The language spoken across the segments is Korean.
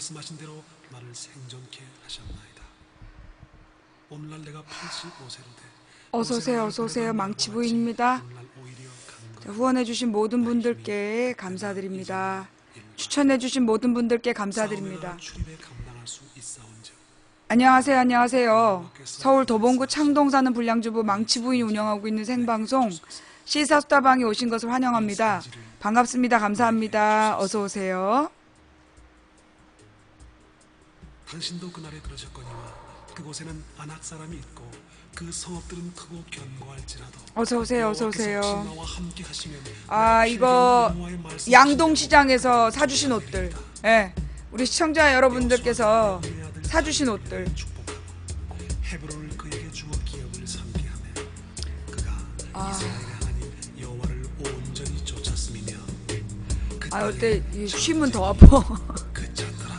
말씀하신 대로 나를 생존케 하셨나이다. 오늘날 내가 85세로 돼 어서오세요, 어서오세요. 망치부인입니다. 후원해주신 모든 분들께 감사드립니다. 추천해주신 모든 분들께 감사드립니다. 안녕하세요, 안녕하세요. 서울 도봉구 창동 사는 불량주부 망치부인이 운영하고 있는 생방송 시사수다방에 오신 것을 환영합니다. 반갑습니다. 감사합니다. 어서오세요. 당신도 그날에 들으셨거니와 그곳에는 안악 사람이 있고 그 성읍들은 크고 견고할지라도 어서오세요, 어서오세요. 나와 함께 하시면 아, 이거 양동시장에서 사주신 옷들, 예, 우리 시청자 여러분들께서 사주신 옷들. 헤브론을 그에게 주어 기업을 삼게 하며 그가 이스라엘의 하나님 여호와를 온전히 쫓았음이며 아, 어때 쉬면 더 아파. 그 찾더라.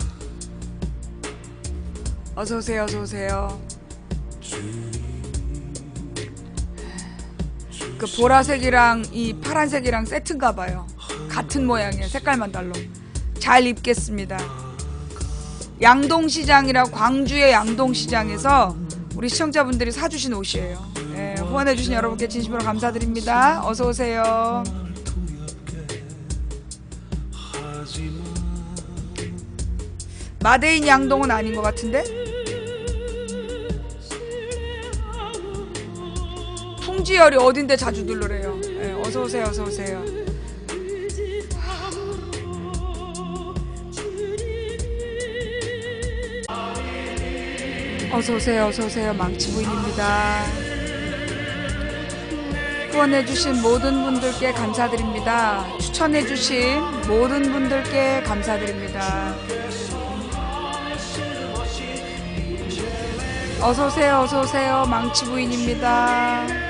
어서오세요, 어서오세요. 그 보라색이랑 이 파란색이랑 세트인가봐요. 같은 모양이에요. 색깔만 달라. 잘 입겠습니다. 양동시장이라 광주의 양동시장에서 우리 시청자분들이 사주신 옷이에요. 네, 후원해주신 여러분께 진심으로 감사드립니다. 어서오세요. 마데인 양동은 아닌 것 같은데? 풍지열이 어딘데 자주 들르래요. 네, 어서오세요, 어서오세요. 어서오세요, 어서오세요. 망치부인입니다. 후원해주신 모든 분들께 감사드립니다. 추천해주신 모든 분들께 감사드립니다. 어서오세요, 어서오세요. 망치부인입니다.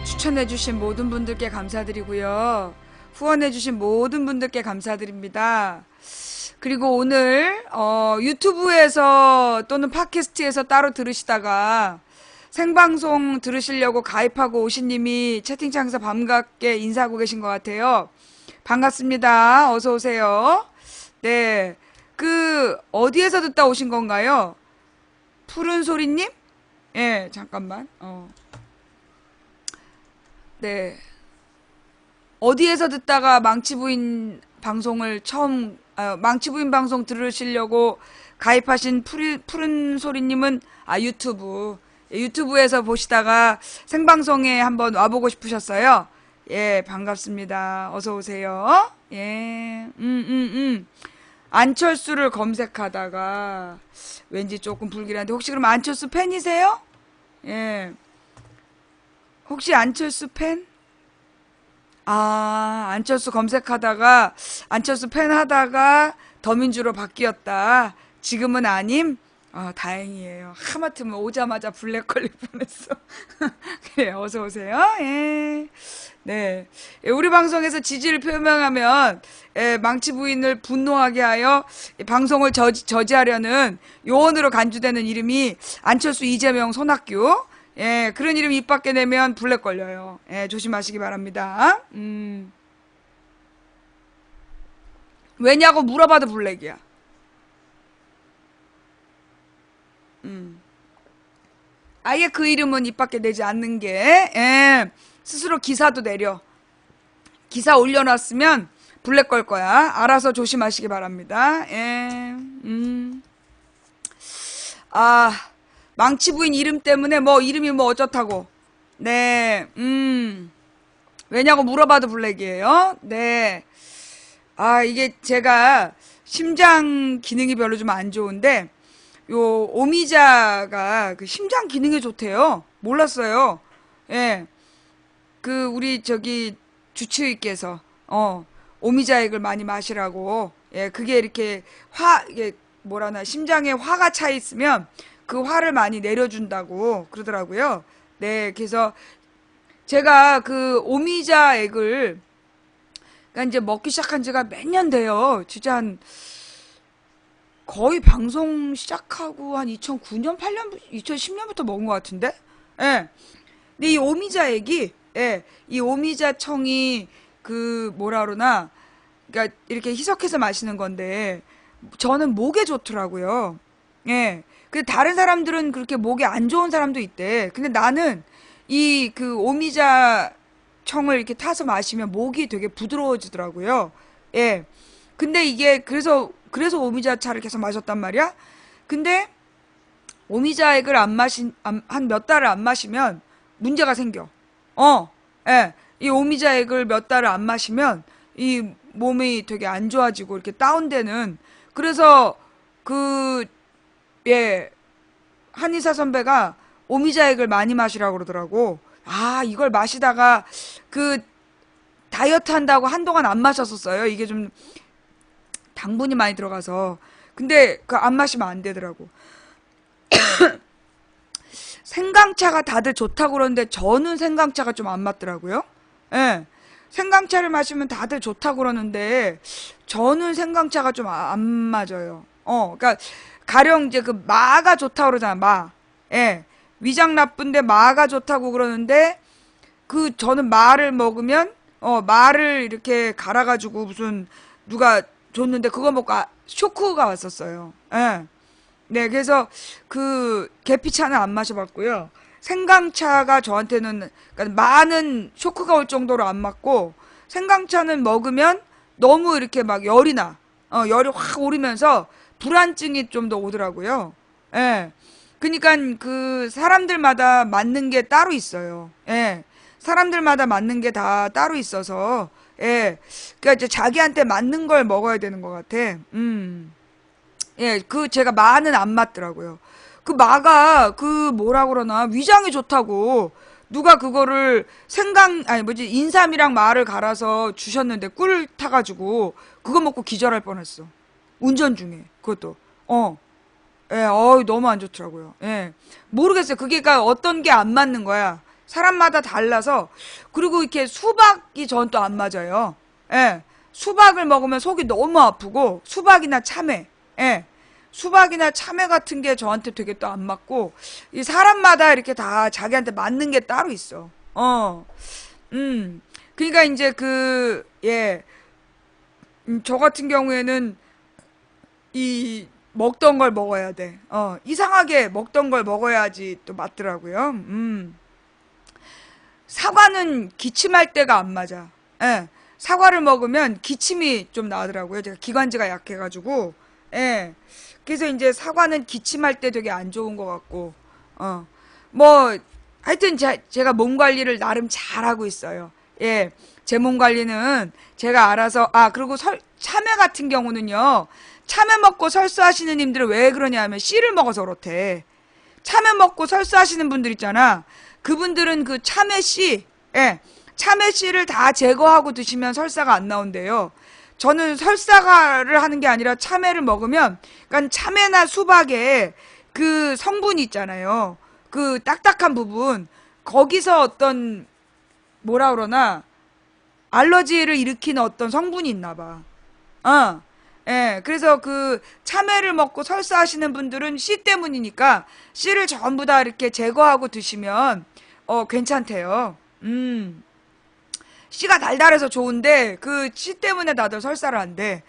추천해주신 모든 분들께 감사드리고요. 후원해주신 모든 분들께 감사드립니다. 그리고 오늘 유튜브에서 또는 팟캐스트에서 따로 들으시다가 생방송 들으시려고 가입하고 오신 님이 채팅창에서 반갑게 인사하고 계신 것 같아요. 반갑습니다. 어서오세요. 네, 그 어디에서 듣다 오신 건가요? 푸른 소리님? 예, 잠깐만. 네. 어디에서 듣다가 망치부인 방송을 망치부인 방송 들으시려고 가입하신 푸른 소리님은, 유튜브. 예, 유튜브에서 보시다가 생방송에 한번 와보고 싶으셨어요? 예, 반갑습니다. 어서오세요. 예, 안철수를 검색하다가 왠지 조금 불길한데, 혹시 그럼 안철수 팬이세요? 예. 혹시 안철수 팬? 안철수 검색하다가 안철수 팬 하다가 더민주로 바뀌었다. 지금은 아님? 다행이에요. 하마터면 오자마자 블랙 걸릴 뻔했어. 그래, 어서 오세요. 예. 네. 우리 방송에서 지지를 표명하면 망치 부인을 분노하게 하여 방송을 저지하려는 요원으로 간주되는 이름이 안철수, 이재명, 손학규. 예, 그런 이름 입 밖에 내면 블랙 걸려요. 예, 조심하시기 바랍니다. 왜냐고 물어봐도 블랙이야. 아예 그 이름은 입 밖에 내지 않는 게, 예, 스스로 기사도 내려. 기사 올려놨으면 블랙 걸 거야. 알아서 조심하시기 바랍니다. 예, 망치 부인 이름 때문에 이름이 어쩌다고. 네, 왜냐고 물어봐도 블랙이에요. 네. 이게 제가 심장 기능이 별로 좀 안 좋은데, 오미자가 그 심장 기능에 좋대요. 몰랐어요. 예. 우리 주치의께서, 오미자액을 많이 마시라고. 예, 그게 이렇게 이게 심장에 화가 차 있으면 그 화를 많이 내려준다고 그러더라고요. 네, 그래서 제가 그 오미자액을, 그러니까 이제 먹기 시작한 지가 몇 년 돼요. 진짜 거의 방송 시작하고 한 2009년, 8년, 2010년부터 먹은 것 같은데? 예. 근데 이 오미자액이, 예, 이 오미자청이 그러나, 그러니까 이렇게 희석해서 마시는 건데, 저는 목에 좋더라고요. 예. 근데 다른 사람들은 그렇게 목에 안 좋은 사람도 있대. 근데 나는 오미자청을 이렇게 타서 마시면 목이 되게 부드러워지더라고요. 예. 근데 이게 그래서 오미자차를 계속 마셨단 말이야. 근데 오미자액을 한 몇 달을 안 마시면 문제가 생겨. 예. 이 오미자액을 몇 달을 안 마시면 이 몸이 되게 안 좋아지고 이렇게 다운되는. 그래서 한의사 선배가 오미자액을 많이 마시라고 그러더라고. 이걸 마시다가 다이어트 한다고 한동안 안 마셨었어요. 이게 좀 당분이 많이 들어가서. 근데 안 마시면 안 되더라고. 생강차가 다들 좋다고 그러는데 저는 생강차가 좀 안 맞더라고요. 예. 생강차를 마시면 다들 좋다고 그러는데 저는 생강차가 좀 안 맞아요. 그러니까 가령 이제 마가 좋다고 그러잖아. 마. 예. 위장 나쁜데 마가 좋다고 그러는데 저는 마를 먹으면 마를 이렇게 갈아가지고 무슨 누가 줬는데 그거 먹고 쇼크가 왔었어요. 예. 네, 그래서 계피차는 안 마셔봤고요. 생강차가 저한테는, 그러니까 마는 쇼크가 올 정도로 안 맞고, 생강차는 먹으면 너무 이렇게 막 열이 나. 열이 확 오르면서 불안증이 좀 더 오더라고요. 예. 그러니까 사람들마다 맞는 게 따로 있어요. 예. 사람들마다 맞는 게 다 따로 있어서, 예. 그러니까 이제 자기한테 맞는 걸 먹어야 되는 것 같아. 예, 제가 마는 안 맞더라고요. 마가, 뭐라 그러나, 위장에 좋다고, 누가 그거를 인삼이랑 마를 갈아서 주셨는데, 꿀 타가지고, 그거 먹고 기절할 뻔했어. 운전 중에, 그것도. 예, 너무 안 좋더라고요. 예. 모르겠어요. 그게 어떤 게 안 맞는 거야. 사람마다 달라서. 그리고 이렇게 수박이 전 또 안 맞아요. 예. 수박을 먹으면 속이 너무 아프고, 수박이나 참외. 예. 수박이나 참외 같은 게 저한테 되게 또 안 맞고, 이 사람마다 이렇게 다 자기한테 맞는 게 따로 있어. 그러니까 이제 저 같은 경우에는 먹던 걸 먹어야 돼. 이상하게 먹던 걸 먹어야지 또 맞더라고요. 사과는 기침할 때가 안 맞아. 예. 사과를 먹으면 기침이 좀 나더라고요. 제가 기관지가 약해가지고. 예. 그래서 이제 사과는 기침할 때 되게 안 좋은 것 같고, 하여튼 제가 몸 관리를 나름 잘하고 있어요. 예. 제 몸 관리는 제가 알아서, 그리고 참외 같은 경우는요, 참외 먹고 설사하시는 님들은 왜 그러냐면 씨를 먹어서 그렇대. 참외 먹고 설사하시는 분들 있잖아. 그분들은 참외 씨, 예. 참외 씨를 다 제거하고 드시면 설사가 안 나온대요. 저는 설사를 하는 게 아니라 참외를 먹으면, 그러니까 참외나 수박에 그 성분이 있잖아요. 그 딱딱한 부분 거기서 어떤 뭐라 그러나 알러지를 일으키는 어떤 성분이 있나 봐. 예, 그래서 그 참외를 먹고 설사하시는 분들은 씨 때문이니까 씨를 전부 다 이렇게 제거하고 드시면 괜찮대요. 씨가 달달해서 좋은데 그 씨 때문에 다들 설사를 한대.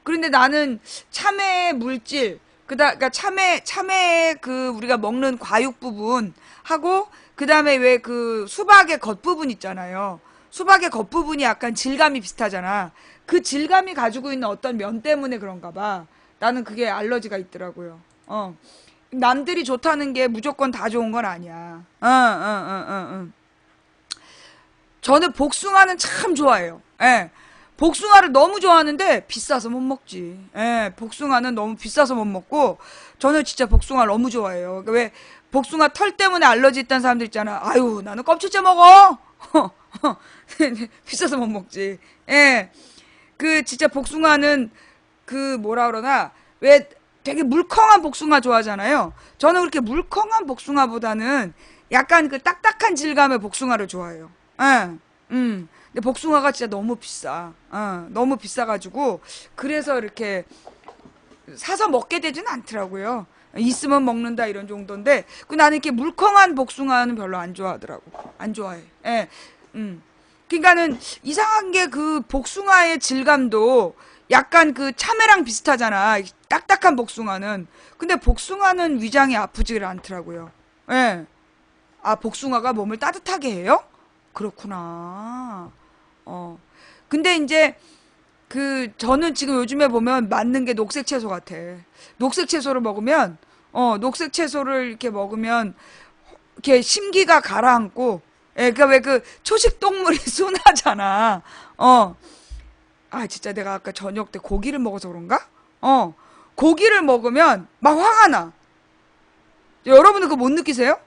그런데 나는 참외 물질 그러니까 참외 그 우리가 먹는 과육 부분 하고 그다음에 왜 그 수박의 겉부분 있잖아요. 수박의 겉부분이 약간 질감이 비슷하잖아. 그 질감이 가지고 있는 어떤 면 때문에 그런가 봐. 나는 그게 알러지가 있더라고요. 남들이 좋다는 게 무조건 다 좋은 건 아니야. 저는 복숭아는 참 좋아해요. 예. 복숭아를 너무 좋아하는데 비싸서 못 먹지. 예. 복숭아는 너무 비싸서 못 먹고 저는 진짜 복숭아를 너무 좋아해요. 그러니까 왜 복숭아 털 때문에 알러지 있다는 사람들 있잖아. 아유, 나는 껍질째 먹어. 비싸서 못 먹지. 예. 그 진짜 복숭아는 그 뭐라 그러나 왜 되게 물컹한 복숭아 좋아하잖아요. 저는 그렇게 물컹한 복숭아보다는 약간 그 딱딱한 질감의 복숭아를 좋아해요. 예. 근데 복숭아가 진짜 너무 비싸. 너무 비싸가지고 그래서 이렇게 사서 먹게 되진 않더라고요. 있으면 먹는다 이런 정도인데 그 나는 이렇게 물컹한 복숭아는 별로 안 좋아하더라고. 안 좋아해. 예. 그러니까는 이상한 게 그 복숭아의 질감도 약간 그 참외랑 비슷하잖아. 딱딱한 복숭아는. 근데 복숭아는 위장이 아프지를 않더라고요. 예. 아, 복숭아가 몸을 따뜻하게 해요? 그렇구나. 근데 이제 그 저는 지금 요즘에 보면 맞는 게 녹색 채소 같아. 녹색 채소를 먹으면 녹색 채소를 이렇게 먹으면 이렇게 심기가 가라앉고 예, 그러니까 왜 그 초식 동물이 순하잖아. 아 진짜 내가 아까 저녁 때 고기를 먹어서 그런가? 고기를 먹으면 막 화가 나. 여러분들 그거 못 느끼세요?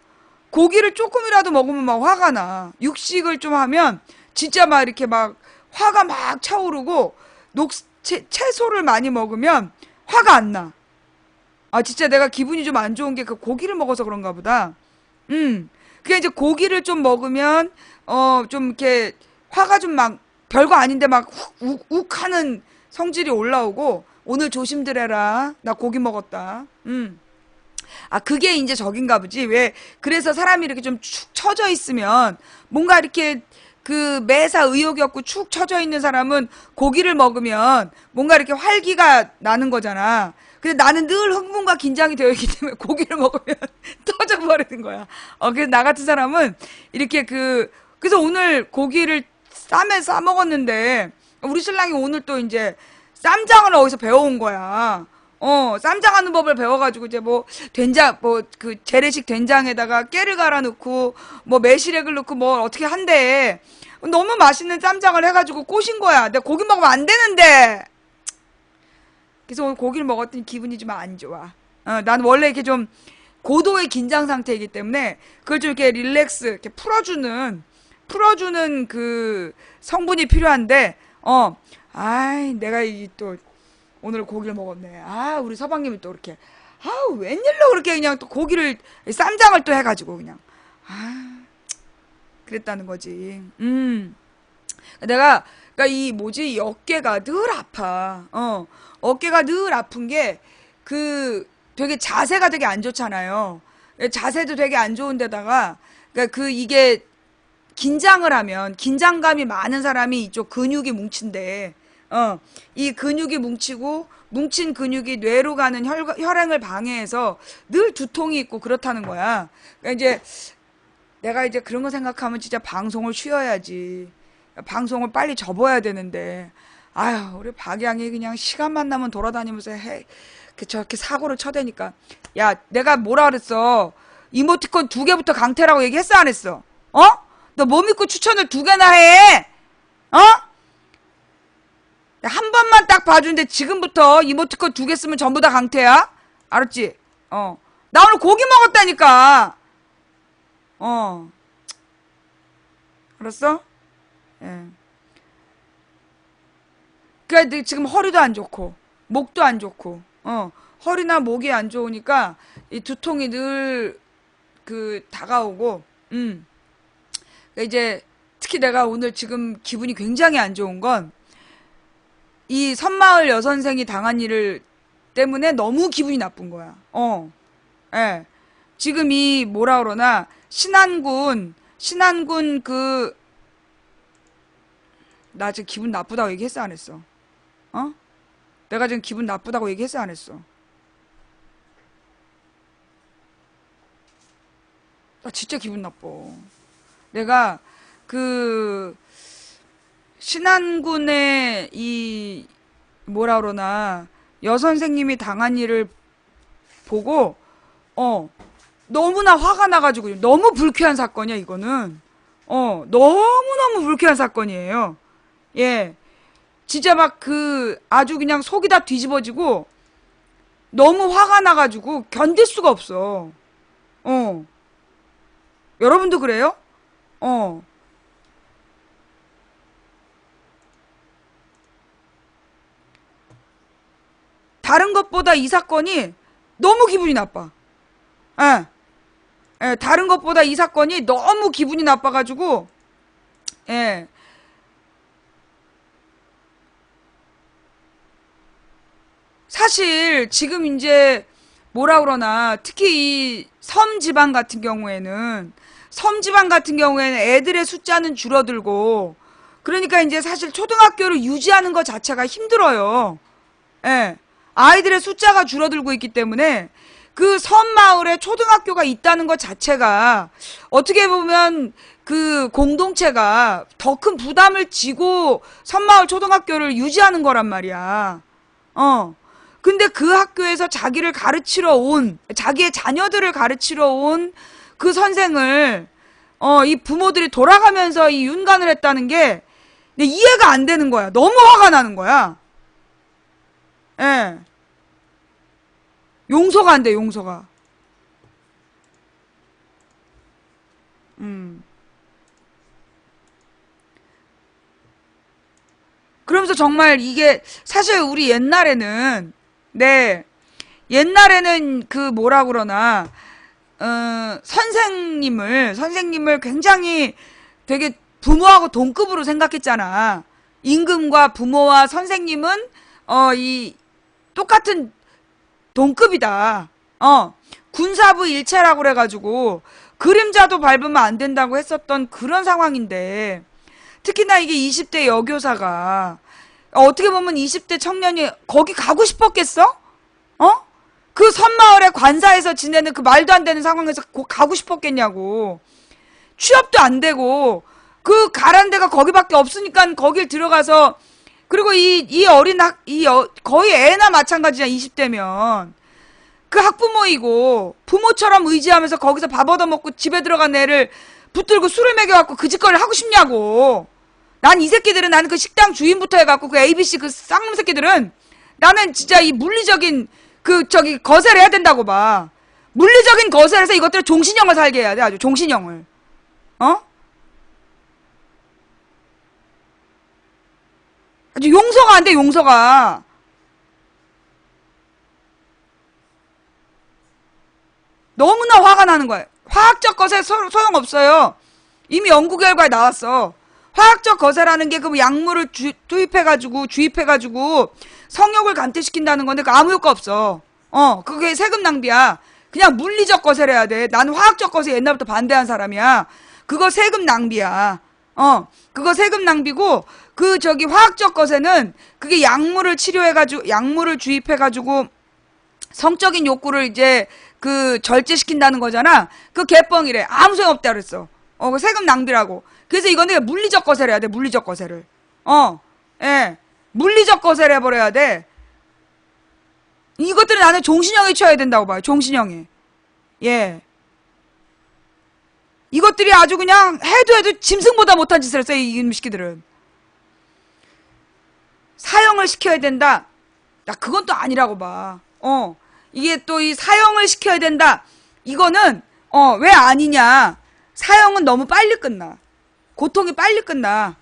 고기를 조금이라도 먹으면 막 화가 나. 육식을 좀 하면 진짜 막 이렇게 막 화가 막 차오르고 채소를 많이 먹으면 화가 안 나. 아 진짜 내가 기분이 좀 안 좋은 게 그 고기를 먹어서 그런가 보다. 그게 이제 고기를 좀 먹으면 좀 이렇게 화가 좀 막 별거 아닌데 막 욱욱 하는 성질이 올라오고 오늘 조심들 해라. 나 고기 먹었다. 아, 그게 이제 적인가 보지. 왜, 그래서 사람이 이렇게 좀 축 처져 있으면, 뭔가 이렇게 그 매사 의욕이 없고 축 처져 있는 사람은 고기를 먹으면 뭔가 이렇게 활기가 나는 거잖아. 근데 나는 늘 흥분과 긴장이 되어 있기 때문에 고기를 먹으면 터져버리는 거야. 그래서 나 같은 사람은 이렇게 그래서 오늘 고기를 쌈에 싸 먹었는데, 우리 신랑이 오늘 또 이제 쌈장을 어디서 배워온 거야. 쌈장 하는 법을 배워가지고 이제 뭐 된장 뭐 그 재래식 된장에다가 깨를 갈아 넣고 뭐 매실액을 넣고 뭐 어떻게 한대. 너무 맛있는 쌈장을 해가지고 꼬신 거야. 내가 고기 먹으면 안 되는데. 그래서 오늘 고기를 먹었더니 기분이 좀 안 좋아. 난 원래 이렇게 좀 고도의 긴장 상태이기 때문에 그걸 좀 이렇게 릴렉스 이렇게 풀어주는 그 성분이 필요한데 아이 내가 이 또 오늘 고기를 먹었네. 아, 우리 서방님이 또 이렇게, 아, 웬일로 그렇게 그냥 또 고기를, 쌈장을 또 해가지고 그냥, 아, 그랬다는 거지. 그러니까 이 뭐지, 이 어깨가 늘 아파. 어깨가 늘 아픈 게, 되게 자세가 되게 안 좋잖아요. 자세도 되게 안 좋은데다가, 그러니까 이게 긴장을 하면, 긴장감이 많은 사람이 이쪽 근육이 뭉친대. 이 근육이 뭉치고 뭉친 근육이 뇌로 가는 혈행을 방해해서 늘 두통이 있고 그렇다는 거야. 그러니까 이제 내가 이제 그런 거 생각하면 진짜 방송을 쉬어야지. 방송을 빨리 접어야 되는데 아유 우리 박양이 그냥 시간만 나면 돌아다니면서 저렇게 사고를 쳐대니까 야 내가 뭐라 그랬어. 이모티콘 2개부터 강퇴라고 얘기했어 안 했어? 너 뭐 믿고 추천을 2개나 해? 한 번만 딱 봐주는데 지금부터 이모티콘 2개 쓰면 전부 다 강퇴야? 알았지? 나 오늘 고기 먹었다니까. 알았어? 예. 그러니까 지금 허리도 안 좋고 목도 안 좋고 허리나 목이 안 좋으니까 이 두통이 늘 다가오고, 이제 특히 내가 오늘 지금 기분이 굉장히 안 좋은 건 이 선마을 여선생이 당한 일을 때문에 너무 기분이 나쁜 거야. 예. 지금 이 뭐라 그러나 신안군 나 지금 기분 나쁘다고 얘기했어 안 했어? 내가 지금 기분 나쁘다고 얘기했어 안 했어? 나 진짜 기분 나빠. 내가 신안군의 이 뭐라 그러나 여선생님이 당한 일을 보고 너무나 화가 나가지고 너무 불쾌한 사건이야 이거는. 너무너무 불쾌한 사건이에요. 예. 진짜 막 아주 그냥 속이 다 뒤집어지고 너무 화가 나가지고 견딜 수가 없어. 여러분도 그래요? 다른 것보다 이 사건이 너무 기분이 나빠. 예. 예, 다른 것보다 이 사건이 너무 기분이 나빠가지고, 예. 사실, 지금 이제, 뭐라 그러나, 특히 이 섬지방 같은 경우에는 애들의 숫자는 줄어들고, 그러니까 이제 사실 초등학교를 유지하는 것 자체가 힘들어요. 예. 아이들의 숫자가 줄어들고 있기 때문에 그 섬마을에 초등학교가 있다는 것 자체가 어떻게 보면 그 공동체가 더 큰 부담을 지고 섬마을 초등학교를 유지하는 거란 말이야. 근데 그 학교에서 자기를 가르치러 온, 자기의 자녀들을 가르치러 온 그 선생을 이 부모들이 돌아가면서 이 윤관을 했다는 게 이해가 안 되는 거야. 너무 화가 나는 거야. 예. 용서가 안 돼, 용서가. 그러면서 정말 이게, 사실 우리 옛날에는 뭐라 그러나, 선생님을 굉장히 되게 부모하고 동급으로 생각했잖아. 임금과 부모와 선생님은, 똑같은 동급이다. 군사부 일체라고 그래가지고 그림자도 밟으면 안 된다고 했었던 그런 상황인데, 특히나 이게 20대 여교사가 어떻게 보면 20대 청년이 거기 가고 싶었겠어? 그 섬마을의 관사에서 지내는 그 말도 안 되는 상황에서 가고 싶었겠냐고. 취업도 안 되고 그 가란 데가 거기밖에 없으니까 거길 들어가서, 그리고 거의 애나 마찬가지야. 20대면 그 학부모이고 부모처럼 의지하면서 거기서 밥 얻어먹고 집에 들어간 애를 붙들고 술을 먹여갖고 그 짓거리를 하고 싶냐고. 난 이 새끼들은, 나는 그 식당 주인부터 해갖고 그 ABC 그 쌍놈 새끼들은 나는 진짜 이 물리적인 거세를 해야 된다고 봐. 물리적인 거세에서 이것들을 종신형을 살게 해야 돼. 아주 종신형을. 아주 용서가 안 돼, 용서가. 너무나 화가 나는 거야. 화학적 거세 소용없어요. 이미 연구 결과에 나왔어. 화학적 거세라는 게 그 약물을 주입해가지고 성욕을 감퇴시킨다는 건데 그 아무 효과 없어. 그게 세금 낭비야. 그냥 물리적 거세를 해야 돼. 난 화학적 거세 옛날부터 반대한 사람이야. 그거 세금 낭비야. 그거 세금 낭비고, 화학적 거세는 그게 약물을 주입해가지고 성적인 욕구를 이제 절제시킨다는 거잖아. 그 개뻥이래. 아무 소용없다 그랬어. 그 세금 낭비라고. 그래서 이건 내가 물리적 거세를 해야 돼. 물리적 거세를. 예. 물리적 거세를 해버려야 돼. 이것들은 나는 종신형에 쳐야 된다고 봐요. 종신형에. 예. 이것들이 아주 그냥 해도 짐승보다 못한 짓을 했어요. 이 새끼들은. 사형을 시켜야 된다. 나 그건 또 아니라고 봐. 이게 또 이 사형을 시켜야 된다. 이거는 왜 아니냐. 사형은 너무 빨리 끝나. 고통이 빨리 끝나.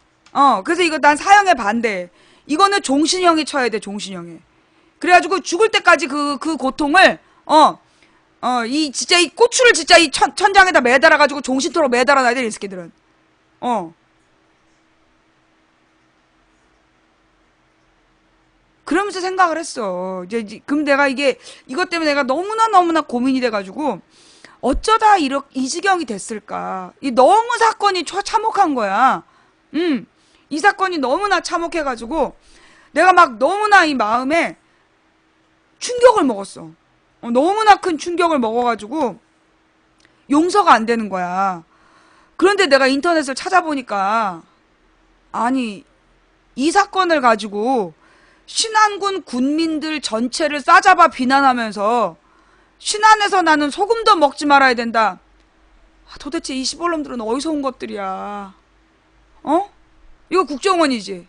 그래서 이거 난 사형에 반대해. 이거는 종신형에 쳐야 돼. 종신형에. 그래가지고 죽을 때까지 그 고통을, 진짜 이 고추를 진짜 이 천장에다 매달아가지고 종신토록 매달아놔야 돼, 이 새끼들은. 그러면서 생각을 했어. 그럼 내가 이것 때문에 내가 너무나 고민이 돼가지고, 어쩌다 이 지경이 됐을까. 너무 사건이 참혹한 거야. 이 사건이 너무나 참혹해가지고, 내가 막 너무나 이 마음에 충격을 먹었어. 너무나 큰 충격을 먹어가지고, 용서가 안 되는 거야. 그런데 내가 인터넷을 찾아보니까, 아니, 이 사건을 가지고, 신안군 군민들 전체를 싸잡아 비난하면서 신안에서 나는 소금도 먹지 말아야 된다. 도대체 이 시벌놈들은 어디서 온 것들이야. 이거 국정원이지.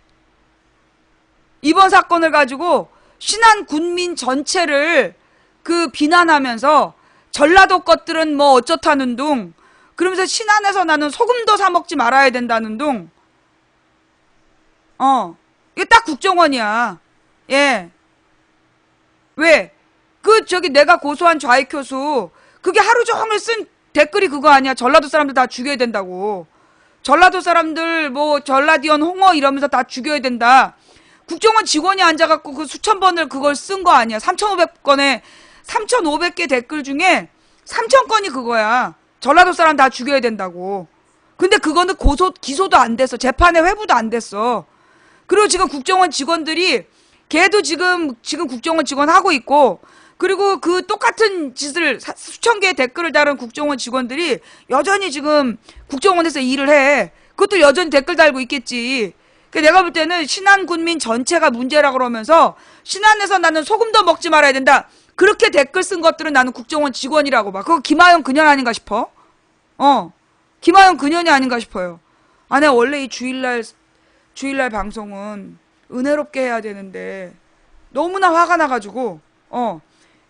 이번 사건을 가지고 신안 군민 전체를 비난하면서 전라도 것들은 뭐 어쩌다는 둥, 그러면서 신안에서 나는 소금도 사 먹지 말아야 된다는 둥. 이게 딱 국정원이야. 예. 왜? 내가 고소한 좌익교수, 그게 하루 종일 쓴 댓글이 그거 아니야. 전라도 사람들 다 죽여야 된다고. 전라도 사람들, 전라디언 홍어 이러면서 다 죽여야 된다. 국정원 직원이 앉아갖고 그 수천 번을 그걸 쓴 거 아니야. 3,500건에, 3,500개 댓글 중에 3,000건이 그거야. 전라도 사람 다 죽여야 된다고. 근데 그거는 기소도 안 됐어. 재판에 회부도 안 됐어. 그리고 지금 국정원 직원들이 걔도 지금 국정원 직원 하고 있고, 그리고 그 똑같은 짓을 수천 개의 댓글을 다룬 국정원 직원들이 여전히 지금 국정원에서 일을 해. 그것도 여전히 댓글 달고 있겠지. 내가 볼 때는 신안 군민 전체가 문제라 그러면서 신안에서 나는 소금도 먹지 말아야 된다. 그렇게 댓글 쓴 것들은 나는 국정원 직원이라고 봐. 그거 김하영 그년 아닌가 싶어? 김하영 그년이 아닌가 싶어요. 내가 원래 이 주일날 방송은 은혜롭게 해야 되는데 너무나 화가 나가지고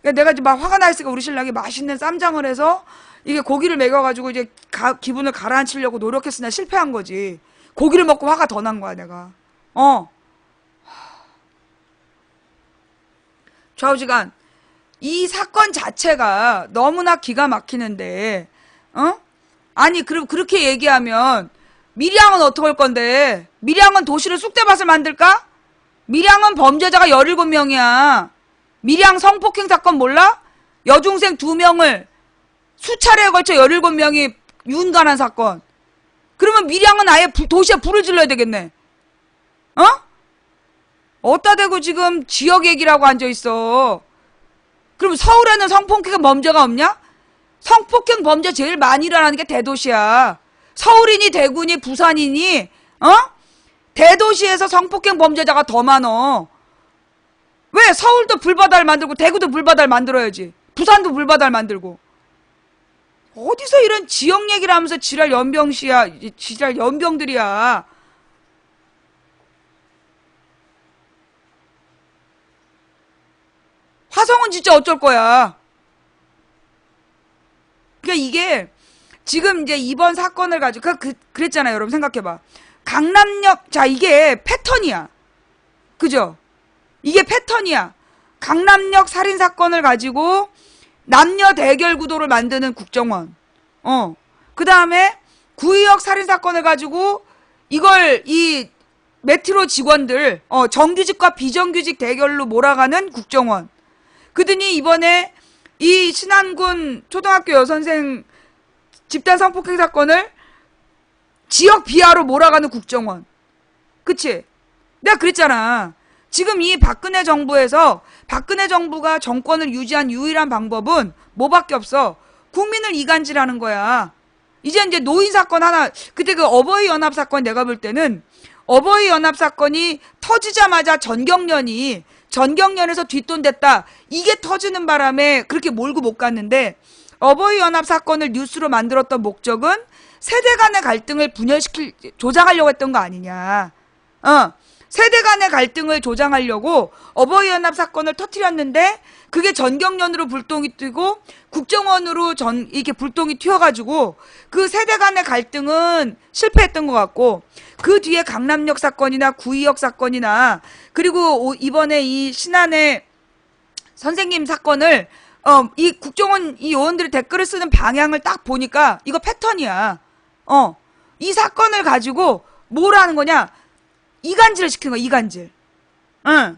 내가 이제 막 화가 나 있으니까 우리 신랑이 맛있는 쌈장을 해서 이게 고기를 먹여가지고 이제 기분을 가라앉히려고 노력했으나 실패한 거지. 고기를 먹고 화가 더 난 거야 내가. 좌우지간 이 사건 자체가 너무나 기가 막히는데 아니 그렇게 얘기하면 밀양은 어떡할 건데? 밀양은 도시를 쑥대밭을 만들까? 밀양은 범죄자가 17명이야. 밀양 성폭행 사건 몰라? 여중생 2명을 수차례에 걸쳐 17명이 윤관한 사건. 그러면 밀양은 아예 도시에 불을 질러야 되겠네. 어디다 대고 지금 지역 얘기라고 앉아있어. 그럼 서울에는 성폭행 범죄가 없냐? 성폭행 범죄 제일 많이 일어나는 게 대도시야. 서울이니 대구니 부산이니 대도시에서 성폭행 범죄자가 더 많어. 왜? 서울도 불바다를 만들고 대구도 불바다를 만들어야지. 부산도 불바다를 만들고. 어디서 이런 지역 얘기를 하면서 지랄 연병들이야. 화성은 진짜 어쩔 거야. 그러니까 이게 지금 이제 이번 사건을 가지고 그랬잖아요. 여러분 생각해봐. 강남역, 자 이게 패턴이야. 그죠? 이게 패턴이야. 강남역 살인사건을 가지고 남녀 대결 구도를 만드는 국정원. 그 다음에 구의역 살인사건을 가지고 이걸 이 메트로 직원들 정규직과 비정규직 대결로 몰아가는 국정원. 그러더니 이번에 이 신안군 초등학교 여선생 집단 성폭행 사건을 지역 비하로 몰아가는 국정원. 그치? 내가 그랬잖아. 지금 이 박근혜 정부가 정권을 유지한 유일한 방법은 뭐밖에 없어. 국민을 이간질하는 거야. 이제 노인 사건 하나, 그때 그 어버이 연합 사건 내가 볼 때는 어버이 연합 사건이 터지자마자 전경련에서 뒷돈됐다. 이게 터지는 바람에 그렇게 몰고 못 갔는데 어버이 연합 사건을 뉴스로 만들었던 목적은 세대 간의 갈등을 조장하려고 했던 거 아니냐. 세대 간의 갈등을 조장하려고 어버이 연합 사건을 터뜨렸는데 그게 전경련으로 불똥이 튀고 국정원으로 이렇게 불똥이 튀어가지고 그 세대 간의 갈등은 실패했던 것 같고 그 뒤에 강남역 사건이나 구의역 사건이나 그리고 이번에 이 신안의 선생님 사건을 이 국정원 이 요원들이 댓글을 쓰는 방향을 딱 보니까 이거 패턴이야. 이 사건을 가지고 뭘 하는 거냐? 이간질을 시키는 거야, 이간질. 응.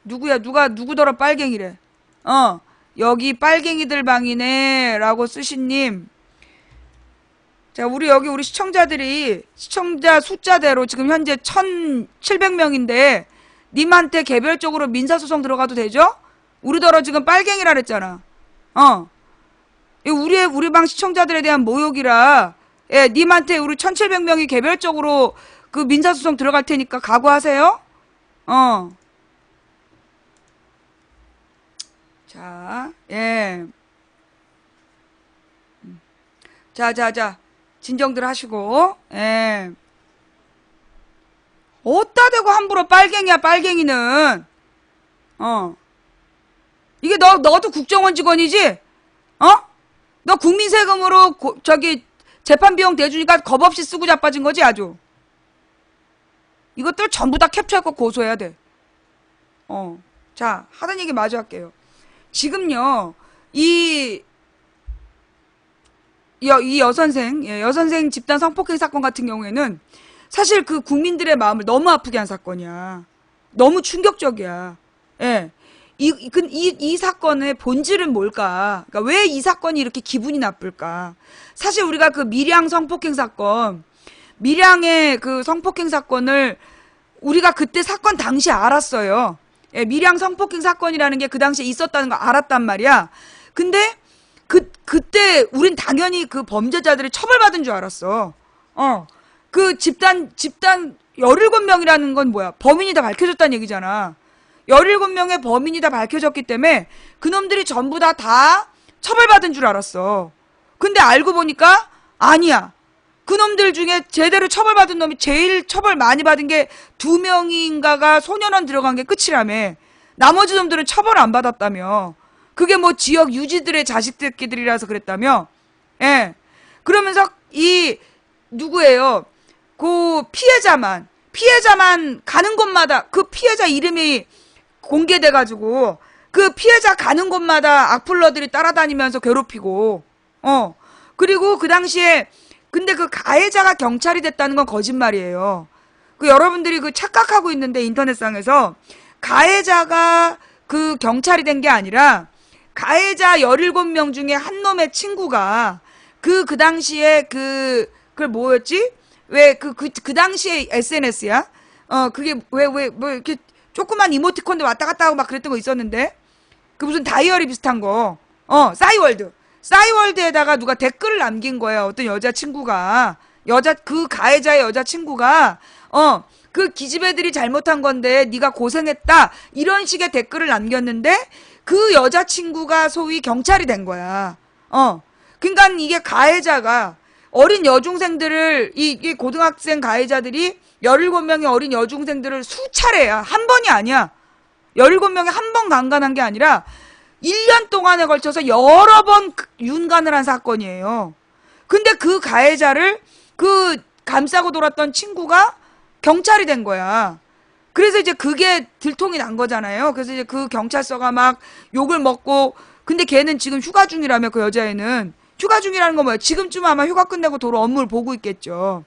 누구야? 누구더러 빨갱이래. 여기 빨갱이들 방이네. 라고 쓰신님. 자, 우리 시청자들이, 시청자 숫자대로 지금 현재 1,700명인데, 님한테 개별적으로 민사소송 들어가도 되죠? 우리더러 지금 빨갱이라 그랬잖아. 우리 방 시청자들에 대한 모욕이라, 예, 님한테 우리 1,700명이 개별적으로 그 민사소송 들어갈 테니까 각오하세요? 자, 예. 자. 진정들 하시고, 예. 어따 대고 함부로 빨갱이야, 빨갱이는. 이게 너도 국정원 직원이지? 너 국민 세금으로 재판 비용 대주니까 겁 없이 쓰고 자빠진 거지, 아주. 이것들 전부 다 캡처해서 고소해야 돼. 자, 하던 얘기 마저 할게요. 지금요, 이 여선생 집단 성폭행 사건 같은 경우에는 사실 그 국민들의 마음을 너무 아프게 한 사건이야. 너무 충격적이야. 예. 이 사건의 본질은 뭘까? 그러니까 왜 이 사건이 이렇게 기분이 나쁠까? 사실 우리가 그 밀양의 그 성폭행 사건을 우리가 그때 사건 당시 알았어요. 예, 밀양 성폭행 사건이라는 게 그 당시에 있었다는 거 알았단 말이야. 근데 그때 우린 당연히 그 범죄자들이 처벌받은 줄 알았어. 그 집단 17명이라는 건 뭐야? 범인이 다 밝혀졌다는 얘기잖아. 17명의 범인이 다 밝혀졌기 때문에 그놈들이 전부 다 처벌받은 줄 알았어. 근데 알고 보니까 아니야. 그놈들 중에 제대로 처벌받은 놈이 제일 처벌 많이 받은 게 2명인가가 소년원 들어간 게 끝이라며. 나머지 놈들은 처벌 안 받았다며. 그게 뭐 지역 유지들의 자식들끼리라서 그랬다며. 예. 그러면서 누구예요? 그 피해자만 가는 곳마다 그 피해자 이름이 공개돼가지고 그 피해자 가는 곳마다 악플러들이 따라다니면서 괴롭히고, 그리고 그 당시에 근데 그 가해자가 경찰이 됐다는 건 거짓말이에요. 그 여러분들이 그 착각하고 있는데 인터넷상에서 가해자가 그 경찰이 된 게 아니라 가해자 17명 중에 한 놈의 친구가 그 당시에 그걸 뭐였지? 왜 그 당시에 SNS야? 그게 뭐 이렇게 조그만 이모티콘도 왔다 갔다 하고 막 그랬던 거 있었는데 그 무슨 다이어리 비슷한 거. 싸이월드에다가 누가 댓글을 남긴 거예요. 어떤 여자친구가. 그 가해자의 여자친구가, 그 기집애들이 잘못한 건데, 네가 고생했다. 이런 식의 댓글을 남겼는데, 그 여자친구가 소위 경찰이 된 거야. 그러니까 이게 가해자가, 어린 여중생들을, 이 고등학생 가해자들이 17명의 어린 여중생들을 수차례야. 한 번이 아니야. 17명이 한 번 강간한 게 아니라, 1년 동안에 걸쳐서 여러 번 윤간을 한 사건이에요. 근데 그 가해자를 그 감싸고 돌았던 친구가 경찰이 된 거야. 그래서 이제 그게 들통이 난 거잖아요. 그래서 이제 그 경찰서가 막 욕을 먹고, 근데 걔는 지금 휴가 중이라며, 그 여자애는. 휴가 중이라는 건 뭐야? 지금쯤 아마 휴가 끝내고 도로 업무를 보고 있겠죠.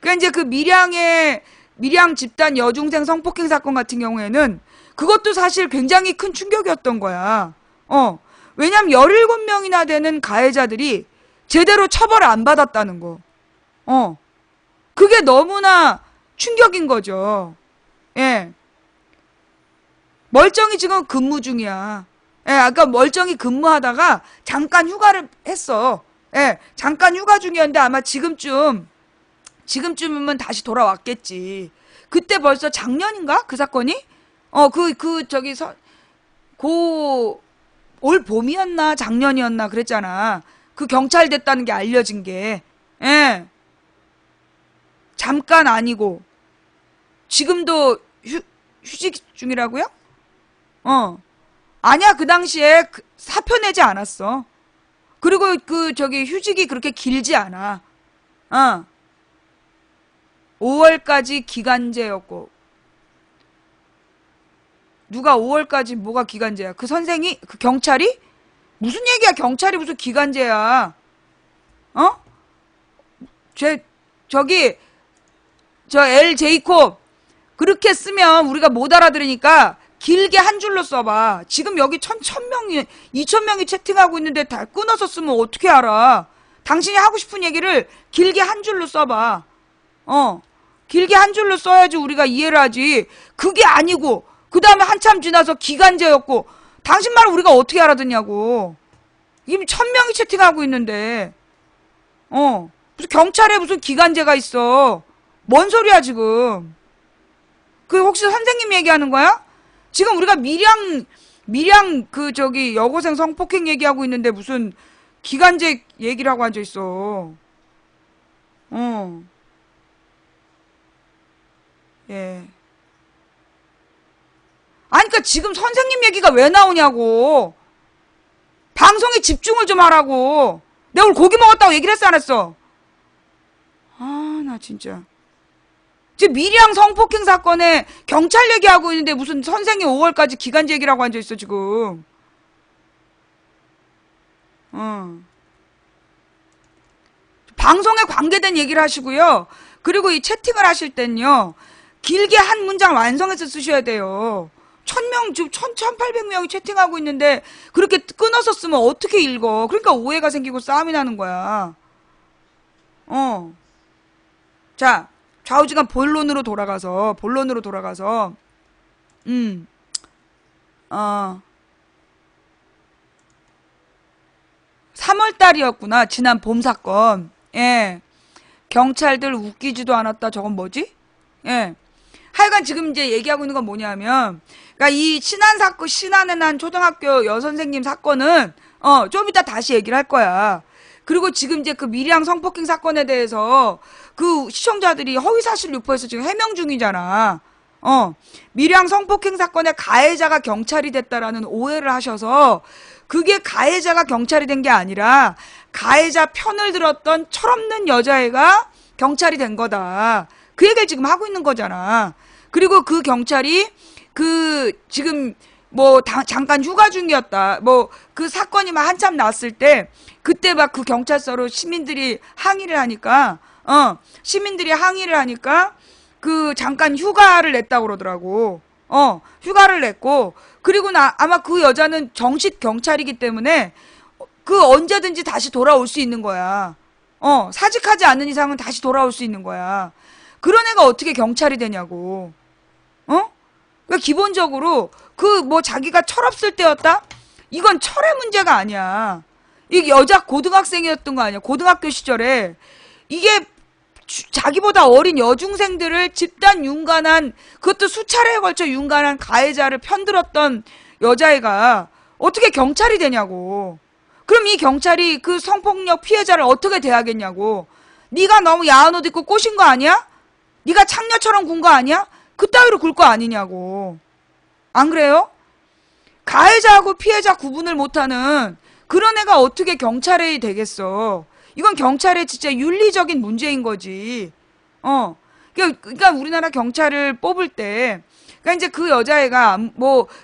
그러니까 이제 그 밀양 집단 여중생 성폭행 사건 같은 경우에는 그것도 사실 굉장히 큰 충격이었던 거야. 왜냐면 17명이나 되는 가해자들이 제대로 처벌을 안 받았다는 거. 그게 너무나 충격인 거죠. 예. 멀쩡히 지금 근무 중이야. 예, 아까 멀쩡히 근무하다가 잠깐 휴가를 했어. 예, 잠깐 휴가 중이었는데 아마 지금쯤이면 다시 돌아왔겠지. 그때 벌써 작년인가? 그 사건이? 올 봄이었나 작년이었나 그랬잖아. 그 경찰 됐다는 게 알려진 게. 예. 잠깐 아니고 지금도 휴직 중이라고요? 아니야. 그 당시에 사표 내지 않았어. 그리고 휴직이 그렇게 길지 않아. 5월까지 기간제였고 누가 5월까지 뭐가 기간제야? 그 선생이? 그 경찰이? 무슨 얘기야? 경찰이 무슨 기간제야? 어? 저기 저 L 제이콥 그렇게 쓰면 우리가 못 알아들으니까 길게 한 줄로 써봐. 지금 여기 1,000명이 2,000명이 채팅하고 있는데 다 끊어서 쓰면 어떻게 알아? 당신이 하고 싶은 얘기를 길게 한 줄로 써봐. 길게 한 줄로 써야지 우리가 이해를 하지. 그게 아니고 그 다음에 한참 지나서 기간제였고 당신 말을 우리가 어떻게 알아듣냐고. 이미 1,000명이 채팅하고 있는데 무슨 경찰에 무슨 기간제가 있어. 뭔 소리야 지금. 그 혹시 선생님 얘기하는 거야? 지금 우리가 밀양 그 저기 여고생 성폭행 얘기하고 있는데 무슨 기간제 얘기를 하고 앉아있어. 예. 아니 그니까 지금 선생님 얘기가 왜 나오냐고. 방송에 집중을 좀 하라고. 내가 오늘 고기 먹었다고 얘기를 했어 안 했어? 아, 나 진짜. 지금 밀양 성폭행 사건에 경찰 얘기하고 있는데 무슨 선생이 5월까지 기간제 얘기라고 앉아있어 지금. 방송에 관계된 얘기를 하시고요. 그리고 이 채팅을 하실 땐요. 길게 한 문장 완성해서 쓰셔야 돼요. 1,000명, 지금 1,800명이 채팅하고 있는데 그렇게 끊어서 쓰면 어떻게 읽어. 그러니까 오해가 생기고 싸움이 나는 거야. 자, 좌우지간 본론으로 돌아가서 3월달이었구나. 지난 봄 사건. 예. 경찰들 웃기지도 않았다. 저건 뭐지? 예. 하여간 지금 이제 얘기하고 있는 건 뭐냐면, 그니까 이 신안에 난 초등학교 여선생님 사건은, 좀 이따 다시 얘기를 할 거야. 그리고 지금 이제 그 밀양 성폭행 사건에 대해서 그 시청자들이 허위사실 유포해서 지금 해명 중이잖아. 밀양 성폭행 사건의 가해자가 경찰이 됐다라는 오해를 하셔서 그게 가해자가 경찰이 된 게 아니라 가해자 편을 들었던 철없는 여자애가 경찰이 된 거다. 그 얘기를 지금 하고 있는 거잖아. 그리고 그 경찰이 지금 잠깐 휴가 중이었다. 그 사건이 막 한참 났을 때 그때 막 그 경찰서로 시민들이 항의를 하니까 그 잠깐 휴가를 냈다고 그러더라고. 휴가를 냈고 그리고 아마 그 여자는 정식 경찰이기 때문에 그 언제든지 다시 돌아올 수 있는 거야. 사직하지 않는 이상은 다시 돌아올 수 있는 거야. 그런 애가 어떻게 경찰이 되냐고. 그러니까 기본적으로 자기가 철없을 때였다? 이건 철의 문제가 아니야. 이게 여자 고등학생이었던 거 아니야. 고등학교 시절에 이게 자기보다 어린 여중생들을 집단 윤관한, 그것도 수차례에 걸쳐 윤관한 가해자를 편들었던 여자애가 어떻게 경찰이 되냐고. 그럼 이 경찰이 그 성폭력 피해자를 어떻게 대하겠냐고. 네가 너무 야한 옷 입고 꼬신 거 아니야? 네가 창녀처럼 군 거 아니야? 그따위로 굴 거 아니냐고. 안 그래요? 가해자하고 피해자 구분을 못하는 그런 애가 어떻게 경찰이 되겠어. 이건 경찰의 진짜 윤리적인 문제인 거지. 그러니까 우리나라 경찰을 뽑을 때, 그러니까 이제 그 여자애가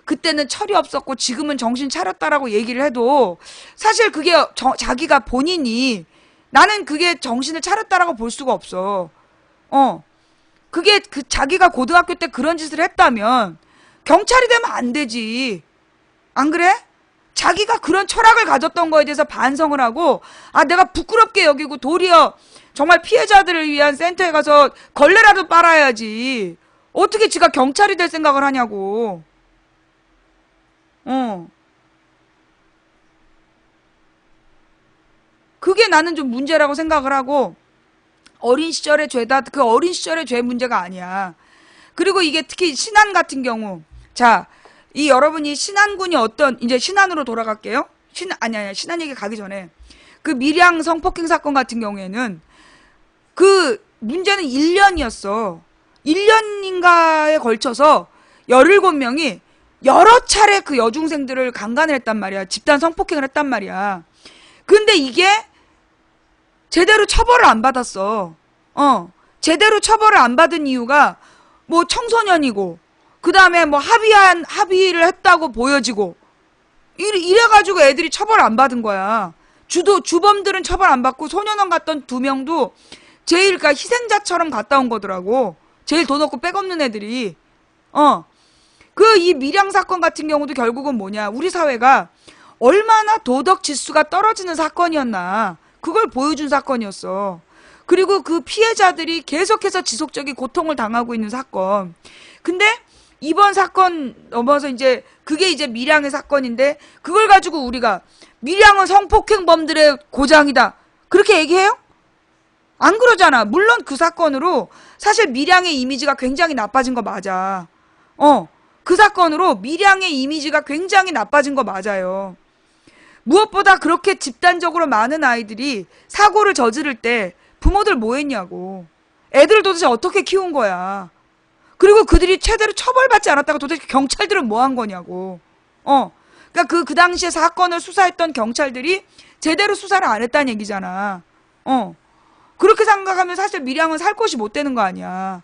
그때는 철이 없었고 지금은 정신 차렸다라고 얘기를 해도 사실 그게 자기가 본인이 나는 그게 정신을 차렸다라고 볼 수가 없어. 그게 자기가 고등학교 때 그런 짓을 했다면 경찰이 되면 안 되지. 안 그래? 자기가 그런 철학을 가졌던 거에 대해서 반성을 하고, 내가 부끄럽게 여기고 도리어 정말 피해자들을 위한 센터에 가서 걸레라도 빨아야지. 어떻게 지가 경찰이 될 생각을 하냐고. 그게 나는 좀 문제라고 생각을 하고, 어린 시절의 죄다, 그 어린 시절의 죄 문제가 아니야. 그리고 이게 특히 신안 같은 경우, 자, 여러분이 신안군이 이제 신안으로 돌아갈게요. 신안 얘기 가기 전에. 그 밀양 성폭행 사건 같은 경우에는 그 문제는 1년이었어. 1년인가에 걸쳐서 17명이 여러 차례 그 여중생들을 강간을 했단 말이야. 집단 성폭행을 했단 말이야. 근데 이게 제대로 처벌을 안 받았어. 제대로 처벌을 안 받은 이유가 청소년이고, 그 다음에 뭐 합의를 했다고 보여지고, 이래가지고 애들이 처벌 안 받은 거야. 주범들은 처벌 안 받고 소년원 갔던 2명도 제일, 그러니까 희생자처럼 갔다 온 거더라고. 제일 돈 없고 빽 없는 애들이. 이 밀양 사건 같은 경우도 결국은 뭐냐. 우리 사회가 얼마나 도덕 지수가 떨어지는 사건이었나. 그걸 보여준 사건이었어. 그리고 그 피해자들이 계속해서 지속적인 고통을 당하고 있는 사건. 근데 이번 사건 넘어서 이제 그게 이제 밀양의 사건인데 그걸 가지고 우리가 밀양은 성폭행범들의 고장이다. 그렇게 얘기해요? 안 그러잖아. 물론 그 사건으로 사실 밀양의 이미지가 굉장히 나빠진 거 맞아. 그 사건으로 밀양의 이미지가 굉장히 나빠진 거 맞아요. 무엇보다 그렇게 집단적으로 많은 아이들이 사고를 저지를 때 부모들 뭐 했냐고. 애들을 도대체 어떻게 키운 거야. 그리고 그들이 제대로 처벌받지 않았다가 도대체 경찰들은 뭐 한 거냐고. 그러니까 그 당시에 사건을 수사했던 경찰들이 제대로 수사를 안 했다는 얘기잖아. 그렇게 생각하면 사실 밀양은 살 곳이 못 되는 거 아니야.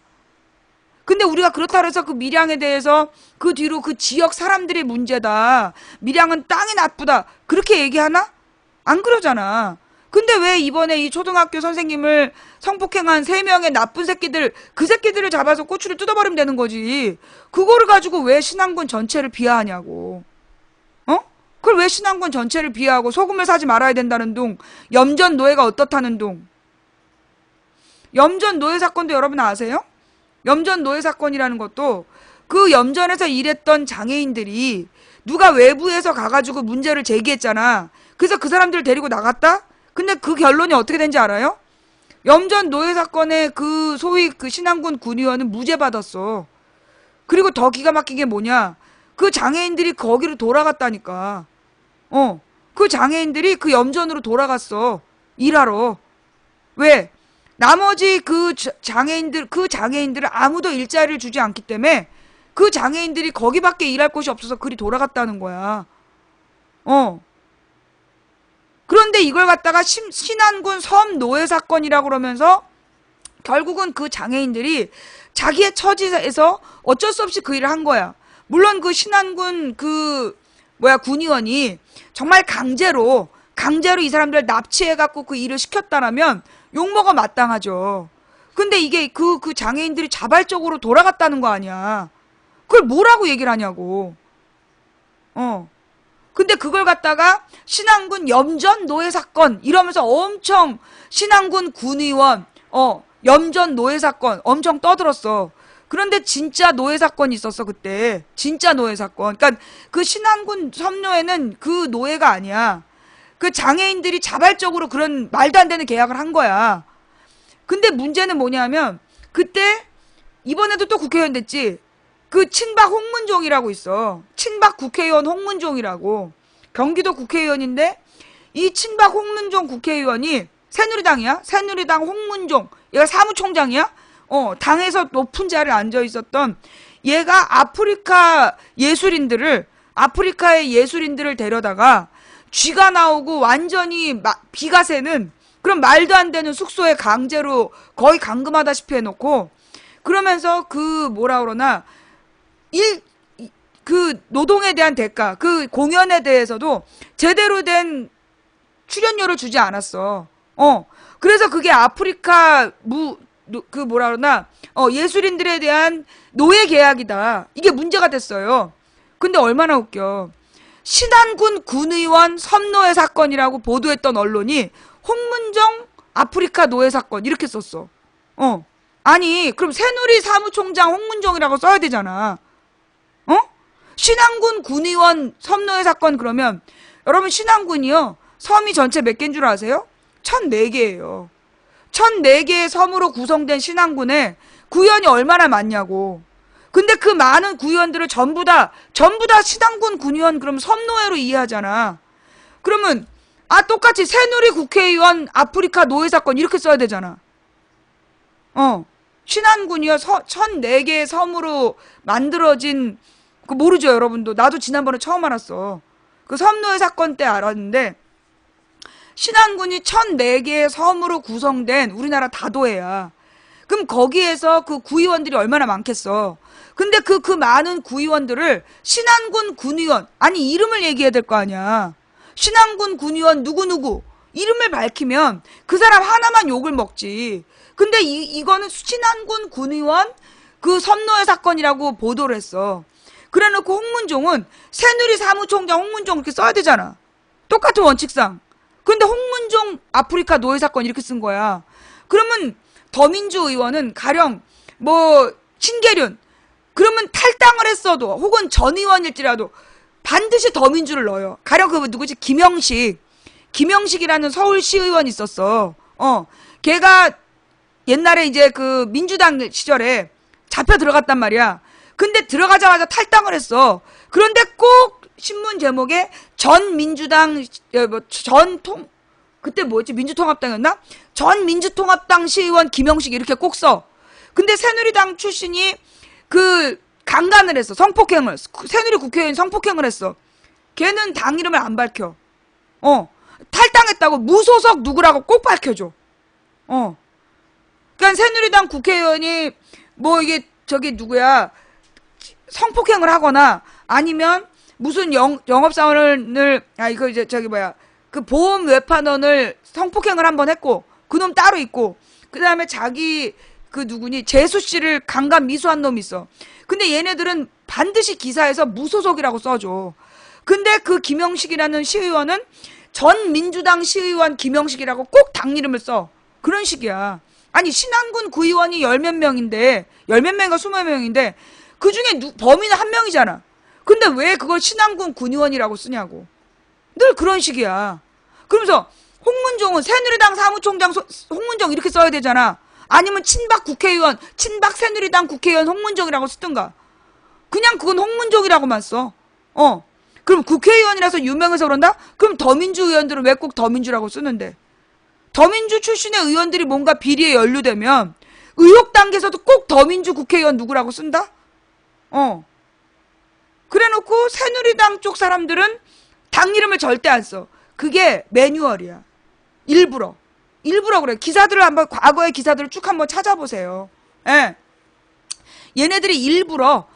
근데 우리가 그렇다 해서 그 밀양에 대해서 그 뒤로 그 지역 사람들의 문제다. 밀양은 땅이 나쁘다. 그렇게 얘기하나? 안 그러잖아. 근데 왜 이번에 이 초등학교 선생님을 성폭행한 3명의 나쁜 새끼들, 그 새끼들을 잡아서 꼬추를 뜯어버리면 되는 거지. 그거를 가지고 왜 신안군 전체를 비하하냐고. 그걸 왜 신안군 전체를 비하하고 소금을 사지 말아야 된다는 둥, 염전 노예가 어떻다는 둥. 염전 노예 사건도 여러분 아세요? 염전 노예 사건이라는 것도 그 염전에서 일했던 장애인들이 누가 외부에서 가가지고 문제를 제기했잖아. 그래서 그 사람들을 데리고 나갔다? 근데 그 결론이 어떻게 된지 알아요? 염전 노예 사건의 그 소위 그 신안군 군의원은 무죄 받았어. 그리고 더 기가 막힌 게 뭐냐? 그 장애인들이 거기로 돌아갔다니까. 그 장애인들이 그 염전으로 돌아갔어. 일하러. 왜? 나머지 그 장애인들은 아무도 일자리를 주지 않기 때문에 그 장애인들이 거기밖에 일할 곳이 없어서 그리 돌아갔다는 거야. 그런데 이걸 갖다가 신안군 섬노예 사건이라고 그러면서 결국은 그 장애인들이 자기의 처지에서 어쩔 수 없이 그 일을 한 거야. 물론 그 신안군 군의원이 정말 강제로 이 사람들 납치해갖고 그 일을 시켰다라면 욕먹어 마땅하죠. 근데 이게 그 장애인들이 자발적으로 돌아갔다는 거 아니야. 그걸 뭐라고 얘기를 하냐고. 근데 그걸 갖다가 신안군 염전 노예 사건 이러면서 엄청 신안군 군의원 염전 노예 사건 엄청 떠들었어. 그런데 진짜 노예 사건이 있었어 그때. 진짜 노예 사건. 그러니까 그 신안군 섬노예는 그 노예가 아니야. 그 장애인들이 자발적으로 그런 말도 안 되는 계약을 한 거야. 근데 문제는 뭐냐면 그때 이번에도 또 국회의원 됐지. 그 친박 홍문종이라고 있어. 친박 국회의원 홍문종이라고. 경기도 국회의원인데 이 친박 홍문종 국회의원이 새누리당이야. 새누리당 홍문종. 얘가 사무총장이야. 당에서 높은 자리에 앉아 있었던 얘가 아프리카의 예술인들을 데려다가 쥐가 나오고 완전히 비가 새는 그런 말도 안 되는 숙소에 강제로 거의 감금하다시피 해놓고 그러면서 그 노동에 대한 대가, 그 공연에 대해서도 제대로 된 출연료를 주지 않았어. 그래서 그게 아프리카 예술인들에 대한 노예 계약이다. 이게 문제가 됐어요. 근데 얼마나 웃겨. 신안군 군의원 섬노예 사건이라고 보도했던 언론이 홍문종 아프리카 노예 사건 이렇게 썼어. 아니 그럼 새누리 사무총장 홍문종이라고 써야 되잖아. 신안군 군의원 섬노예 사건 그러면 여러분 신안군이요. 섬이 전체 몇 개인 줄 아세요? 1004개예요. 1004개의 섬으로 구성된 신안군에 구의원이 얼마나 많냐고. 근데 그 많은 구의원들을 전부 다 신안군 군의원 그럼 섬노예로 이해하잖아. 그러면 똑같이 새누리 국회의원 아프리카 노예 사건 이렇게 써야 되잖아. 신안군이요. 1004개의 섬으로 만들어진 그 모르죠 여러분도. 나도 지난번에 처음 알았어. 그 섬노예 사건 때 알았는데 신안군이 1004개의 섬으로 구성된 우리나라 다도해야. 그럼 거기에서 그 구의원들이 얼마나 많겠어. 근데 그 많은 구의원들을 신안군 군의원, 아니 이름을 얘기해야 될 거 아니야. 신안군 군의원 누구누구 이름을 밝히면 그 사람 하나만 욕을 먹지. 근데 이거는 신안군 군의원 그 선노회 사건이라고 보도를 했어. 그래놓고 홍문종은 새누리 사무총장 홍문종 이렇게 써야 되잖아. 똑같은 원칙상. 근데 홍문종 아프리카 노예 사건 이렇게 쓴 거야. 그러면 더민주 의원은 가령 뭐 신계륜 그러면 탈당을 했어도 혹은 전 의원일지라도 반드시 더민주를 넣어요. 가령 그 누구지? 김영식이라는 서울시의원이 있었어. 걔가 옛날에 이제 그 민주당 시절에 잡혀 들어갔단 말이야. 근데 들어가자마자 탈당을 했어. 그런데 꼭 신문 제목에 전 민주당 그때 뭐였지? 민주통합당이었나? 전 민주통합당 시의원 김영식 이렇게 꼭 써. 근데 새누리당 출신이 그 강간을 했어. 성폭행을. 새누리 국회의원 성폭행을 했어. 걔는 당 이름을 안 밝혀. 탈당했다고 무소속 누구라고 꼭 밝혀줘. 그러니까 새누리당 국회의원이 뭐 이게 저기 누구야 성폭행을 하거나 아니면 무슨 영업사원을 이거 이제 저기 뭐야 그 보험 외판원을 성폭행을 한번 했고 그놈 따로 있고 그 다음에 자기 그 누구니 재수 씨를 강간 미수한 놈이 있어. 근데 얘네들은 반드시 기사에서 무소속이라고 써줘. 근데 그 김영식이라는 시의원은 전 민주당 시의원 김영식이라고 꼭 당 이름을 써. 그런 식이야. 아니 신안군 구의원이 열 몇 명인데 열 몇 명인가 20명인데 그중에 범인은 한 명이잖아. 근데 왜 그걸 신안군 군의원이라고 쓰냐고. 늘 그런 식이야. 그러면서 홍문종은 새누리당 사무총장 홍문종 이렇게 써야 되잖아. 아니면 친박 국회의원 친박 새누리당 국회의원 홍문종이라고 쓰든가. 그냥 그건 홍문종이라고만 써. 그럼 국회의원이라서 유명해서 그런다? 그럼 더민주 의원들은 왜 꼭 더민주라고 쓰는데? 더민주 출신의 의원들이 뭔가 비리에 연루되면 의혹 단계에서도 꼭 더민주 국회의원 누구라고 쓴다? 그래놓고 새누리당 쪽 사람들은 당 이름을 절대 안 써. 그게 매뉴얼이야. 일부러 그래. 기사들을 한번 과거의 기사들을 쭉 한번 찾아보세요. 예. 얘네들이 일부러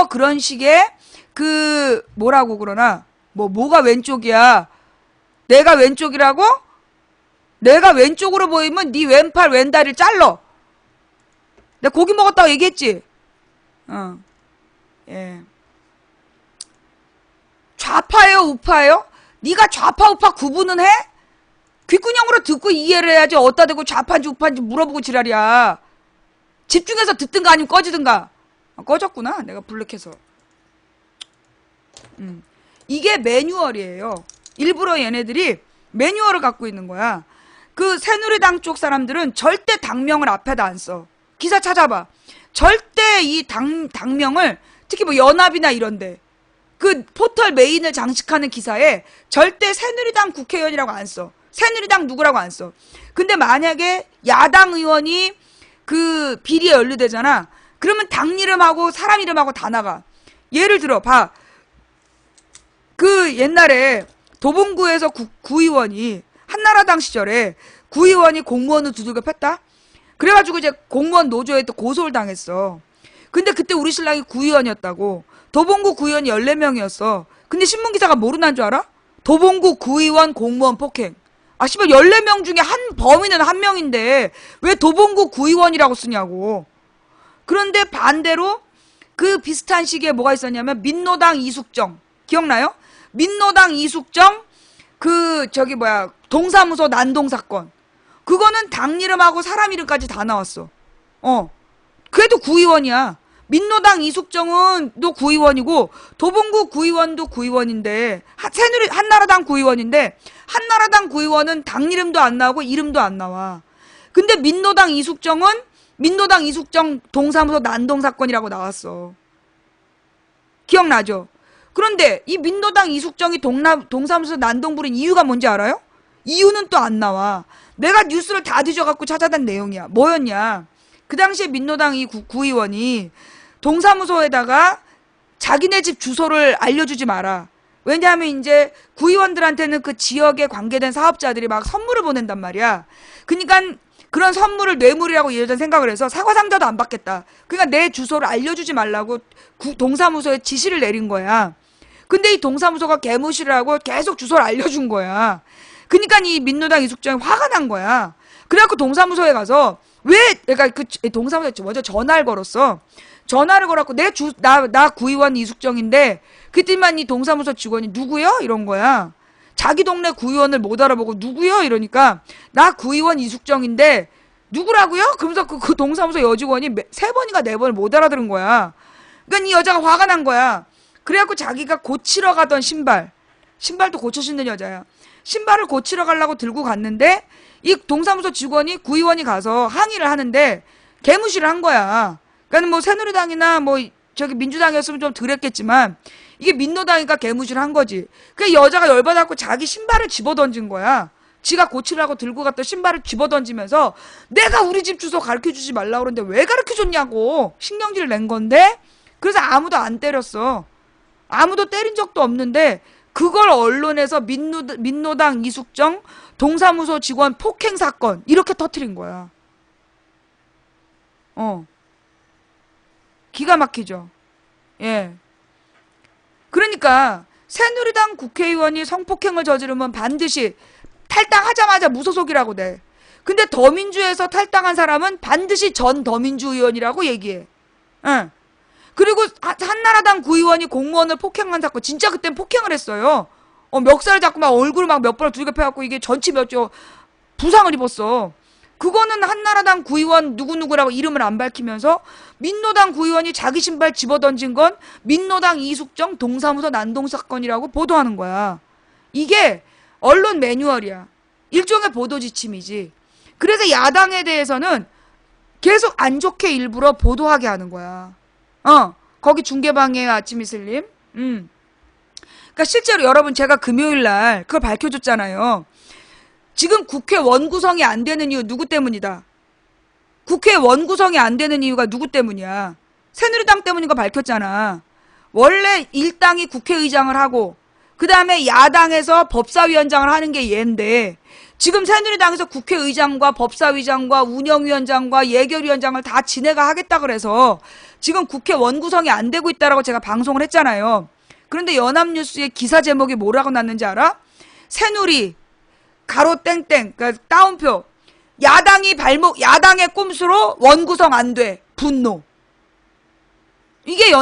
그런 식의 그 뭐라고 그러나 뭐가 왼쪽이야. 내가 왼쪽이라고? 내가 왼쪽으로 보이면 네 왼팔 왼다리를 잘러. 내가 고기 먹었다고 얘기했지. 예. 좌파예요, 우파예요? 네가 좌파 우파 구분은 해? 귓구녕으로 듣고 이해를 해야지. 어디다 대고 좌파인지 우파인지 물어보고 지랄이야. 집중해서 듣든가 아니면 꺼지든가. 꺼졌구나. 내가 블랙해서. 이게 매뉴얼이에요. 일부러 얘네들이 매뉴얼을 갖고 있는 거야. 그 새누리당 쪽 사람들은 절대 당명을 앞에다 안 써. 기사 찾아봐. 절대 이 당명을 특히 뭐 연합이나 이런데 그 포털 메인을 장식하는 기사에 절대 새누리당 국회의원이라고 안 써. 새누리당 누구라고 안 써. 근데 만약에 야당 의원이 그 비리에 연루되잖아. 그러면 당 이름하고 사람 이름하고 다 나가. 예를 들어 봐. 그 옛날에 도봉구에서 구의원이 한나라당 시절에 구의원이 공무원을 두들겨 팼다? 그래가지고 이제 공무원 노조에 또 고소를 당했어. 근데 그때 우리 신랑이 구의원이었다고. 도봉구 구의원이 14명이었어. 근데 신문기사가 뭐로 난 줄 알아? 도봉구 구의원 공무원 폭행. 아, 씨발, 14명 중에 범인은 한 명인데, 왜 도봉구 구의원이라고 쓰냐고. 그런데 반대로 그 비슷한 시기에 뭐가 있었냐면, 민노당 이숙정. 기억나요? 민노당 이숙정, 동사무소 난동 사건. 그거는 당 이름하고 사람 이름까지 다 나왔어. 그래도 구의원이야. 민노당 이숙정은 또 구의원이고 도봉구 구의원도 구의원인데 한나라당 구의원인데 한나라당 구의원은 당 이름도 안 나오고 이름도 안 나와. 근데 민노당 이숙정 동사무소 난동 사건이라고 나왔어. 기억나죠? 그런데 이 민노당 이숙정이 동사무소 난동 부린 이유가 뭔지 알아요? 이유는 또 안 나와. 내가 뉴스를 다 뒤져갖고 찾아낸 내용이야. 뭐였냐? 그 당시에 민노당 이 구의원이 동사무소에다가 자기네 집 주소를 알려주지 마라. 왜냐하면 이제 구의원들한테는 그 지역에 관계된 사업자들이 막 선물을 보낸단 말이야. 그러니까 그런 선물을 뇌물이라고 이 여자는 생각을 해서 사과 상자도 안 받겠다. 그러니까 내 주소를 알려주지 말라고 동사무소에 지시를 내린 거야. 근데 이 동사무소가 개무시를 하고 계속 주소를 알려준 거야. 그러니까 이 민노당 이숙정이 화가 난 거야. 그래갖고 동사무소에 가서 그러니까 그 동사무소에 먼저 전화를 걸었어. 전화를 걸었고 나 구의원 이숙정인데 그때만 이 동사무소 직원이 누구요? 이런 거야. 자기 동네 구의원을 못 알아보고 누구요? 이러니까 나 구의원 이숙정인데 누구라고요? 그러면서 그 동사무소 여직원이 3번인가 4번을 못 알아들은 거야. 그러니까 이 여자가 화가 난 거야. 그래갖고 자기가 고치러 가던 신발도 고쳐 신는 여자야. 신발을 고치러 가려고 들고 갔는데 이 동사무소 직원이 구의원이 가서 항의를 하는데 개무시를 한 거야. 그러니까 뭐 새누리당이나 뭐 저기 민주당이었으면 좀 덜했겠지만 이게 민노당이니까 개무시를 한 거지. 그 여자가 열받아갖고 자기 신발을 집어던진 거야. 지가 고치려고 들고 갔던 신발을 집어던지면서 내가 우리 집 주소 가르쳐주지 말라고 그러는데 왜 가르쳐줬냐고 신경질을 낸 건데 그래서 아무도 안 때렸어. 아무도 때린 적도 없는데 그걸 언론에서 민노당 이숙정 동사무소 직원 폭행 사건 이렇게 터뜨린 거야. 기가 막히죠. 예. 그러니까 새누리당 국회의원이 성폭행을 저지르면 반드시 탈당하자마자 무소속이라고 돼. 근데 더민주에서 탈당한 사람은 반드시 전 더민주 의원이라고 얘기해. 예. 그리고 한나라당 구의원이 공무원을 폭행한 사건 진짜 그땐 폭행을 했어요. 멱살을 잡고 막 얼굴 막 몇 번을 두들겨 패갖고 이게 전치 몇 조 부상을 입었어. 그거는 한나라당 구의원 누구누구라고 이름을 안 밝히면서 민노당 구의원이 자기 신발 집어던진 건 민노당 이숙정 동사무소 난동 사건이라고 보도하는 거야. 이게 언론 매뉴얼이야. 일종의 보도 지침이지. 그래서 야당에 대해서는 계속 안 좋게 일부러 보도하게 하는 거야. 거기 중계방해요 아침 이슬님. 그러니까 실제로 여러분 제가 금요일날 그걸 밝혀줬잖아요. 지금 국회 원구성이 안 되는 이유 누구 때문이다. 국회 원구성이 안 되는 이유가 누구 때문이야. 새누리당 때문인 거 밝혔잖아. 원래 일당이 국회의장을 하고 그 다음에 야당에서 법사위원장을 하는 게 얘인데 지금 새누리당에서 국회의장과 법사위장과 운영위원장과 예결위원장을 다 지네가 하겠다 그래서 지금 국회 원구성이 안 되고 있다라고 제가 방송을 했잖아요. 그런데 연합뉴스의 기사 제목이 뭐라고 났는지 알아? 새누리 가로 땡땡 그러니까 따옴표 야당의 꼼수로 원구성 안 돼. 분노. 이게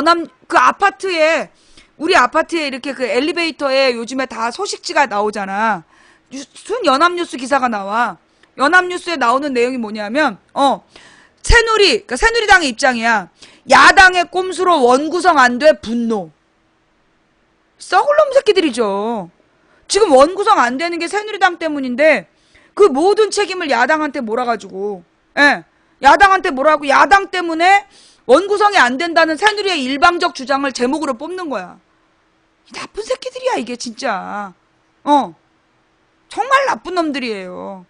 그 아파트에 우리 아파트에 이렇게 그 엘리베이터에 요즘에 다 소식지가 나오잖아. 무슨 연합뉴스 기사가 나와. 연합뉴스에 나오는 내용이 뭐냐면 그러니까 새누리당의 입장이야. 야당의 꼼수로 원구성 안 돼. 분노. 썩을 놈 새끼들이죠. 지금 원구성 안 되는 게 새누리당 때문인데 그 모든 책임을 야당한테 몰아가지고 야당한테 몰아가고 야당 때문에 원구성이 안 된다는 새누리의 일방적 주장을 제목으로 뽑는 거야. 나쁜 새끼들이야 이게 진짜. 정말 나쁜 놈들이에요.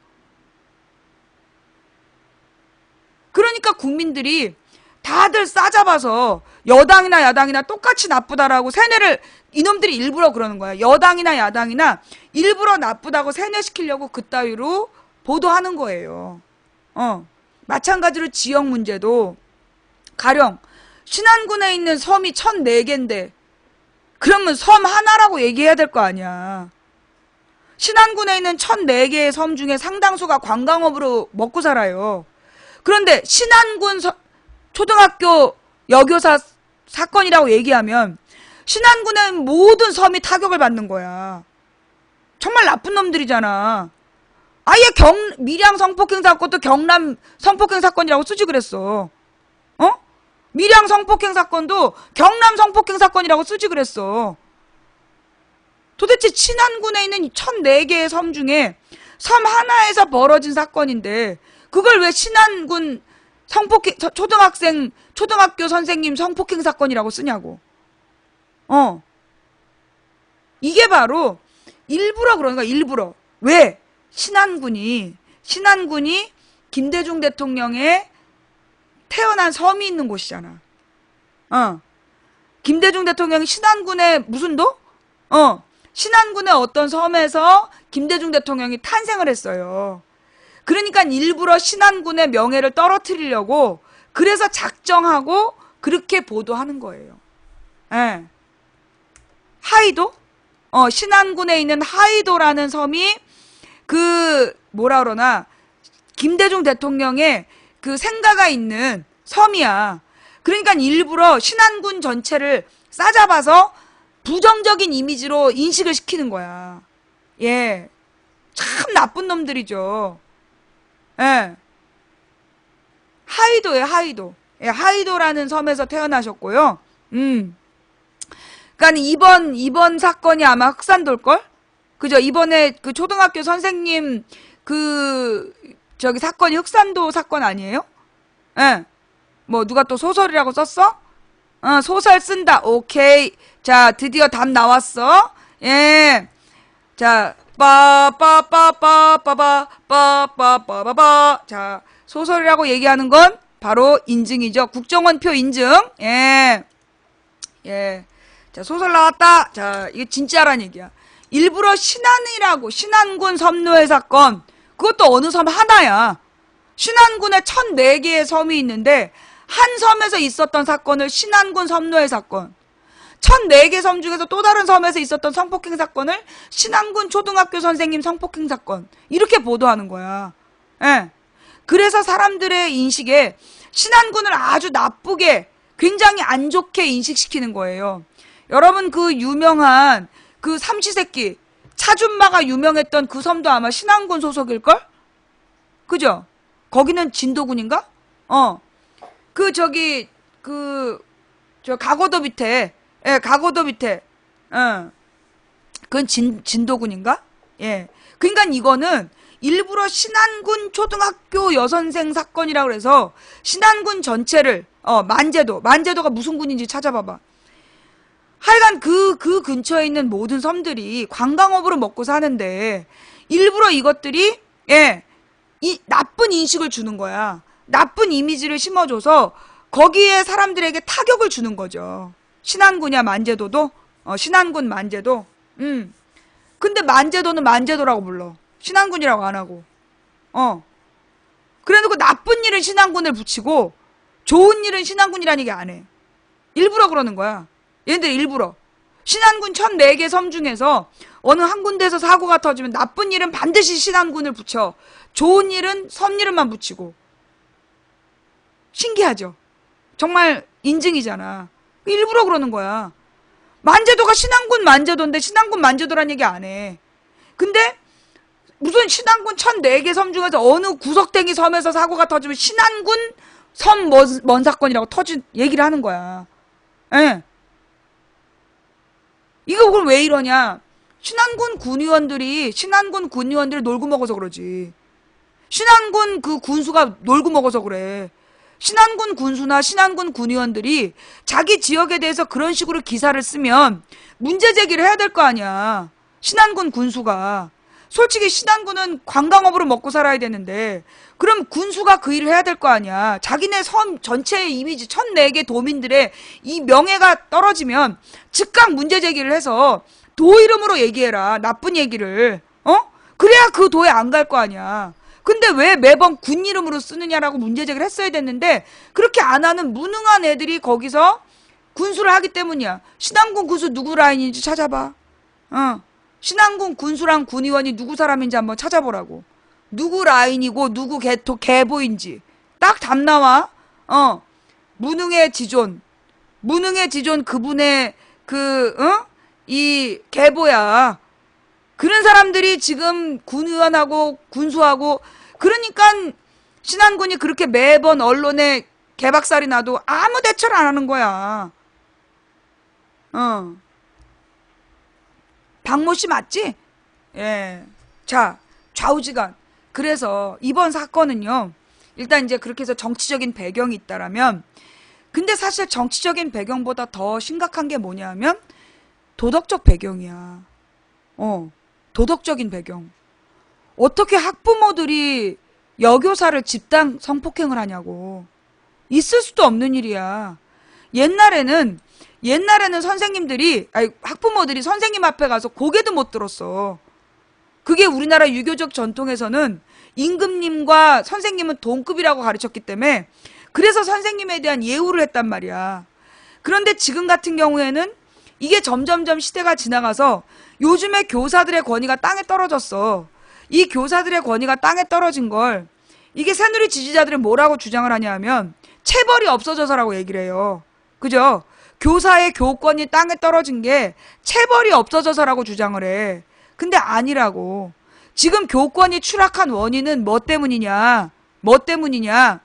그러니까 국민들이 다들 싸잡아서 여당이나 야당이나 똑같이 나쁘다라고 세뇌를 이놈들이 일부러 그러는 거야. 여당이나 야당이나 일부러 나쁘다고 세뇌시키려고 그따위로 보도하는 거예요. 마찬가지로 지역 문제도 가령 신안군에 있는 섬이 1004개인데 그러면 섬 하나라고 얘기해야 될 거 아니야. 신안군에 있는 1004개의 섬 중에 상당수가 관광업으로 먹고 살아요. 그런데 신안군 초등학교 여교사 사건이라고 얘기하면 신안군의 모든 섬이 타격을 받는 거야. 정말 나쁜 놈들이잖아. 아예 밀양 성폭행 사건도 경남 성폭행 사건이라고 쓰지 그랬어. 밀양 성폭행 사건도 경남 성폭행 사건이라고 쓰지 그랬어. 도대체 신안군에 있는 1004개의 섬 중에 섬 하나에서 벌어진 사건인데 그걸 왜 신안군 초등학교 선생님 성폭행 사건이라고 쓰냐고. 이게 바로 일부러 그러는 거야. 일부러. 왜? 신안군이 김대중 대통령의 태어난 섬이 있는 곳이잖아. 김대중 대통령이 신안군의 무슨 도? 신안군의 어떤 섬에서 김대중 대통령이 탄생을 했어요. 그러니까 일부러 신안군의 명예를 떨어뜨리려고 그래서 작정하고 그렇게 보도하는 거예요. 예. 하이도? 신안군에 있는 하이도라는 섬이 뭐라 그러나, 김대중 대통령의 그 생가가 있는 섬이야. 그러니까 일부러 신안군 전체를 싸잡아서 부정적인 이미지로 인식을 시키는 거야. 예. 참 나쁜 놈들이죠. 예. 하이도예요, 하이도. 예, 하이도라는 섬에서 태어나셨고요. 그러니까 이번 사건이 아마 흑산도일걸? 그죠? 이번에 그 초등학교 선생님 사건이 흑산도 사건 아니에요? 예. 뭐 누가 또 소설이라고 썼어? 소설 쓴다. 오케이. 자, 드디어 답 나왔어. 예. 자, 빠빠빠빠빠빠빠빠빠빠. 자, 소설이라고 얘기하는 건 바로 인증이죠. 국정원표 인증. 예. 예. 자, 소설 나왔다. 자, 이게 진짜란 얘기야. 일부러 신안군 섬노예 사건. 그것도 어느 섬 하나야. 신안군에 1004개의 섬이 있는데 한 섬에서 있었던 사건을 신안군 섬노예 사건. 1004개 섬 중에서 또 다른 섬에서 있었던 성폭행 사건을 신안군 초등학교 선생님 성폭행 사건. 이렇게 보도하는 거야. 예. 그래서 사람들의 인식에 신안군을 아주 나쁘게, 굉장히 안 좋게 인식시키는 거예요. 여러분, 그 유명한 그 삼시세끼 차준마가 유명했던 그 섬도 아마 신안군 소속일걸? 그죠? 거기는 진도군인가? 가고도 밑에, 예, 가고도 밑에, 그건 진도군인가? 예. 그러니까 이거는 일부러 신안군 초등학교 사건이라고 그래서 신안군 전체를, 만제도가 무슨 군인지 찾아봐봐. 하여간 그 근처에 있는 모든 섬들이 관광업으로 먹고 사는데 일부러 이것들이, 예, 이 나쁜 인식을 주는 거야. 나쁜 이미지를 심어줘서 거기에 사람들에게 타격을 주는 거죠. 신안군이야, 만제도도? 신안군 만제도? 근데 만제도는 만제도라고 불러. 신안군이라고 안 하고. 그래놓고 나쁜 일은 신안군을 붙이고 좋은 일은 신안군이라는 얘기 안 해. 일부러 그러는 거야. 얘네들 일부러. 신안군 1004개 섬 중에서 어느 한 군데에서 사고가 터지면 나쁜 일은 반드시 신안군을 붙여. 좋은 일은 섬 이름만 붙이고. 신기하죠? 정말 인증이잖아. 일부러 그러는 거야. 만제도가 신안군 만제도인데 신안군 만제도란 얘기 안 해. 근데 무슨 신안군 1004개 섬 중에서 어느 구석탱이 섬에서 사고가 터지면 신안군 섬 뭔 사건이라고 얘기를 하는 거야. 예. 이거 그걸 왜 이러냐? 신안군 군의원들이 놀고 먹어서 그러지. 신안군 그 군수가 놀고 먹어서 그래. 신안군 군수나 신안군 군의원들이 자기 지역에 대해서 그런 식으로 기사를 쓰면 문제 제기를 해야 될 거 아니야. 신안군 군수가. 솔직히 신안군은 관광업으로 먹고 살아야 되는데 그럼 군수가 그 일을 해야 될 거 아니야. 자기네 섬 전체의 이미지 1004개 도민들의 이 명예가 떨어지면 즉각 문제 제기를 해서 도 이름으로 얘기해라. 나쁜 얘기를. 그래야 그 도에 안 갈 거 아니야. 근데 왜 매번 군 이름으로 쓰느냐라고 문제 제기를 했어야 됐는데 그렇게 안 하는 무능한 애들이 거기서 군수를 하기 때문이야. 신안군 군수 누구 라인인지 찾아봐. 신안군 군수랑 군의원이 누구 사람인지 한번 찾아보라고. 누구 라인이고 누구 계보인지 딱 답 나와. 무능의 지존 그분의 이 계보야. 그런 사람들이 지금 군의원하고 군수하고. 그러니까 신안군이 그렇게 매번 언론에 개박살이 나도 아무 대처를 안 하는 거야. 박모 씨 맞지? 예. 자, 좌우지간. 그래서 이번 사건은요. 일단 이제 그렇게 해서 정치적인 배경이 있다라면, 근데 사실 정치적인 배경보다 더 심각한 게 뭐냐면 도덕적 배경이야. 도덕적인 배경. 어떻게 학부모들이 여교사를 집단 성폭행을 하냐고. 있을 수도 없는 일이야. 옛날에는 선생님들이, 학부모들이 선생님 앞에 가서 고개도 못 들었어. 그게 우리나라 유교적 전통에서는 임금님과 선생님은 동급이라고 가르쳤기 때문에 그래서 선생님에 대한 예우를 했단 말이야. 그런데 지금 같은 경우에는 이게 점점점 시대가 지나가서 요즘에 교사들의 권위가 땅에 떨어졌어. 이 교사들의 권위가 땅에 떨어진 걸 이게 새누리 지지자들은 뭐라고 주장을 하냐 하면 체벌이 없어져서라고 얘기를 해요. 그죠? 교사의 교권이 땅에 떨어진 게 체벌이 없어져서라고 주장을 해. 근데 아니라고. 지금 교권이 추락한 원인은 뭐 때문이냐? 뭐 때문이냐?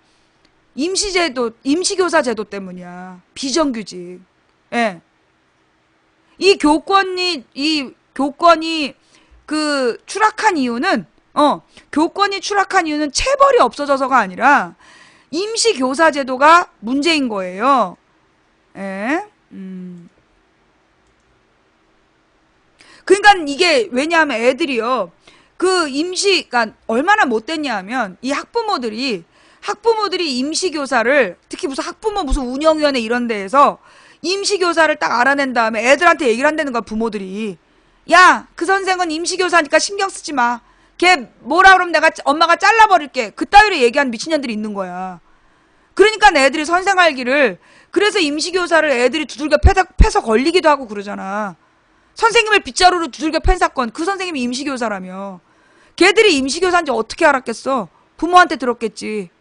임시교사 제도 때문이야. 비정규직. 예. 이 교권이 추락한 이유는, 교권이 추락한 이유는 체벌이 없어져서가 아니라 임시교사 제도가 문제인 거예요. 예. 그러니까 이게 왜냐하면 애들이요. 그러니까 얼마나 못됐냐 하면 이 학부모들이 임시교사를 특히 무슨 운영위원회 이런 데에서 임시교사를 딱 알아낸 다음에 애들한테 얘기를 한다는 거야, 부모들이. 야, 그 선생은 임시교사니까 신경 쓰지 마. 걔 뭐라 그러면 엄마가 잘라버릴게. 그따위로 얘기하는 미친년들이 있는 거야. 그러니까 애들이 선생할 길을, 그래서 임시교사를 애들이 두들겨 패서 걸리기도 하고 그러잖아. 선생님을 빗자루로 두들겨 팬 사건, 그 선생님이 임시교사라며. 걔들이 임시교사인지 어떻게 알았겠어? 부모한테 들었겠지.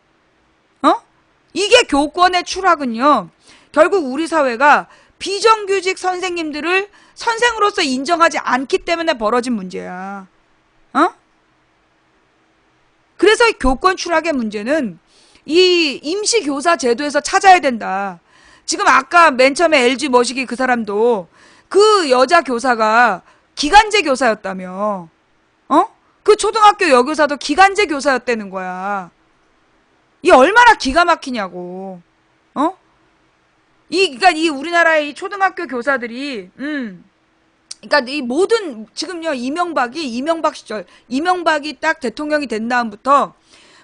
이게 교권의 추락은요, 결국 우리 사회가 비정규직 선생님들을 선생으로서 인정하지 않기 때문에 벌어진 문제야. 그래서 이 교권 추락의 문제는 이 임시교사 제도에서 찾아야 된다. 지금 아까 맨 처음에 LG 머시기 그 사람도 그 여자 교사가 기간제 교사였다며. 그 초등학교 여교사도 기간제 교사였다는 거야. 이 얼마나 기가 막히냐고. 그러니까 이 우리나라의 이 초등학교 교사들이, 그러니까 이 모든, 지금요, 이명박 시절, 이명박이 딱 대통령이 된 다음부터,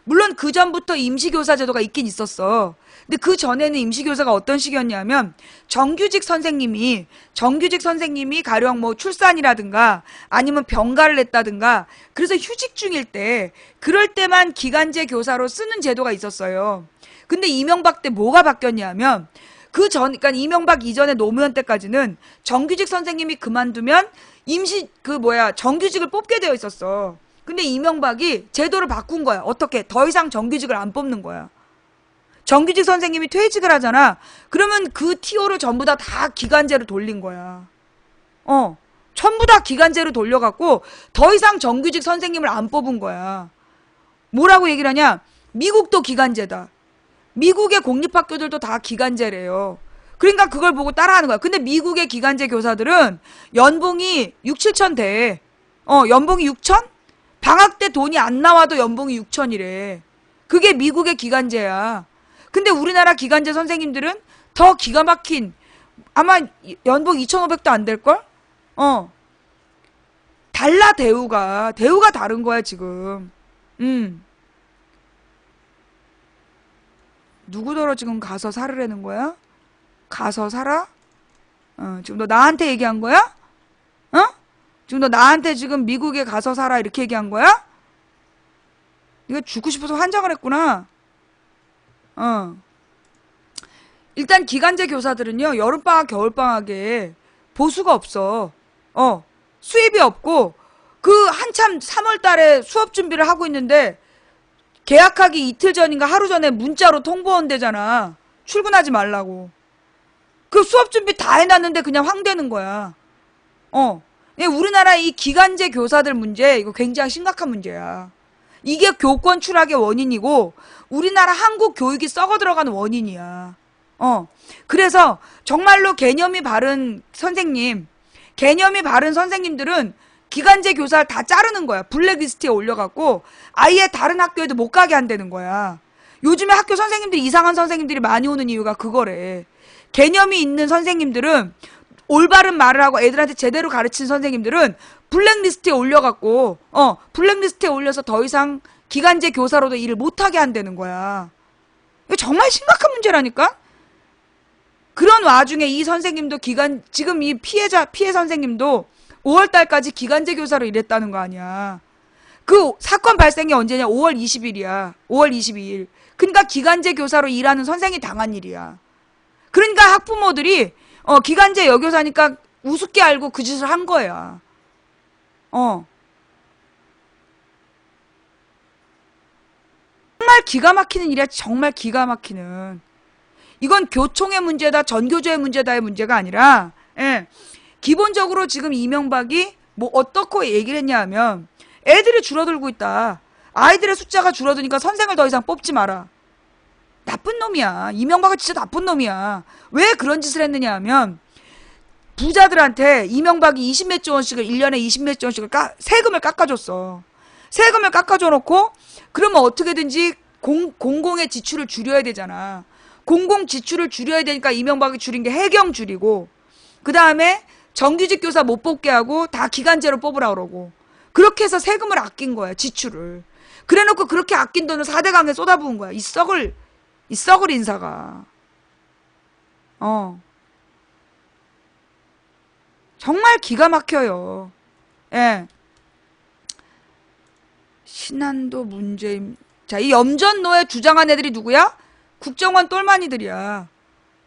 물론 그 전부터 임시교사 제도가 있긴 있었어. 근데 그 전에는 임시교사가 어떤 식이었냐면, 정규직 선생님이 가령 뭐 출산이라든가, 아니면 병가를 했다든가, 그래서 휴직 중일 때, 그럴 때만 기간제 교사로 쓰는 제도가 있었어요. 근데 이명박 때 뭐가 바뀌었냐면, 그러니까 이명박 이전에 노무현 때까지는 정규직 선생님이 그만두면 정규직을 뽑게 되어 있었어. 근데 이명박이 제도를 바꾼 거야. 어떻게? 더 이상 정규직을 안 뽑는 거야. 정규직 선생님이 퇴직을 하잖아. 그러면 그 TO를 전부 다 기간제로 돌린 거야. 전부 다 기간제로 돌려갖고 더 이상 정규직 선생님을 안 뽑은 거야. 뭐라고 얘기를 하냐? 미국도 기간제다. 미국의 공립학교들도 다 기간제래요. 그러니까 그걸 보고 따라하는 거야. 근데 미국의 기간제 교사들은 연봉이 6, 7천 돼. 연봉이 6천? 방학 때 돈이 안 나와도 연봉이 6천이래. 그게 미국의 기간제야. 근데 우리나라 기간제 선생님들은 더 기가 막힌, 아마 연봉 2,500도 안 될걸? 달라, 대우가 다른 거야, 지금. 누구더러 지금 가서 살으라는 거야? 가서 살아? 지금 너 나한테 얘기한 거야? 지금 너 나한테 지금 미국에 가서 살아 이렇게 얘기한 거야? 네가 죽고 싶어서 환장을 했구나. 일단 기간제 교사들은요, 여름방학, 겨울방학에 보수가 없어. 수입이 없고, 한참 3월 달에 수업 준비를 하고 있는데, 계약하기 이틀 전인가 하루 전에 문자로 통보 온대잖아. 출근하지 말라고. 그 수업 준비 다 해놨는데 그냥 황되는 거야. 우리나라 이 기간제 교사들 문제, 이거 굉장히 심각한 문제야. 이게 교권 추락의 원인이고, 우리나라 한국 교육이 썩어 들어가는 원인이야. 그래서 정말로 개념이 바른 선생님들은 기간제 교사를 다 자르는 거야. 블랙리스트에 올려갖고 아예 다른 학교에도 못 가게 한다는 거야. 요즘에 학교 선생님들이 이상한 선생님들이 많이 오는 이유가 그거래. 개념이 있는 선생님들은, 올바른 말을 하고 애들한테 제대로 가르친 선생님들은 블랙리스트에 올려갖고 블랙리스트에 올려서 더 이상 기간제 교사로도 일을 못하게 한다는 거야. 이거 정말 심각한 문제라니까? 그런 와중에 이 선생님도 지금 이 피해 선생님도 5월달까지 기간제 교사로 일했다는 거 아니야. 그 사건 발생이 언제냐? 5월 20일이야. 5월 22일. 그러니까 기간제 교사로 일하는 선생이 당한 일이야. 그러니까 학부모들이 기간제 여교사니까 우습게 알고 그 짓을 한 거야. 정말 기가 막히는 일이야. 정말 기가 막히는. 이건 교총의 문제다, 전교조의 문제다의 문제가 아니라, 예, 기본적으로 지금 이명박이 뭐 어떻게 얘기를 했냐 하면 애들이 줄어들고 있다. 아이들의 숫자가 줄어드니까 선생을 더 이상 뽑지 마라. 나쁜 놈이야. 이명박은 진짜 나쁜 놈이야. 왜 그런 짓을 했느냐 하면 부자들한테 이명박이 20몇 조 원씩을 1년에 20몇 조 원씩을 세금을 깎아줬어. 세금을 깎아줘 놓고 그러면 어떻게든지 공공의 지출을 줄여야 되잖아. 공공 지출을 줄여야 되니까 이명박이 줄인 게 해경 줄이고 그 다음에 정규직 교사 못 뽑게 하고 다 기간제로 뽑으라 그러고 그렇게 해서 세금을 아낀 거야. 지출을. 그래놓고 그렇게 아낀 돈을 4대 강에 쏟아부은 거야. 이 썩을 인사가. 정말 기가 막혀요. 예. 신안도 문재인. 자, 이 염전노예 주장한 애들이 누구야? 국정원 똘마니들이야.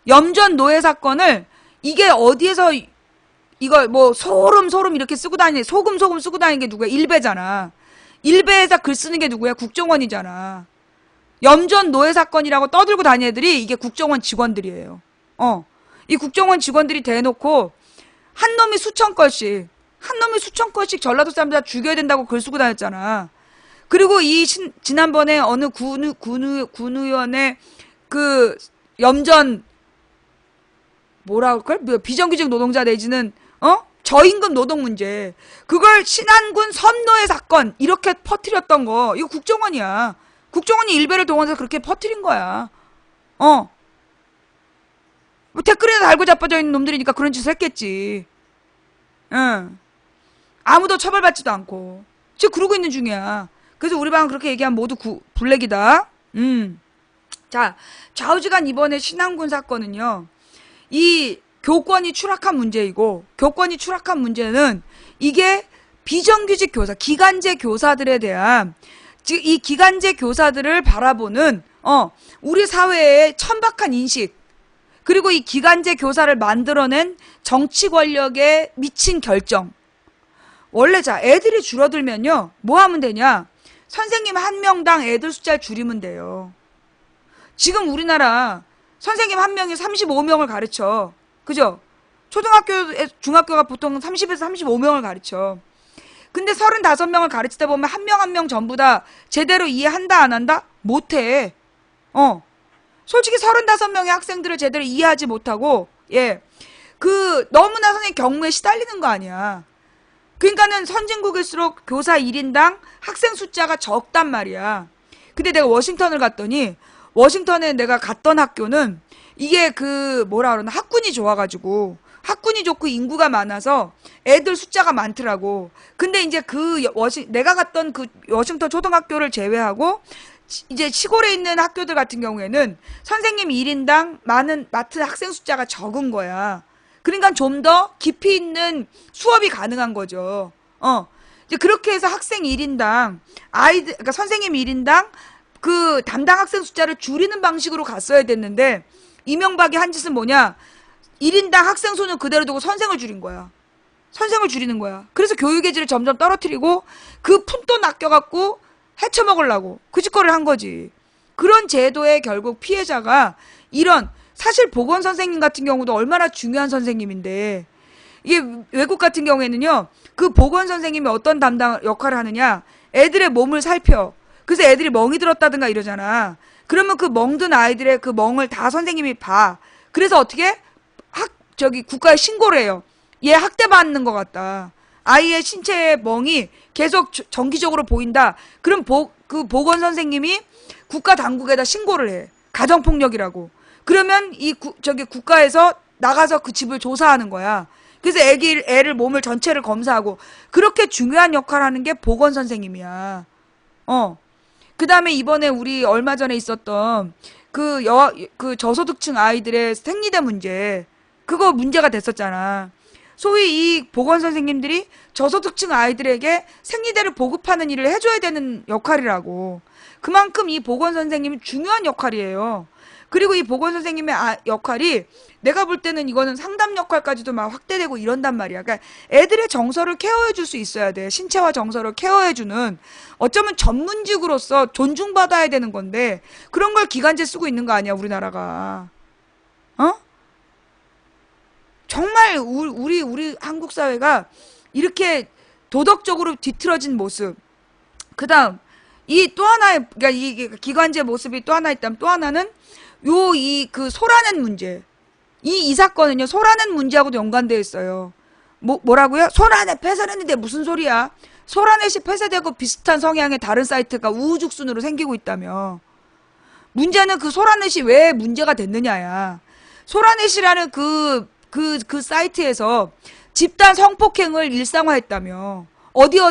염전노예 사건을 이게 어디에서 이거 뭐 소름 이렇게 쓰고 다니는 소금 쓰고 다니는 게 누구야? 일베잖아. 일베에서 글 쓰는 게 누구야? 국정원이잖아. 염전노예 사건이라고 떠들고 다니는 애들이 이게 국정원 직원들이에요. 이 국정원 직원들이 대놓고 한 놈이 수천 건씩 전라도 사람들 다 죽여야 된다고 글 쓰고 다녔잖아. 그리고 지난번에 어느 군 의원의 그 염전 뭐라 그럴걸? 비정규직 노동자 내지는 저임금 노동 문제. 그걸 신안군 섬노예 사건 이렇게 퍼뜨렸던 거 이거 국정원이야. 국정원이 일베를 동원해서 그렇게 퍼뜨린 거야. 뭐 댓글에 달고 자빠져 있는 놈들이니까 그런 짓을 했겠지. 응. 아무도 처벌받지도 않고. 지금 그러고 있는 중이야. 그래서 우리 방은 그렇게 얘기하면 모두 블랙이다. 자, 좌우지간 이번에 신안군 사건은요. 이 교권이 추락한 문제이고 교권이 추락한 문제는 이게 비정규직 교사, 기간제 교사들에 대한 즉 이 기간제 교사들을 바라보는 우리 사회의 천박한 인식 그리고 이 기간제 교사를 만들어낸 정치 권력에 미친 결정. 원래 자 애들이 줄어들면요 뭐 하면 되냐? 선생님 한 명당 애들 숫자를 줄이면 돼요. 지금 우리나라 선생님 한 명이 35명을 가르쳐. 그죠? 초등학교, 중학교가 보통 30에서 35명을 가르쳐. 근데 35명을 가르치다 보면 한 명 한 명 전부 다 제대로 이해한다 안 한다? 못해. 솔직히 35명의 학생들을 제대로 이해하지 못하고 너무나 선생님 경무에 시달리는 거 아니야. 그러니까는 선진국일수록 교사 1인당 학생 숫자가 적단 말이야. 근데 내가 워싱턴을 갔더니 워싱턴에 내가 갔던 학교는 이게 뭐라 그러나 학군이 좋아가지고 학군이 좋고 인구가 많아서 애들 숫자가 많더라고. 근데 이제 내가 갔던 그 워싱턴 초등학교를 제외하고 이제 시골에 있는 학교들 같은 경우에는 선생님 1인당 맡은 학생 숫자가 적은 거야. 그러니까 좀 더 깊이 있는 수업이 가능한 거죠. 이제 그렇게 해서 학생 1인당 그러니까 선생님 1인당 그 담당 학생 숫자를 줄이는 방식으로 갔어야 됐는데 이명박이 한 짓은 뭐냐? 1인당 학생 수는 그대로 두고 선생을 줄인 거야. 선생을 줄이는 거야. 그래서 교육의 질을 점점 떨어뜨리고 그 푼돈 아껴갖고 헤쳐먹으려고 그 짓거리를 한 거지. 그런 제도의 결국 피해자가 이런 사실 보건 선생님 같은 경우도 얼마나 중요한 선생님인데 이게 외국 같은 경우에는요. 그 보건 선생님이 어떤 담당 역할을 하느냐? 애들의 몸을 살펴. 그래서 애들이 멍이 들었다든가 이러잖아. 그러면 그 멍든 아이들의 그 멍을 다 선생님이 봐. 그래서 어떻게? 국가에 신고를 해요. 얘 학대받는 것 같다. 아이의 신체의 멍이 계속 정기적으로 보인다. 그럼 그 보건 선생님이 국가 당국에다 신고를 해. 가정폭력이라고. 그러면 국가에서 나가서 그 집을 조사하는 거야. 그래서 애를 몸을 전체를 검사하고 그렇게 중요한 역할을 하는 게 보건 선생님이야. 그 다음에 이번에 우리 얼마 전에 있었던 그 저소득층 아이들의 생리대 문제. 그거 문제가 됐었잖아. 소위 이 보건선생님들이 저소득층 아이들에게 생리대를 보급하는 일을 해줘야 되는 역할이라고. 그만큼 이 보건선생님이 중요한 역할이에요. 그리고 이 보건선생님의 역할이 내가 볼 때는 이거는 상담 역할까지도 막 확대되고 이런단 말이야. 그러니까 애들의 정서를 케어해 줄 수 있어야 돼. 신체와 정서를 케어해 주는 어쩌면 전문직으로서 존중받아야 되는 건데 그런 걸 기간제 쓰고 있는 거 아니야, 우리나라가. 어? 정말 우리 한국 사회가 이렇게 도덕적으로 뒤틀어진 모습. 그다음 이 또 하나의 그러니까 이 기관제 모습이 또 하나 있다면 또 하나는 그 소라는 문제. 이 사건은요, 소라는 문제하고도 연관되어 있어요. 뭐라고요? 소라넷 폐쇄했는데 무슨 소리야? 소라넷이 폐쇄되고 비슷한 성향의 다른 사이트가 우후죽순으로 생기고 있다며. 문제는 그 소라넷이 왜 문제가 됐느냐야. 소라넷이라는 그 사이트에서 집단 성폭행을 일상화했다며. 어디에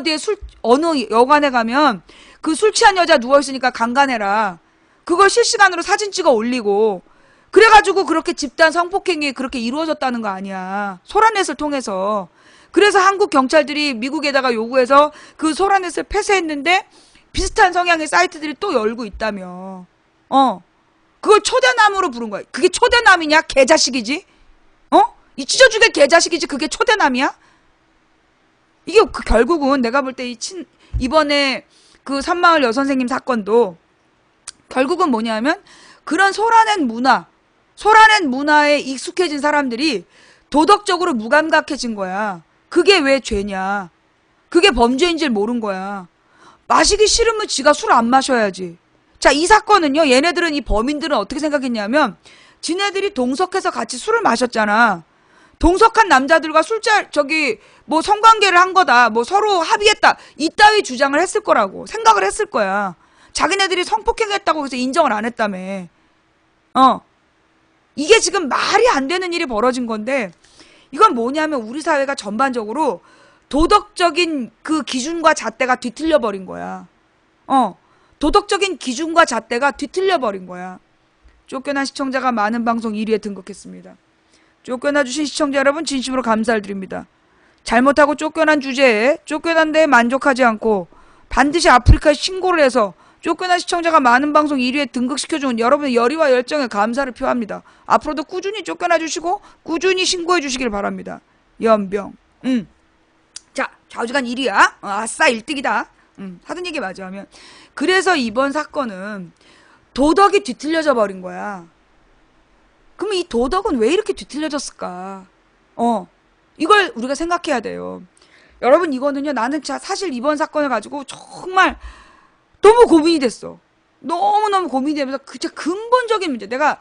어느 여관에 가면 그 술 취한 여자 누워있으니까 강간해라. 그걸 실시간으로 사진 찍어 올리고 그래가지고 그렇게 집단 성폭행이 그렇게 이루어졌다는 거 아니야. 소라넷을 통해서. 그래서 한국 경찰들이 미국에다가 요구해서 그 소라넷을 폐쇄했는데 비슷한 성향의 사이트들이 또 열고 있다며. 그걸 초대남으로 부른 거야. 그게 초대남이냐? 개자식이지? 이 찢어주게 개자식이지? 그게 초대남이야? 이게 결국은 내가 볼 때 이번에 그 산마을 여선생님 사건도 결국은 뭐냐면 그런 소라넷 문화에 익숙해진 사람들이 도덕적으로 무감각해진 거야. 그게 왜 죄냐. 그게 범죄인 줄 모른 거야. 마시기 싫으면 지가 술 안 마셔야지. 자, 이 사건은요, 얘네들은 이 범인들은 어떻게 생각했냐면 지네들이 동석해서 같이 술을 마셨잖아. 동석한 남자들과 뭐 성관계를 한 거다. 뭐 서로 합의했다. 이따위 주장을 했을 거라고. 생각을 했을 거야. 자기네들이 성폭행했다고 해서 인정을 안 했다며. 이게 지금 말이 안 되는 일이 벌어진 건데 이건 뭐냐면 우리 사회가 전반적으로 도덕적인 그 기준과 잣대가 뒤틀려 버린 거야. 도덕적인 기준과 잣대가 뒤틀려 버린 거야. 쫓겨난 시청자가 많은 방송 1위에 등극했습니다. 쫓겨나 주신 시청자 여러분 진심으로 감사를 드립니다. 잘못하고 쫓겨난 주제에 쫓겨난 데에 만족하지 않고 반드시 아프리카에 신고를 해서 쫓겨난 시청자가 많은 방송 1위에 등극시켜준 여러분의 열의와 열정에 감사를 표합니다. 앞으로도 꾸준히 쫓겨나 주시고 꾸준히 신고해 주시길 바랍니다. 연병. 자, 좌우지간 1위야. 아싸 1등이다. 하던 얘기 맞아 하면. 그래서 이번 사건은 도덕이 뒤틀려져 버린 거야. 그럼 이 도덕은 왜 이렇게 뒤틀려졌을까? 이걸 우리가 생각해야 돼요. 여러분 이거는요, 나는 사실 이번 사건을 가지고 정말 너무 고민이 됐어. 너무너무 고민이 되면서 진짜 근본적인 문제. 내가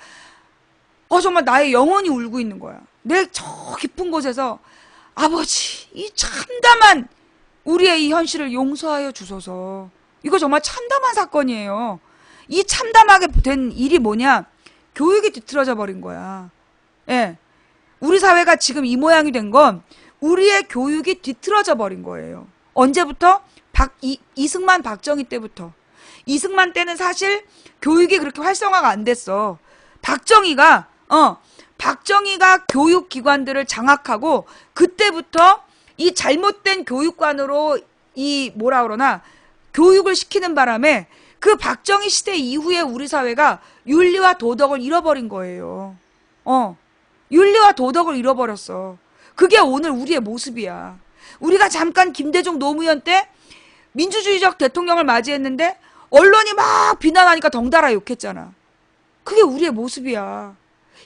정말 나의 영혼이 울고 있는 거야. 내 저 깊은 곳에서 아버지 이 참담한 우리의 이 현실을 용서하여 주소서. 이거 정말 참담한 사건이에요. 이 참담하게 된 일이 뭐냐? 교육이 뒤틀어져 버린 거야. 예. 우리 사회가 지금 이 모양이 된 건 우리의 교육이 뒤틀어져 버린 거예요. 언제부터? 이승만 박정희 때부터. 이승만 때는 사실 교육이 그렇게 활성화가 안 됐어. 박정희가 교육기관들을 장악하고 그때부터 이 잘못된 교육관으로 교육을 시키는 바람에 그 박정희 시대 이후에 우리 사회가 윤리와 도덕을 잃어버린 거예요. 윤리와 도덕을 잃어버렸어. 그게 오늘 우리의 모습이야. 우리가 잠깐 김대중 노무현 때 민주주의적 대통령을 맞이했는데 언론이 막 비난하니까 덩달아 욕했잖아. 그게 우리의 모습이야.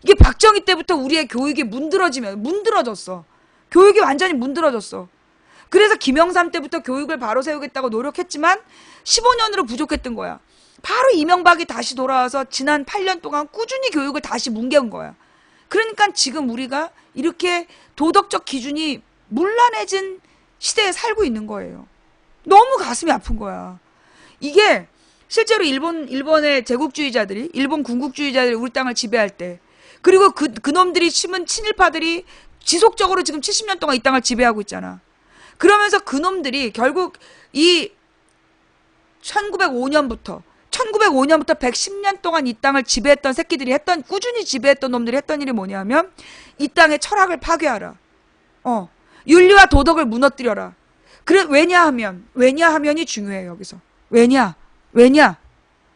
이게 박정희 때부터 우리의 교육이 문드러졌어. 교육이 완전히 문드러졌어. 그래서 김영삼 때부터 교육을 바로 세우겠다고 노력했지만 15년으로 부족했던 거야. 바로 이명박이 다시 돌아와서 지난 8년 동안 꾸준히 교육을 다시 뭉개온 거야. 그러니까 지금 우리가 이렇게 도덕적 기준이 문란해진 시대에 살고 있는 거예요. 너무 가슴이 아픈 거야. 이게 실제로 일본의 제국주의자들이, 일본 군국주의자들이 우리 땅을 지배할 때, 그리고 그놈들이 심은 친일파들이 지속적으로 지금 70년 동안 이 땅을 지배하고 있잖아. 그러면서 그놈들이 결국 이 1905년부터 110년 동안 이 땅을 지배했던 새끼들이 꾸준히 지배했던 놈들이 했던 일이 뭐냐면 이 땅의 철학을 파괴하라. 윤리와 도덕을 무너뜨려라. 그래, 왜냐하면이 중요해요, 여기서. 왜냐?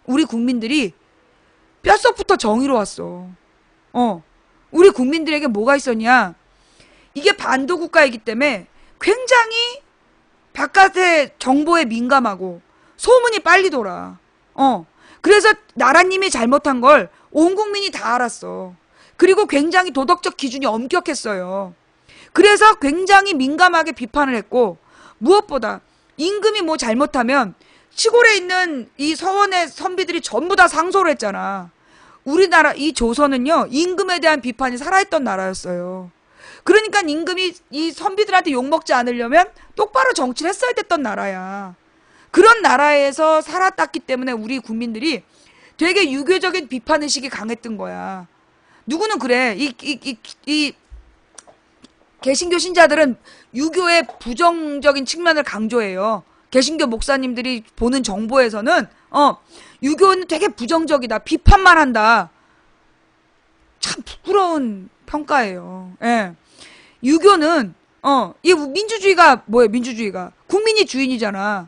우리 국민들이 뼛속부터 정의로웠어. 우리 국민들에게 뭐가 있었냐? 이게 반도 국가이기 때문에 굉장히 바깥의 정보에 민감하고 소문이 빨리 돌아. 그래서 나라님이 잘못한 걸 온 국민이 다 알았어. 그리고 굉장히 도덕적 기준이 엄격했어요. 그래서 굉장히 민감하게 비판을 했고, 무엇보다 임금이 뭐 잘못하면 시골에 있는 이 서원의 선비들이 전부 다 상소를 했잖아. 우리나라 이 조선은요, 임금에 대한 비판이 살아있던 나라였어요. 그러니까 임금이 이 선비들한테 욕먹지 않으려면 똑바로 정치를 했어야 됐던 나라야. 그런 나라에서 살았기 때문에 우리 국민들이 되게 유교적인 비판의식이 강했던 거야. 누구는 그래. 이 개신교 신자들은 유교의 부정적인 측면을 강조해요. 개신교 목사님들이 보는 정보에서는 유교는 되게 부정적이다. 비판만 한다. 참 부끄러운 평가예요. 예. 유교는 이 민주주의가 뭐예요? 민주주의가 국민이 주인이잖아.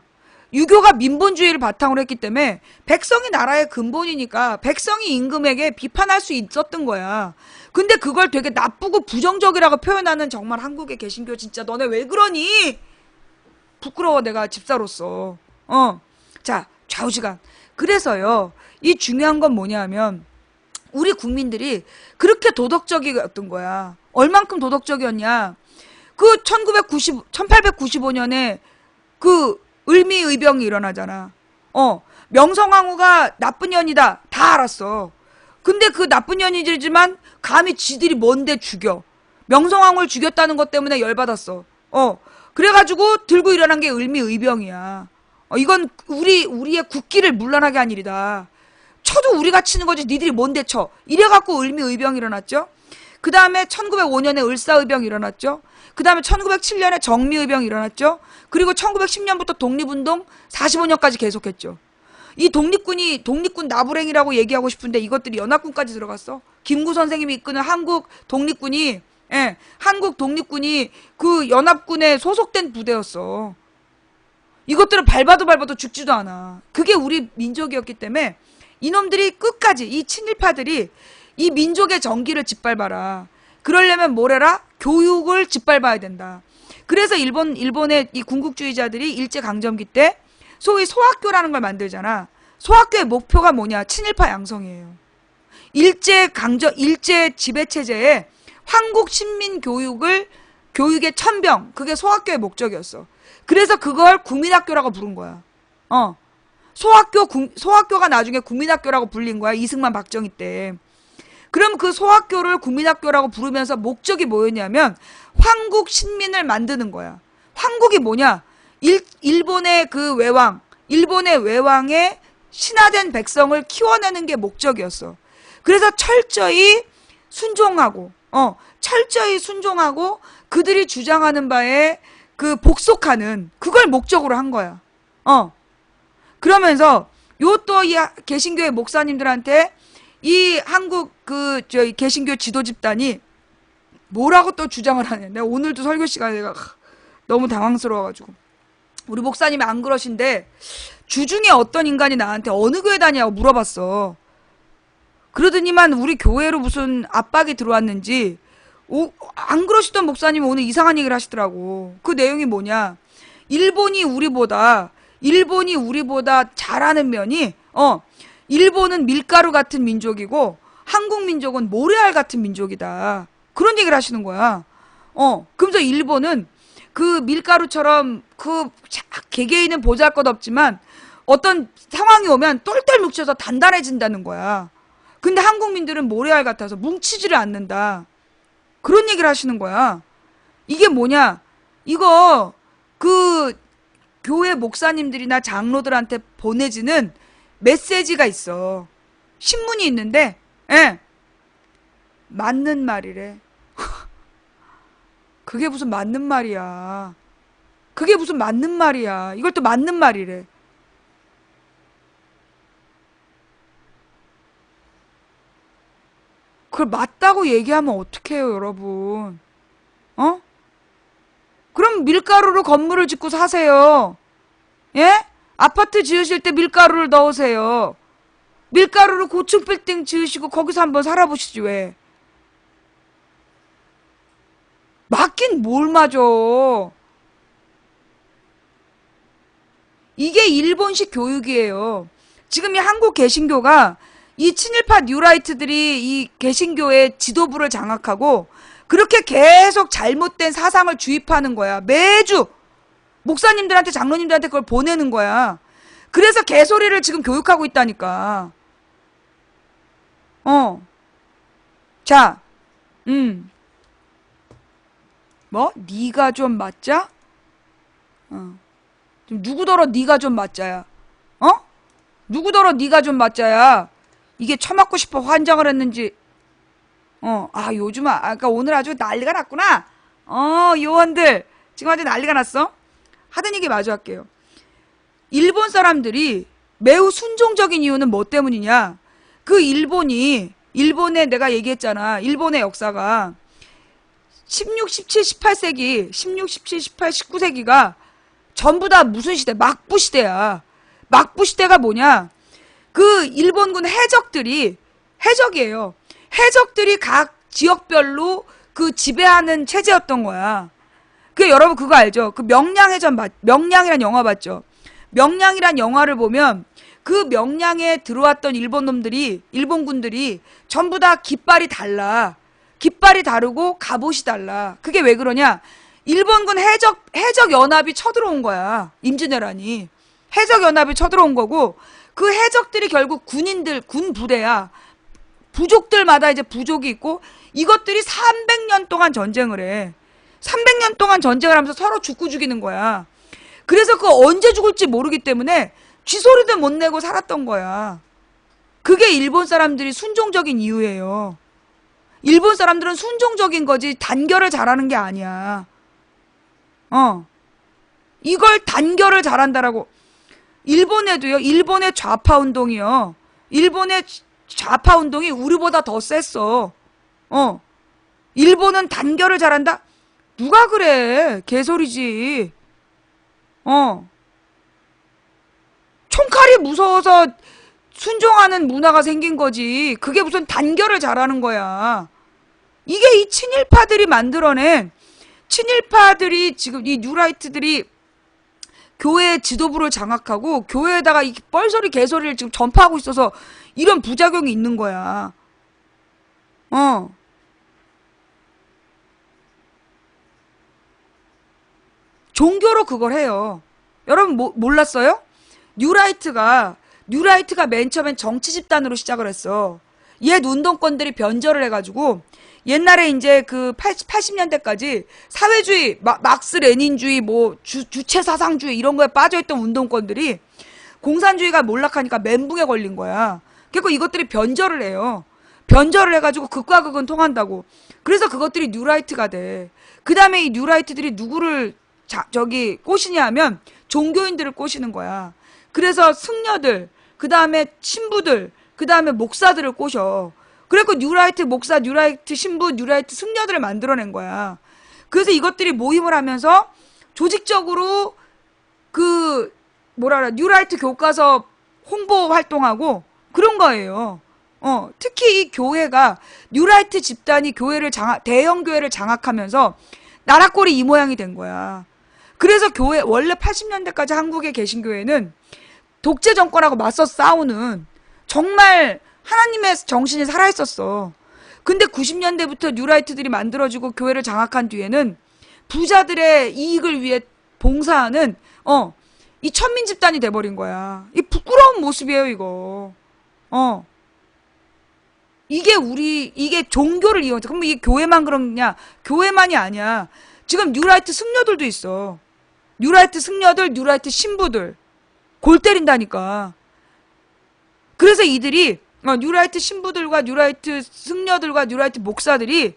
유교가 민본주의를 바탕으로 했기 때문에 백성이 나라의 근본이니까 백성이 임금에게 비판할 수 있었던 거야. 근데 그걸 되게 나쁘고 부정적이라고 표현하는 정말 한국의 개신교 진짜 너네 왜 그러니? 부끄러워 내가 집사로서. 자, 좌우지간. 그래서요. 이 중요한 건 뭐냐면 우리 국민들이 그렇게 도덕적이었던 거야. 얼만큼 도덕적이었냐? 그 1895년에 그 을미의병이 일어나잖아. 명성황후가 나쁜 년이다. 다 알았어. 근데 그 나쁜 년이지만 감히 지들이 뭔데 죽여. 명성황후를 죽였다는 것 때문에 열받았어. 그래가지고 들고 일어난 게 을미의병이야. 이건 우리의 국기를 물러나게 한 일이다. 쳐도 우리가 치는 거지 니들이 뭔데 쳐. 이래갖고 을미의병이 일어났죠. 그 다음에 1905년에 을사의병이 일어났죠. 그 다음에 1907년에 정미의병이 일어났죠. 그리고 1910년부터 독립운동 45년까지 계속했죠. 이 독립군 나부랭이라고 얘기하고 싶은데 이것들이 연합군까지 들어갔어. 김구 선생님이 이끄는 한국 독립군이 그 연합군에 소속된 부대였어. 이것들은 밟아도 죽지도 않아. 그게 우리 민족이었기 때문에 이놈들이 끝까지 이 친일파들이 이 민족의 정기를 짓밟아라. 그러려면 뭐래라? 교육을 짓밟아야 된다. 그래서 일본의 이 군국주의자들이 일제강점기 때 소위 소학교라는 걸 만들잖아. 소학교의 목표가 뭐냐? 친일파 양성이에요. 일제 지배체제에 한국 신민 교육의 천병, 그게 소학교의 목적이었어. 그래서 그걸 국민학교라고 부른 거야. 소학교가 나중에 국민학교라고 불린 거야. 이승만 박정희 때. 그럼 그 소학교를 국민학교라고 부르면서 목적이 뭐였냐면 황국 신민을 만드는 거야. 황국이 뭐냐? 일본의 외왕의 신화된 백성을 키워내는 게 목적이었어. 그래서 철저히 순종하고 그들이 주장하는 바에 그 복속하는 그걸 목적으로 한 거야. 그러면서 요 또 이 개신교의 목사님들한테 이 한국 개신교 지도 집단이 뭐라고 또 주장을 하냐. 내가 오늘도 설교 시간에 내가 너무 당황스러워가지고. 우리 목사님이 안 그러신데 주중에 어떤 인간이 나한테 어느 교회 다니냐고 물어봤어. 그러더니만 우리 교회로 무슨 압박이 들어왔는지 안 그러시던 목사님이 오늘 이상한 얘기를 하시더라고. 그 내용이 뭐냐. 일본이 우리보다 잘하는 면이 일본은 밀가루 같은 민족이고 한국 민족은 모래알 같은 민족이다. 그런 얘기를 하시는 거야. 그러면서 일본은 그 밀가루처럼 개개인은 보잘것없지만 어떤 상황이 오면 똘똘 뭉쳐서 단단해진다는 거야. 근데 한국민들은 모래알 같아서 뭉치지를 않는다. 그런 얘기를 하시는 거야. 이게 뭐냐? 이거 교회 목사님들이나 장로들한테 보내지는 메시지가 있어. 신문이 있는데, 맞는 말이래. 그게 무슨 맞는 말이야. 이걸 또 맞는 말이래. 그걸 맞다고 얘기하면 어떡해요, 여러분. 그럼 밀가루로 건물을 짓고 사세요. 예? 아파트 지으실 때 밀가루를 넣으세요. 밀가루로 고층 빌딩 지으시고 거기서 한번 살아보시지 왜. 맞긴 뭘 맞아. 이게 일본식 교육이에요. 지금 이 한국 개신교가 이 친일파 뉴라이트들이 이 개신교의 지도부를 장악하고 그렇게 계속 잘못된 사상을 주입하는 거야. 매주 목사님들한테 장로님들한테 그걸 보내는 거야. 그래서 개소리를 지금 교육하고 있다니까. 자, 뭐? 네가 좀 맞자? 좀 누구더러 네가 좀 맞자야. 누구더러 네가 좀 맞자야. 이게 처맞고 싶어 환장을 했는지. 그러니까 오늘 아주 난리가 났구나. 요원들. 지금 아주 난리가 났어. 하던 얘기 마저 할게요. 일본 사람들이 매우 순종적인 이유는 뭐 때문이냐? 그 일본에 내가 얘기했잖아. 일본의 역사가 16, 17, 18세기, 16, 17, 18, 19세기가 전부 다 무슨 시대? 막부 시대야. 막부 시대가 뭐냐? 그 일본군 해적이에요. 해적들이 각 지역별로 그 지배하는 체제였던 거야. 여러분 그거 알죠? 그 명량이란 영화 봤죠? 명량이란 영화를 보면 그 명량에 들어왔던 일본군들이 전부 다 깃발이 달라. 깃발이 다르고 갑옷이 달라. 그게 왜 그러냐? 일본군 해적연합이 쳐들어온 거야. 임진왜란이. 해적연합이 쳐들어온 거고, 그 해적들이 결국 군 부대야. 부족들마다 이제 부족이 있고, 이것들이 300년 동안 전쟁을 해. 300년 동안 전쟁을 하면서 서로 죽이는 거야. 그래서 언제 죽을지 모르기 때문에 쥐소리도 못 내고 살았던 거야. 그게 일본 사람들이 순종적인 이유예요. 일본 사람들은 순종적인 거지 단결을 잘하는 게 아니야. 이걸 단결을 잘한다라고. 일본에도요. 일본의 좌파 운동이요. 일본의 좌파 운동이 우리보다 더 셌어. 일본은 단결을 잘한다? 누가 그래? 개소리지. 총칼이 무서워서 순종하는 문화가 생긴 거지. 그게 무슨 단결을 잘하는 거야. 이게 이 친일파들이 지금 이 뉴라이트들이 교회의 지도부를 장악하고 교회에다가 이 뻘소리 개소리를 지금 전파하고 있어서 이런 부작용이 있는 거야. 종교로 그걸 해요. 여러분 몰랐어요? 뉴라이트가 맨 처음엔 정치 집단으로 시작을 했어. 옛 운동권들이 변절을 해가지고 옛날에 이제 그 80년대까지 사회주의, 막스 레닌주의, 주체 사상주의 이런 거에 빠져있던 운동권들이 공산주의가 몰락하니까 멘붕에 걸린 거야. 그래서 이것들이 변절을 해요. 변절을 해가지고 극과 극은 통한다고. 그래서 그것들이 뉴라이트가 돼. 그 다음에 이 뉴라이트들이 누구를 꼬시냐 하면 종교인들을 꼬시는 거야. 그래서 승려들, 그 다음에 신부들, 그 다음에 목사들을 꼬셔. 그래서 뉴라이트 목사, 뉴라이트 신부, 뉴라이트 승려들을 만들어낸 거야. 그래서 이것들이 모임을 하면서 조직적으로 뉴라이트 교과서 홍보 활동하고 그런 거예요. 특히 이 교회가, 뉴라이트 집단이 대형 교회를 장악하면서 나라꼴이 이 모양이 된 거야. 그래서 원래 80년대까지 한국에 계신 교회는 독재 정권하고 맞서 싸우는 정말 하나님의 정신이 살아있었어. 근데 90년대부터 뉴라이트들이 만들어지고 교회를 장악한 뒤에는 부자들의 이익을 위해 봉사하는 이 천민 집단이 돼버린 거야. 이 부끄러운 모습이에요, 이거. 이게 종교를 이용해서. 그럼 이게 교회만 그러냐? 교회만이 아니야. 지금 뉴라이트 승려들도 있어. 뉴라이트 승려들, 뉴라이트 신부들. 골 때린다니까. 그래서 이들이 뉴라이트 신부들과 뉴라이트 승려들과 뉴라이트 목사들이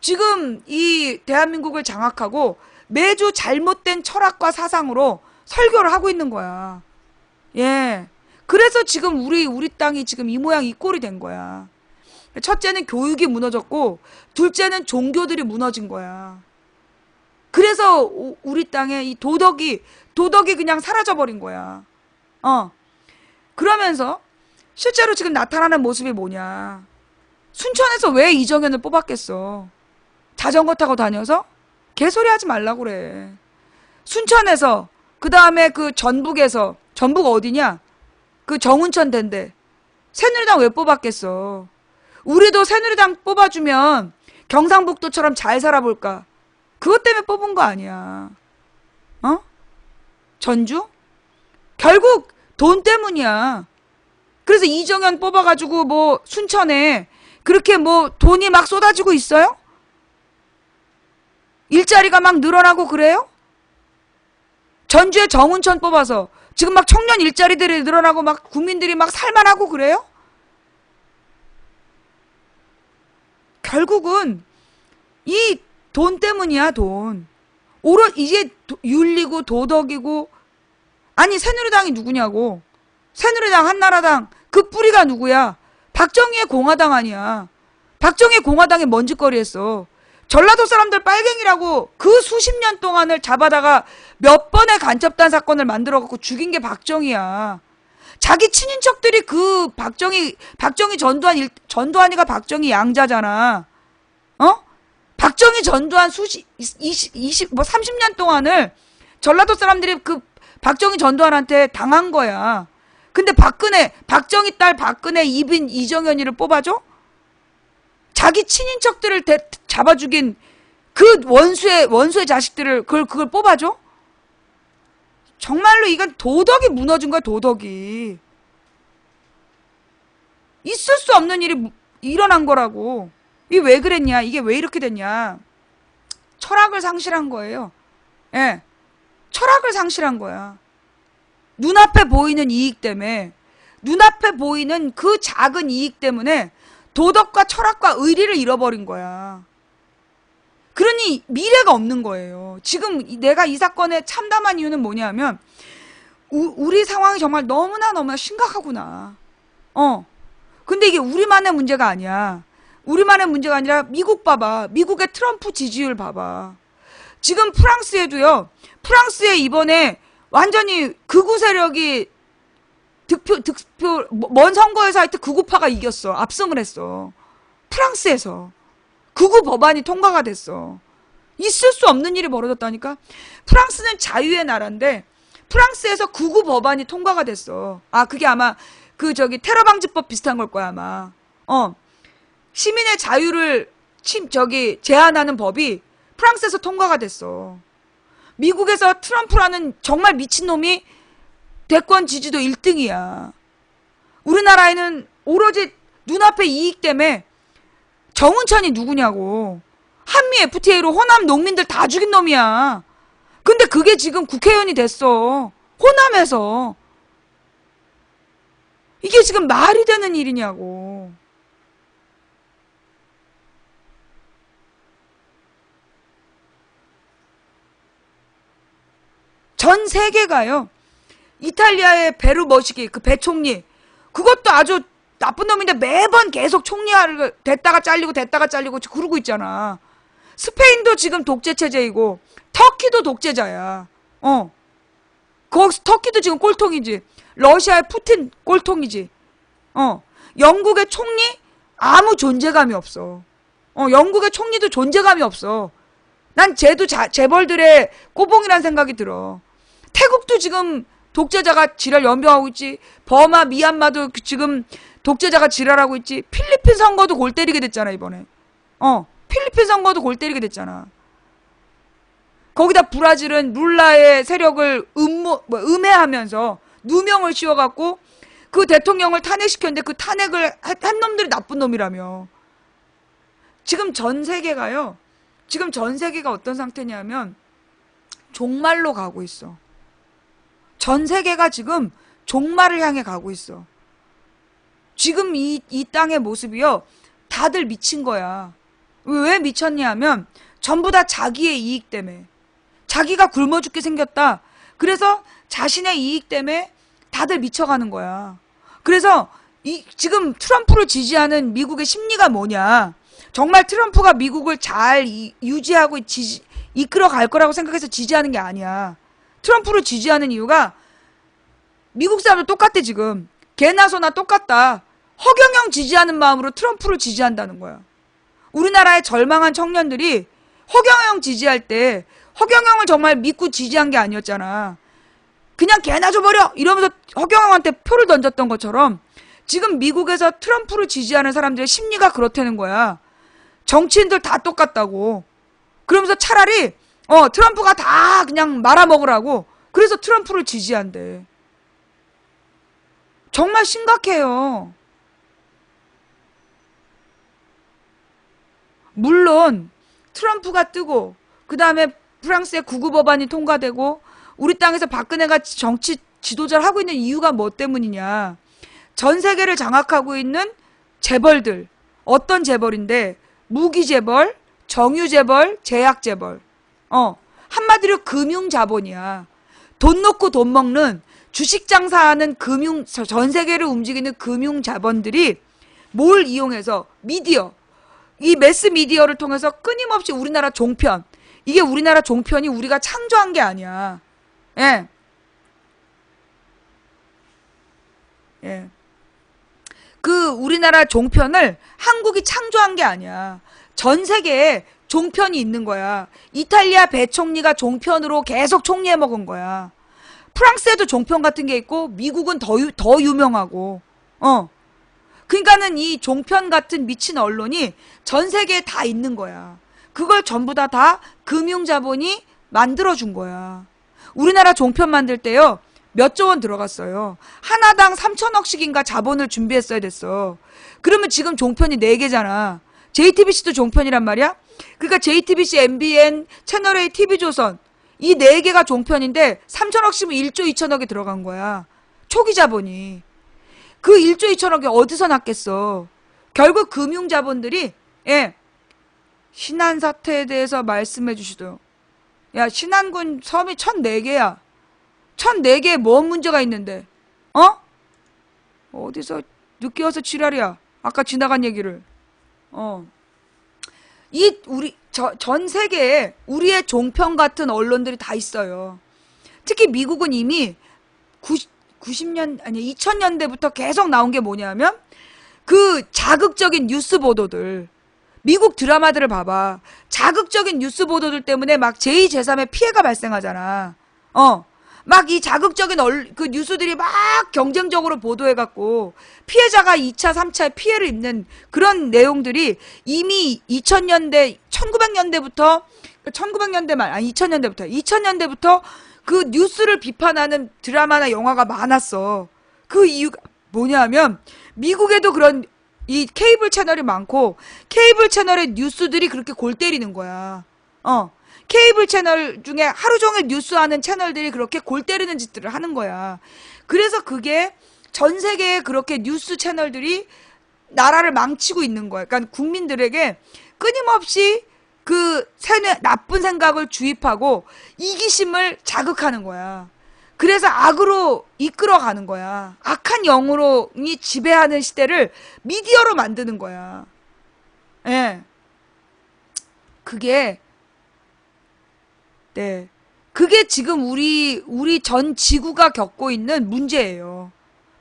지금 이 대한민국을 장악하고 매주 잘못된 철학과 사상으로 설교를 하고 있는 거야. 예. 그래서 지금 우리 땅이 지금 이 모양 이 꼴이 된 거야. 첫째는 교육이 무너졌고 둘째는 종교들이 무너진 거야. 그래서 우리 땅에 이 도덕이 그냥 사라져버린 거야. 그러면서 실제로 지금 나타나는 모습이 뭐냐. 순천에서 왜 이정현을 뽑았겠어? 자전거 타고 다녀서? 개소리 하지 말라고 그래. 순천에서, 그 다음에 그 전북에서, 전북 어디냐? 그 정운천 된대. 새누리당 왜 뽑았겠어? 우리도 새누리당 뽑아주면 경상북도처럼 잘 살아볼까? 그것 때문에 뽑은 거 아니야. 전주? 결국 돈 때문이야. 그래서 이정현 뽑아가지고 뭐 순천에 그렇게 뭐 돈이 막 쏟아지고 있어요? 일자리가 막 늘어나고 그래요? 전주에 정운천 뽑아서 지금 막 청년 일자리들이 늘어나고 막 국민들이 막 살만하고 그래요? 결국은 이 돈 때문이야, 돈. 이제 윤리고 도덕이고. 아니, 새누리당이 누구냐고. 새누리당, 한나라당, 그 뿌리가 누구야? 박정희의 공화당 아니야. 박정희의 공화당이 뭔 짓거리 했어. 전라도 사람들 빨갱이라고 그 수십 년 동안을 잡아다가 몇 번의 간첩단 사건을 만들어갖고 죽인 게 박정희야. 자기 친인척들이 그 박정희 전두환이가 박정희 양자잖아. 박정희 전두환 30년 동안을 전라도 사람들이 그 박정희 전두환한테 당한 거야. 근데 박정희 딸 박근혜 입인 이정현이를 뽑아줘? 자기 친인척들을 잡아 죽인 그 원수의 자식들을 그걸 뽑아줘? 정말로 이건 도덕이 무너진 거야, 도덕이. 있을 수 없는 일이 일어난 거라고. 이게 왜 그랬냐? 이게 왜 이렇게 됐냐? 철학을 상실한 거예요. 예. 철학을 상실한 거야. 눈앞에 보이는 이익 때문에, 눈앞에 보이는 그 작은 이익 때문에 도덕과 철학과 의리를 잃어버린 거야. 그러니 미래가 없는 거예요. 지금 내가 이 사건에 참담한 이유는 뭐냐면 우리 상황이 정말 너무나 심각하구나. 근데 이게 우리만의 문제가 아니야. 우리만의 문제가 아니라 미국 봐봐. 미국의 트럼프 지지율 봐봐. 지금 프랑스에도요. 프랑스에 이번에 완전히 극우 세력이 먼 선거에서 하여튼 극우파가 이겼어. 압승을 했어. 프랑스에서. 극우 법안이 통과가 됐어. 있을 수 없는 일이 벌어졌다니까. 프랑스는 자유의 나라인데 프랑스에서 극우 법안이 통과가 됐어. 그게 아마 테러 방지법 비슷한 걸 거야, 아마. 시민의 자유를 제한하는 법이 프랑스에서 통과가 됐어. 미국에서 트럼프라는 정말 미친놈이 대권 지지도 1등이야. 우리나라에는 오로지 눈앞의 이익 때문에 정운천이 누구냐고. 한미 FTA로 호남 농민들 다 죽인 놈이야. 근데 그게 지금 국회의원이 됐어. 호남에서. 이게 지금 말이 되는 일이냐고. 전 세계가요. 이탈리아의 베르머시기 그 배총리 그것도 아주 나쁜 놈인데 매번 계속 총리를 됐다가 잘리고 그러고 있잖아. 스페인도 지금 독재 체제이고 터키도 독재자야. 거기서 터키도 지금 꼴통이지. 러시아의 푸틴 꼴통이지. 영국의 총리 아무 존재감이 없어. 영국의 총리도 존재감이 없어. 난 쟤도 재벌들의 꼬봉이란 생각이 들어. 태국도 지금 독재자가 지랄 연병하고 있지. 버마, 미얀마도 지금 독재자가 지랄하고 있지. 필리핀 선거도 골 때리게 됐잖아, 이번에. 필리핀 선거도 골 때리게 됐잖아. 거기다 브라질은 룰라의 세력을 음해하면서 누명을 씌워갖고 그 대통령을 탄핵시켰는데 그 탄핵을 한 놈들이 나쁜 놈이라며. 지금 전 세계가 어떤 상태냐면 종말로 가고 있어. 전 세계가 지금 종말을 향해 가고 있어. 지금 이 땅의 모습이요. 다들 미친 거야. 왜 미쳤냐 하면 전부 다 자기의 이익 때문에. 자기가 굶어 죽게 생겼다. 그래서 자신의 이익 때문에 다들 미쳐가는 거야. 그래서 지금 트럼프를 지지하는 미국의 심리가 뭐냐. 정말 트럼프가 미국을 잘 유지하고 이끌어 갈 거라고 생각해서 지지하는 게 아니야. 트럼프를 지지하는 이유가 미국 사람들 똑같대 지금. 개나 소나 똑같다. 허경영 지지하는 마음으로 트럼프를 지지한다는 거야. 우리나라의 절망한 청년들이 허경영 지지할 때 허경영을 정말 믿고 지지한 게 아니었잖아. 그냥 개나 줘버려 이러면서 허경영한테 표를 던졌던 것처럼 지금 미국에서 트럼프를 지지하는 사람들의 심리가 그렇다는 거야. 정치인들 다 똑같다고. 그러면서 차라리 트럼프가 다 그냥 말아먹으라고. 그래서 트럼프를 지지한대. 정말 심각해요. 물론 트럼프가 뜨고 그 다음에 프랑스의 구구 법안이 통과되고 우리 땅에서 박근혜가 정치 지도자를 하고 있는 이유가 뭐 때문이냐. 전 세계를 장악하고 있는 재벌들. 어떤 재벌인데 무기 재벌, 정유 재벌, 제약 재벌. 한마디로 금융 자본이야. 돈 놓고 돈 먹는 주식 장사하는 전 세계를 움직이는 금융 자본들이 뭘 이용해서 미디어, 이 매스 미디어를 통해서 끊임없이 우리나라 종편, 이게 우리나라 종편이 우리가 창조한 게 아니야. 예. 예. 그 우리나라 종편을 한국이 창조한 게 아니야. 전 세계에 종편이 있는 거야. 이탈리아 배총리가 종편으로 계속 총리해 먹은 거야. 프랑스에도 종편 같은 게 있고 미국은 더 유명하고. 그러니까는 이 종편 같은 미친 언론이 전 세계에 다 있는 거야. 그걸 전부 다 금융자본이 만들어준 거야. 우리나라 종편 만들 때요. 몇 조 원 들어갔어요. 하나당 3천억씩인가 자본을 준비했어야 됐어. 그러면 지금 종편이 4개잖아. JTBC도 종편이란 말이야? 그러니까 JTBC, MBN, 채널A, TV조선 이 4개가 종편인데 3천억씩이면 1조 2천억이 들어간 거야. 초기 자본이. 그 1조 2천억이 어디서 났겠어. 결국 금융자본들이 신안 사태에 대해서 말씀해 주시도록. 야, 신안군 섬이 1,004개야. 1,004개에 뭔 문제가 있는데? 어디서 늦게 와서 지랄이야. 아까 지나간 얘기를. 전 세계에 우리의 종편 같은 언론들이 다 있어요. 특히 미국은 이미 2000년대부터 계속 나온 게 뭐냐면 그 자극적인 뉴스 보도들. 미국 드라마들을 봐봐. 자극적인 뉴스 보도들 때문에 막 제2, 제3의 피해가 발생하잖아. 막 이 자극적인 그 뉴스들이 막 경쟁적으로 보도해갖고 피해자가 2차, 3차의 피해를 입는 그런 내용들이 이미 1900년대부터 2000년대부터 그 뉴스를 비판하는 드라마나 영화가 많았어. 그 이유가 뭐냐면 미국에도 그런 이 케이블 채널이 많고 케이블 채널의 뉴스들이 그렇게 골 때리는 거야. 케이블 채널 중에 하루 종일 뉴스하는 채널들이 그렇게 골 때리는 짓들을 하는 거야. 그래서 그게 전 세계에 그렇게 뉴스 채널들이 나라를 망치고 있는 거야. 그러니까 국민들에게 끊임없이 그 나쁜 생각을 주입하고 이기심을 자극하는 거야. 그래서 악으로 이끌어가는 거야. 악한 영으로이 지배하는 시대를 미디어로 만드는 거야. 예. 그게 지금 우리 전 지구가 겪고 있는 문제예요.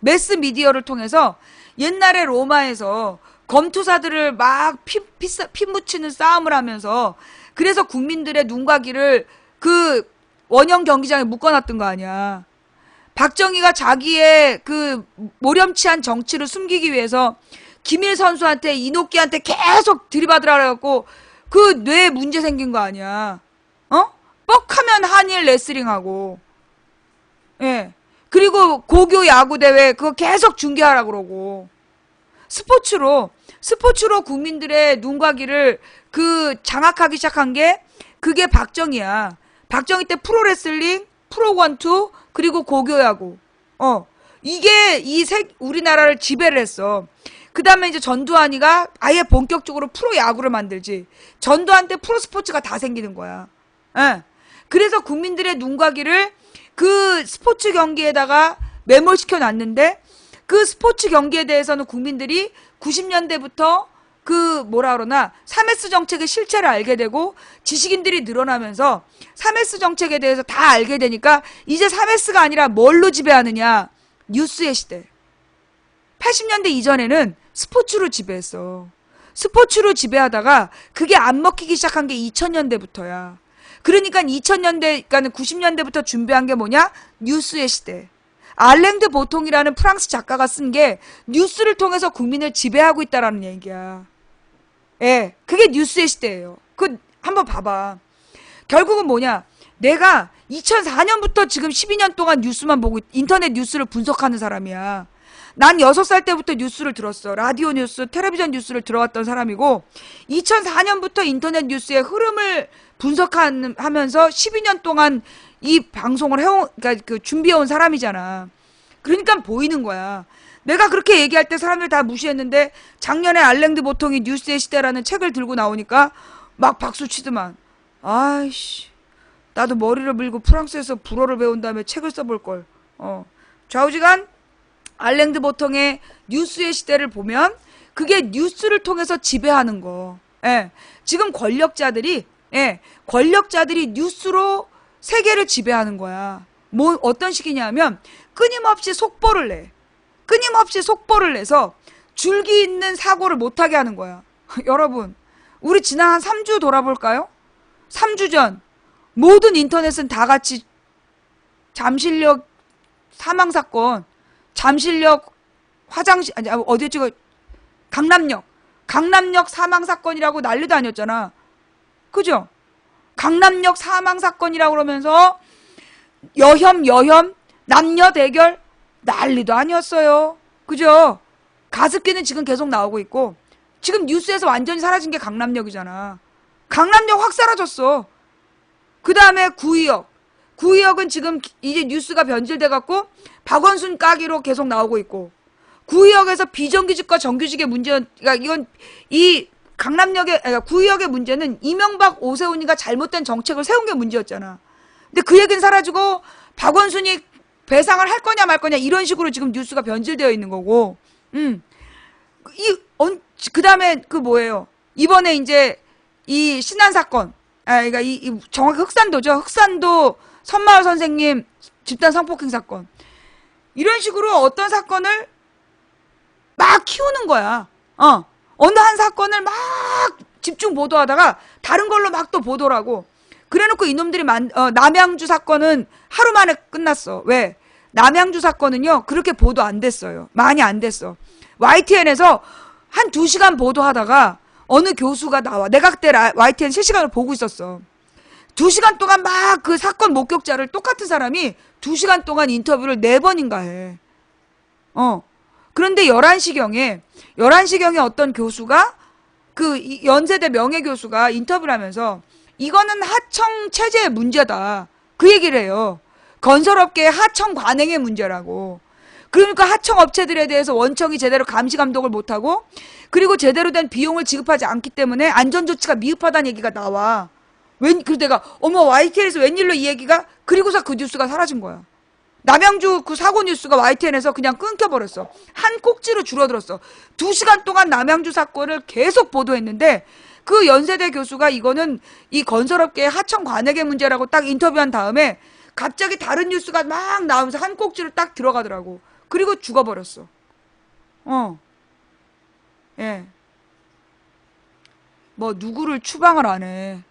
매스 미디어를 통해서 옛날에 로마에서 검투사들을 막 피 묻히는 싸움을 하면서 그래서 국민들의 눈과 귀를 그 원형 경기장에 묶어놨던 거 아니야. 박정희가 자기의 그 모렴치한 정치를 숨기기 위해서 김일 선수한테 이노끼한테 계속 들이받으라고 그 뇌에 문제 생긴 거 아니야. 뻑하면 한일 레슬링하고. 예. 그리고 고교 야구 대회 그거 계속 중계하라 그러고. 스포츠로 국민들의 눈과 귀를 그 장악하기 시작한 게 그게 박정희야. 박정희 때 프로레슬링, 프로권투, 그리고 고교야구. 이게 우리나라를 지배를 했어. 그 다음에 이제 전두환이가 아예 본격적으로 프로야구를 만들지. 전두환 때 프로스포츠가 다 생기는 거야. 예. 그래서 국민들의 눈과 귀를 그 스포츠 경기에다가 매몰시켜 놨는데 그 스포츠 경기에 대해서는 국민들이 90년대부터 뭐라 그러나 3S 정책의 실체를 알게 되고 지식인들이 늘어나면서 3S 정책에 대해서 다 알게 되니까 이제 3S가 아니라 뭘로 지배하느냐? 뉴스의 시대. 80년대 이전에는 스포츠로 지배했어. 스포츠로 지배하다가 그게 안 먹히기 시작한 게 2000년대부터야. 그러니까 2000년대, 그러니까 90년대부터 준비한 게 뭐냐? 뉴스의 시대. 알랭드 보통이라는 프랑스 작가가 쓴 게 뉴스를 통해서 국민을 지배하고 있다라는 얘기야. 예, 그게 뉴스의 시대예요. 한번 봐봐. 결국은 뭐냐? 내가 2004년부터 지금 12년 동안 뉴스만 보고 인터넷 뉴스를 분석하는 사람이야. 난 6살 때부터 뉴스를 들었어. 라디오 뉴스, 텔레비전 뉴스를 들어왔던 사람이고 2004년부터 인터넷 뉴스의 흐름을 분석하면서 12년 동안 이 방송을 그러니까 준비해온 사람이잖아. 그러니까 보이는 거야. 내가 그렇게 얘기할 때 사람들 다 무시했는데 작년에 알랭드 보통이 뉴스의 시대라는 책을 들고 나오니까 막 박수 치더만. 아이씨, 나도 머리를 밀고 프랑스에서 불어를 배운 다음에 책을 써볼걸. 좌우지간 알랭드 보통의 뉴스의 시대를 보면 그게 뉴스를 통해서 지배하는 거. 예, 지금 권력자들이 뉴스로 세계를 지배하는 거야. 어떤 식이냐면 끊임없이 속보를 내. 끊임없이 속보를 내서 줄기 있는 사고를 못하게 하는 거야. 여러분, 우리 지난 한 3주 돌아볼까요? 3주 전 모든 인터넷은 다 같이 잠실역 사망사건, 잠실역 화장실, 아니 어디였지? 강남역 사망사건이라고 난리도 아니었잖아. 그죠? 강남역 사망사건이라고 그러면서 여혐, 남녀 대결 난리도 아니었어요. 그죠? 가습기는 지금 계속 나오고 있고 지금 뉴스에서 완전히 사라진 게 강남역이잖아. 강남역 확 사라졌어. 그 다음에 구의역은 지금 이제 뉴스가 변질돼갖고 박원순 까기로 계속 나오고 있고 구의역에서 비정규직과 정규직의 문제, 그러니까 이건 구의역의 문제는 이명박 오세훈이가 잘못된 정책을 세운 게 문제였잖아. 근데 그 얘기는 사라지고 박원순이 배상을 할 거냐 말 거냐 이런 식으로 지금 뉴스가 변질되어 있는 거고, 그 다음에 뭐예요? 이번에 이제 이 신안 사건, 그러니까 정확히 흑산도죠. 흑산도 선마을 선생님 집단 성폭행 사건. 이런 식으로 어떤 사건을 막 키우는 거야. 어느 한 사건을 막 집중 보도하다가 다른 걸로 막 또 보도를 하고 그래놓고 이놈들이 남양주 사건은 하루 만에 끝났어. 왜? 남양주 사건은요 그렇게 보도 안 됐어요. 많이 안 됐어. YTN에서 한 2시간 보도하다가 어느 교수가 나와. 내가 그때 YTN 실시간을 보고 있었어. 2시간 동안 막 그 사건 목격자를 똑같은 사람이 2시간 동안 인터뷰를 4번인가 해. 그런데 11시경에 어떤 교수가 연세대 명예교수가 인터뷰를 하면서 이거는 하청 체제의 문제다. 그 얘기를 해요. 건설업계의 하청 관행의 문제라고. 그러니까 하청 업체들에 대해서 원청이 제대로 감시 감독을 못하고 그리고 제대로 된 비용을 지급하지 않기 때문에 안전조치가 미흡하다는 얘기가 나와. 그래서 내가 어머 YTN에서 웬일로 이 얘기가, 그리고서 그 뉴스가 사라진 거야. 남양주 그 사고 뉴스가 YTN에서 그냥 끊겨버렸어. 한 꼭지로 줄어들었어. 2시간 동안 남양주 사건을 계속 보도했는데 그 연세대 교수가 이거는 이 건설업계의 하청 관행의 문제라고 딱 인터뷰한 다음에 갑자기 다른 뉴스가 막 나오면서 한 꼭지로 딱 들어가더라고. 그리고 죽어버렸어. 예. 뭐 누구를 추방을 안 해.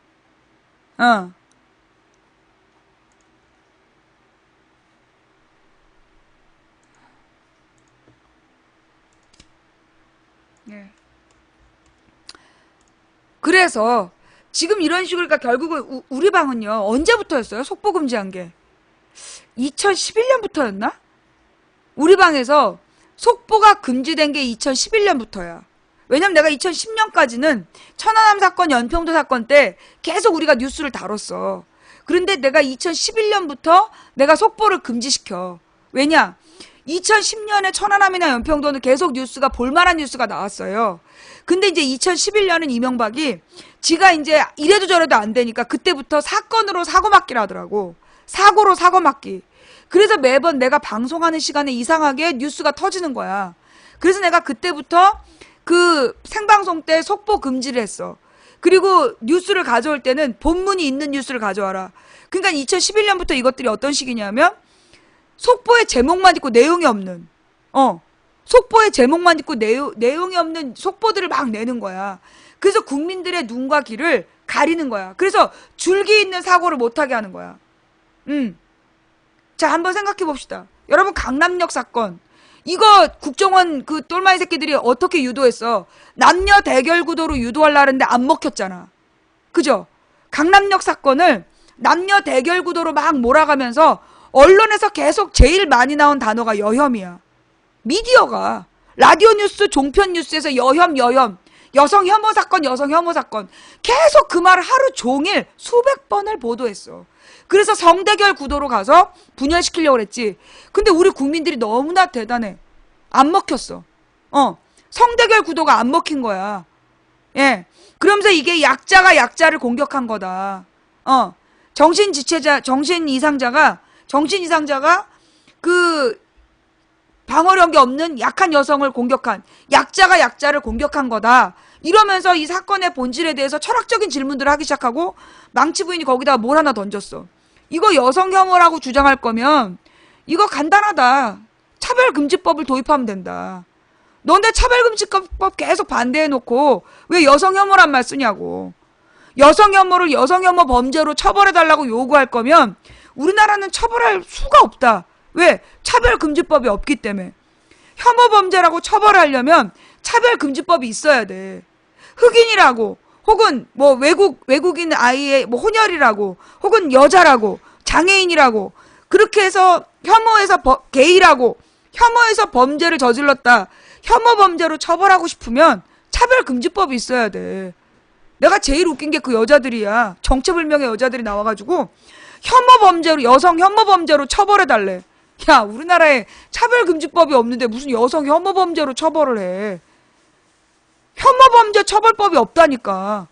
예. 그래서 지금 이런 식으로, 그러니까 결국은 우리 방은요 언제부터였어요? 속보 금지한 게 2011년부터였나? 우리 방에서 속보가 금지된 게 2011년부터야. 왜냐면 내가 2010년까지는 천안함 사건, 연평도 사건 때 계속 우리가 뉴스를 다뤘어. 그런데 내가 2011년부터 내가 속보를 금지시켜. 왜냐? 2010년에 천안함이나 연평도는 계속 뉴스가 볼만한 뉴스가 나왔어요. 근데 이제 2011년은 이명박이 지가 이제 이래도 저래도 안 되니까 그때부터 사건으로 사고막기를 하더라고. 사고로 사고막기. 그래서 매번 내가 방송하는 시간에 이상하게 뉴스가 터지는 거야. 그래서 내가 그때부터 그 생방송 때 속보 금지를 했어. 그리고 뉴스를 가져올 때는 본문이 있는 뉴스를 가져와라. 그러니까 2011년부터 이것들이 어떤 식이냐면 속보의 제목만 있고 내용이 없는 속보의 제목만 있고 내용이 없는 속보들을 막 내는 거야. 그래서 국민들의 눈과 귀를 가리는 거야. 그래서 줄기 있는 사고를 못하게 하는 거야. 자, 한번 생각해 봅시다. 여러분, 강남역 사건. 이거 국정원 그 똘마이 새끼들이 어떻게 유도했어? 남녀 대결 구도로 유도하려는데 안 먹혔잖아. 그죠? 강남역 사건을 남녀 대결 구도로 막 몰아가면서 언론에서 계속 제일 많이 나온 단어가 여혐이야. 미디어가 라디오 뉴스, 종편 뉴스에서 여혐 여성 혐오 사건 계속 그 말을 하루 종일 수백 번을 보도했어. 그래서 성대결 구도로 가서 분열시키려고 그랬지. 근데 우리 국민들이 너무나 대단해. 안 먹혔어. 성대결 구도가 안 먹힌 거야. 예. 그러면서 이게 약자가 약자를 공격한 거다. 정신 이상자가 그 방어력이 없는 약한 여성을 공격한, 약자가 약자를 공격한 거다. 이러면서 이 사건의 본질에 대해서 철학적인 질문들을 하기 시작하고 망치 부인이 거기다가 뭘 하나 던졌어. 이거 여성 혐오라고 주장할 거면 이거 간단하다. 차별금지법을 도입하면 된다. 너네 차별금지법 계속 반대해놓고 왜 여성 혐오란 말 쓰냐고. 여성 혐오를 여성 혐오 범죄로 처벌해달라고 요구할 거면 우리나라는 처벌할 수가 없다. 왜? 차별금지법이 없기 때문에. 혐오 범죄라고 처벌하려면 차별금지법이 있어야 돼. 흑인이라고 혹은 뭐 외국인 아이의 뭐 혼혈이라고 혹은 여자라고 장애인이라고 그렇게 해서 혐오해서 게이라고 혐오해서 범죄를 저질렀다. 혐오 범죄로 처벌하고 싶으면 차별금지법이 있어야 돼. 내가 제일 웃긴 게 그 여자들이야. 정체불명의 여자들이 나와가지고 여성 혐오 범죄로 처벌해달래. 야, 우리나라에 차별금지법이 없는데 무슨 여성 혐오 범죄로 처벌을 해. 혐오 범죄 처벌법이 없다니까.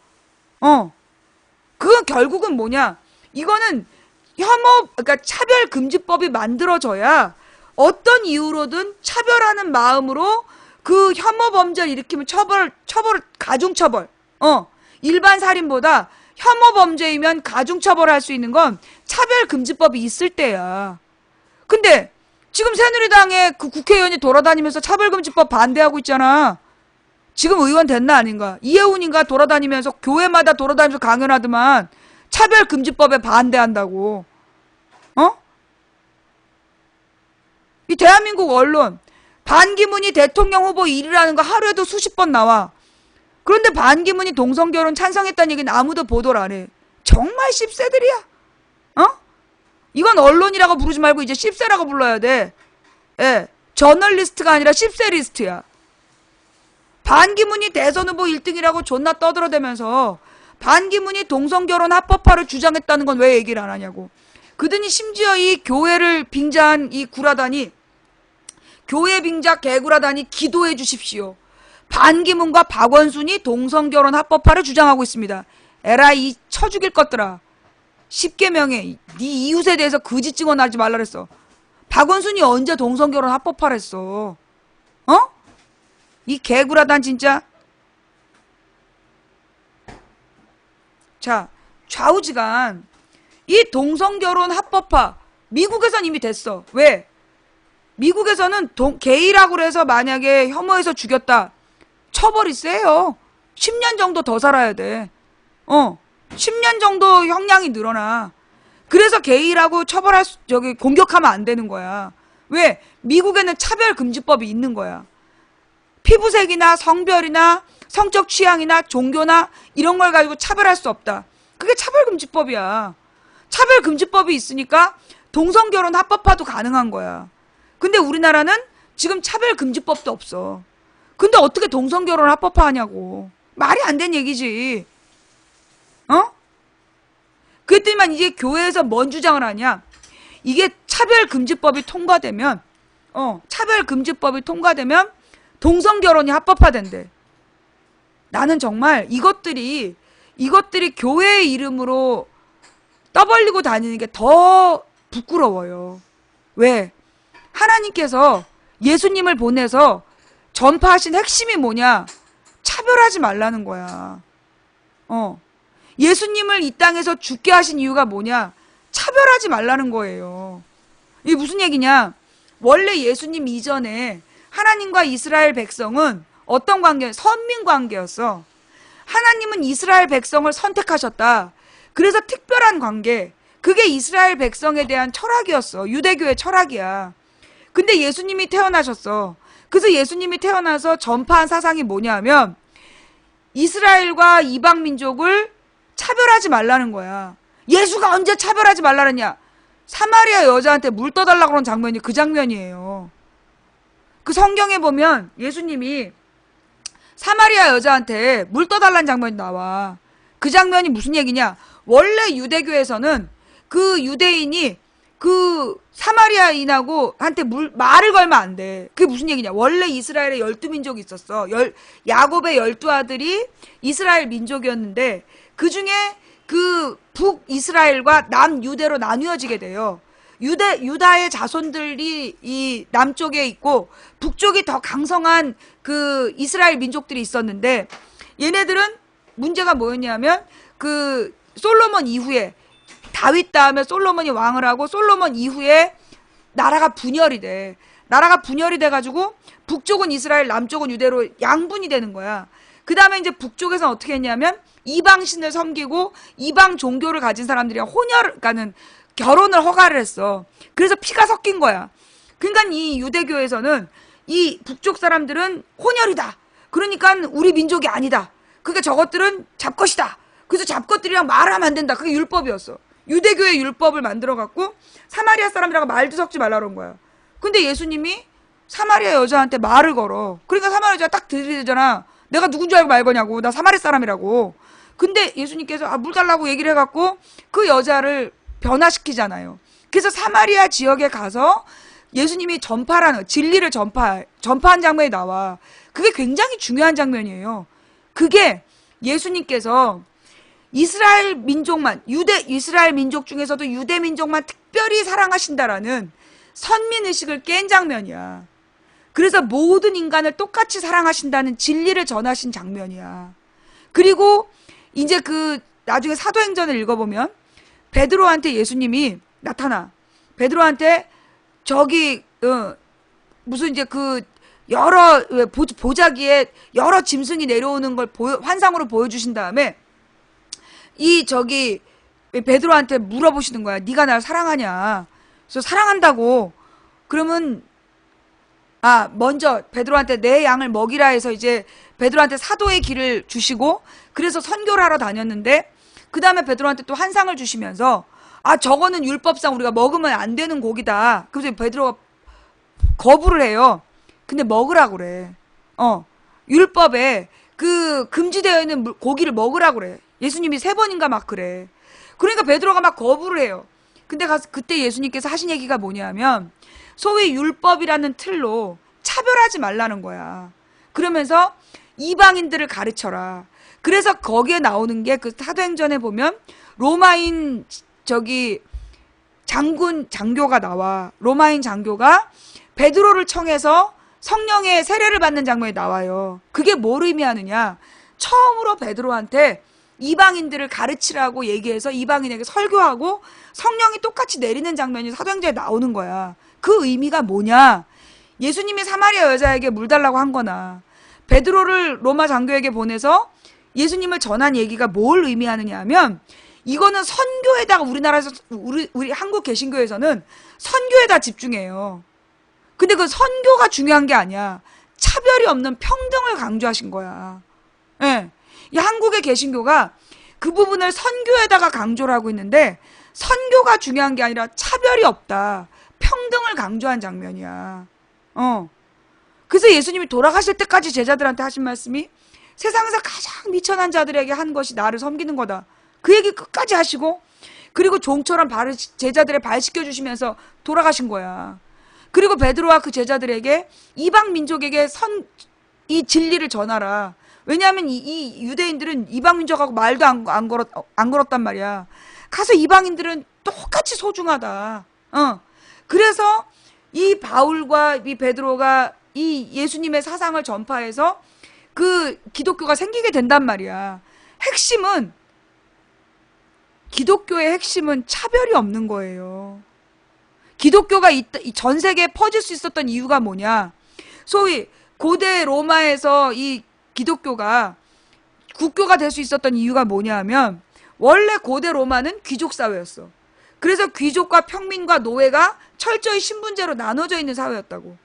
그건 결국은 뭐냐? 이거는 그러니까 차별금지법이 만들어져야 어떤 이유로든 차별하는 마음으로 그 혐오 범죄를 일으키면 가중처벌. 일반 살인보다 혐오 범죄이면 가중처벌할 수 있는 건 차별금지법이 있을 때야. 근데 지금 새누리당의 그 국회의원이 돌아다니면서 차별금지법 반대하고 있잖아. 지금 의원 됐나 아닌가? 이혜훈인가 돌아다니면서 교회마다 돌아다니면서 강연하더만 차별금지법에 반대한다고. 이 대한민국 언론 반기문이 대통령 후보 1위라는 거 하루에도 수십 번 나와. 그런데 반기문이 동성결혼 찬성했다는 얘기는 아무도 보도를 안 해. 정말 씹새들이야. 이건 언론이라고 부르지 말고 이제 씹새라고 불러야 돼. 예, 저널리스트가 아니라 씹새리스트야. 반기문이 대선 후보 1등이라고 존나 떠들어대면서 반기문이 동성결혼 합법화를 주장했다는 건 왜 얘기를 안 하냐고. 그더니 심지어 이 교회를 빙자한 이 구라단이, 교회 빙자 개구라단이 기도해 주십시오. 반기문과 박원순이 동성결혼 합법화를 주장하고 있습니다. 에라 이 쳐 죽일 것들아. 10계명에 네 이웃에 대해서 거짓 증언하지 말라 그랬어. 박원순이 언제 동성결혼 합법화를 했어? 이 개구라단 진짜. 자, 좌우지간 이 동성결혼 합법화 미국에선 이미 됐어. 왜? 미국에서는 게이라고 해서 만약에 혐오해서 죽였다. 처벌이 세요. 10년 정도 더 살아야 돼. 10년 정도 형량이 늘어나. 그래서 게이라고 공격하면 안 되는 거야. 왜? 미국에는 차별금지법이 있는 거야. 피부색이나 성별이나 성적 취향이나 종교나 이런 걸 가지고 차별할 수 없다. 그게 차별금지법이야. 차별금지법이 있으니까 동성결혼 합법화도 가능한 거야. 근데 우리나라는 지금 차별금지법도 없어. 근데 어떻게 동성결혼 합법화하냐고. 말이 안 되는 얘기지. 그랬더니만 이제 교회에서 뭔 주장을 하냐. 이게 차별금지법이 통과되면 동성결혼이 합법화된대. 나는 정말 이것들이 교회의 이름으로 떠벌리고 다니는 게 더 부끄러워요. 왜? 하나님께서 예수님을 보내서 전파하신 핵심이 뭐냐? 차별하지 말라는 거야. 예수님을 이 땅에서 죽게 하신 이유가 뭐냐? 차별하지 말라는 거예요. 이게 무슨 얘기냐? 원래 예수님 이전에 하나님과 이스라엘 백성은 어떤 관계? 선민 관계였어. 하나님은 이스라엘 백성을 선택하셨다. 그래서 특별한 관계. 그게 이스라엘 백성에 대한 철학이었어. 유대교의 철학이야. 근데 예수님이 태어나셨어. 그래서 예수님이 태어나서 전파한 사상이 뭐냐 하면 이스라엘과 이방 민족을 차별하지 말라는 거야. 예수가 언제 차별하지 말라느냐? 사마리아 여자한테 물 떠달라고 그런 장면이 그 장면이에요. 그 성경에 보면 예수님이 사마리아 여자한테 물 떠달라는 장면이 나와. 그 장면이 무슨 얘기냐? 원래 유대교에서는 그 유대인이 그 사마리아인하고 한테 말을 걸면 안 돼. 그게 무슨 얘기냐? 원래 이스라엘에 12민족이 있었어. 야곱의 12아들이 이스라엘 민족이었는데 그 중에 그 북이스라엘과 남유대로 나뉘어지게 돼요. 유다의 자손들이 이 남쪽에 있고 북쪽이 더 강성한 그 이스라엘 민족들이 있었는데 얘네들은 문제가 뭐였냐면 그 솔로몬 이후에 다윗 다음에 솔로몬이 왕을 하고 솔로몬 이후에 나라가 분열이 돼. 나라가 분열이 돼가지고 북쪽은 이스라엘, 남쪽은 유대로 양분이 되는 거야. 그 다음에 이제 북쪽에서는 어떻게 했냐면 이방신을 섬기고 이방 종교를 가진 사람들이랑 그러니까는 결혼을 허가를 했어. 그래서 피가 섞인 거야. 그러니까 이 유대교에서는 이 북쪽 사람들은 혼혈이다. 그러니까 우리 민족이 아니다. 그러니까 저것들은 잡것이다. 그래서 잡것들이랑 말하면 안 된다. 그게 율법이었어. 유대교의 율법을 만들어갖고 사마리아 사람들하고 말도 섞지 말라 그런 거야. 근데 예수님이 사마리아 여자한테 말을 걸어. 그러니까 사마리아 여자가 딱 들이대잖아. 내가 누군 줄 알고 말 거냐고. 나 사마리아 사람이라고. 근데 예수님께서 물 달라고 얘기를 해갖고 그 여자를 변화시키잖아요. 그래서 사마리아 지역에 가서 예수님이 전파라는 진리를 전파한 장면이 나와. 그게 굉장히 중요한 장면이에요. 그게 예수님께서 이스라엘 민족만, 이스라엘 민족 중에서도 유대 민족만 특별히 사랑하신다라는 선민의식을 깬 장면이야. 그래서 모든 인간을 똑같이 사랑하신다는 진리를 전하신 장면이야. 그리고 이제 그 나중에 사도행전을 읽어보면 베드로한테 예수님이 나타나. 베드로한테 저기 무슨 이제 그 여러 보자기에 여러 짐승이 내려오는 걸 환상으로 보여주신 다음에 이 저기 베드로한테 물어보시는 거야. 네가 날 사랑하냐? 그래서 사랑한다고. 그러면 먼저 베드로한테 내 양을 먹이라 해서 이제 베드로한테 사도의 길을 주시고 그래서 선교를 하러 다녔는데 그 다음에 베드로한테 또 한상을 주시면서 저거는 율법상 우리가 먹으면 안 되는 고기다. 그래서 베드로가 거부를 해요. 근데 먹으라고 그래. 율법에 그 금지되어 있는 고기를 먹으라고 그래. 예수님이 3번인가 막 그래. 그러니까 베드로가 막 거부를 해요. 근데 그때 예수님께서 하신 얘기가 뭐냐면 소위 율법이라는 틀로 차별하지 말라는 거야. 그러면서 이방인들을 가르쳐라. 그래서 거기에 나오는 게 그 사도행전에 보면 로마인 저기 장교가 나와. 로마인 장교가 베드로를 청해서 성령의 세례를 받는 장면이 나와요. 그게 뭘 의미하느냐? 처음으로 베드로한테 이방인들을 가르치라고 얘기해서 이방인에게 설교하고 성령이 똑같이 내리는 장면이 사도행전에 나오는 거야. 그 의미가 뭐냐? 예수님이 사마리아 여자에게 물 달라고 한 거나 베드로를 로마 장교에게 보내서 예수님을 전한 얘기가 뭘 의미하느냐 하면 이거는 선교에다가 우리나라에서 우리 한국 개신교에서는 선교에다 집중해요. 근데 그 선교가 중요한 게 아니야. 차별이 없는 평등을 강조하신 거야. 예. 이 한국의 개신교가 그 부분을 선교에다가 강조를 하고 있는데 선교가 중요한 게 아니라 차별이 없다. 평등을 강조한 장면이야. 그래서 예수님이 돌아가실 때까지 제자들한테 하신 말씀이 세상에서 가장 미천한 자들에게 한 것이 나를 섬기는 거다. 그 얘기 끝까지 하시고 그리고 종처럼 제자들의 발 씻겨주시면서 돌아가신 거야. 그리고 베드로와 그 제자들에게 이방 민족에게 이 진리를 전하라. 왜냐하면 이 유대인들은 이방 민족하고 말도 안 걸었단 말이야. 가서 이방인들은 똑같이 소중하다. 그래서 이 바울과 이 베드로가 이 예수님의 사상을 전파해서 그 기독교가 생기게 된단 말이야. 핵심은, 기독교의 핵심은 차별이 없는 거예요. 기독교가 전 세계에 퍼질 수 있었던 이유가 뭐냐? 소위 고대 로마에서 이 기독교가 국교가 될 수 있었던 이유가 뭐냐 하면, 원래 고대 로마는 귀족 사회였어. 그래서 귀족과 평민과 노예가 철저히 신분제로 나눠져 있는 사회였다고.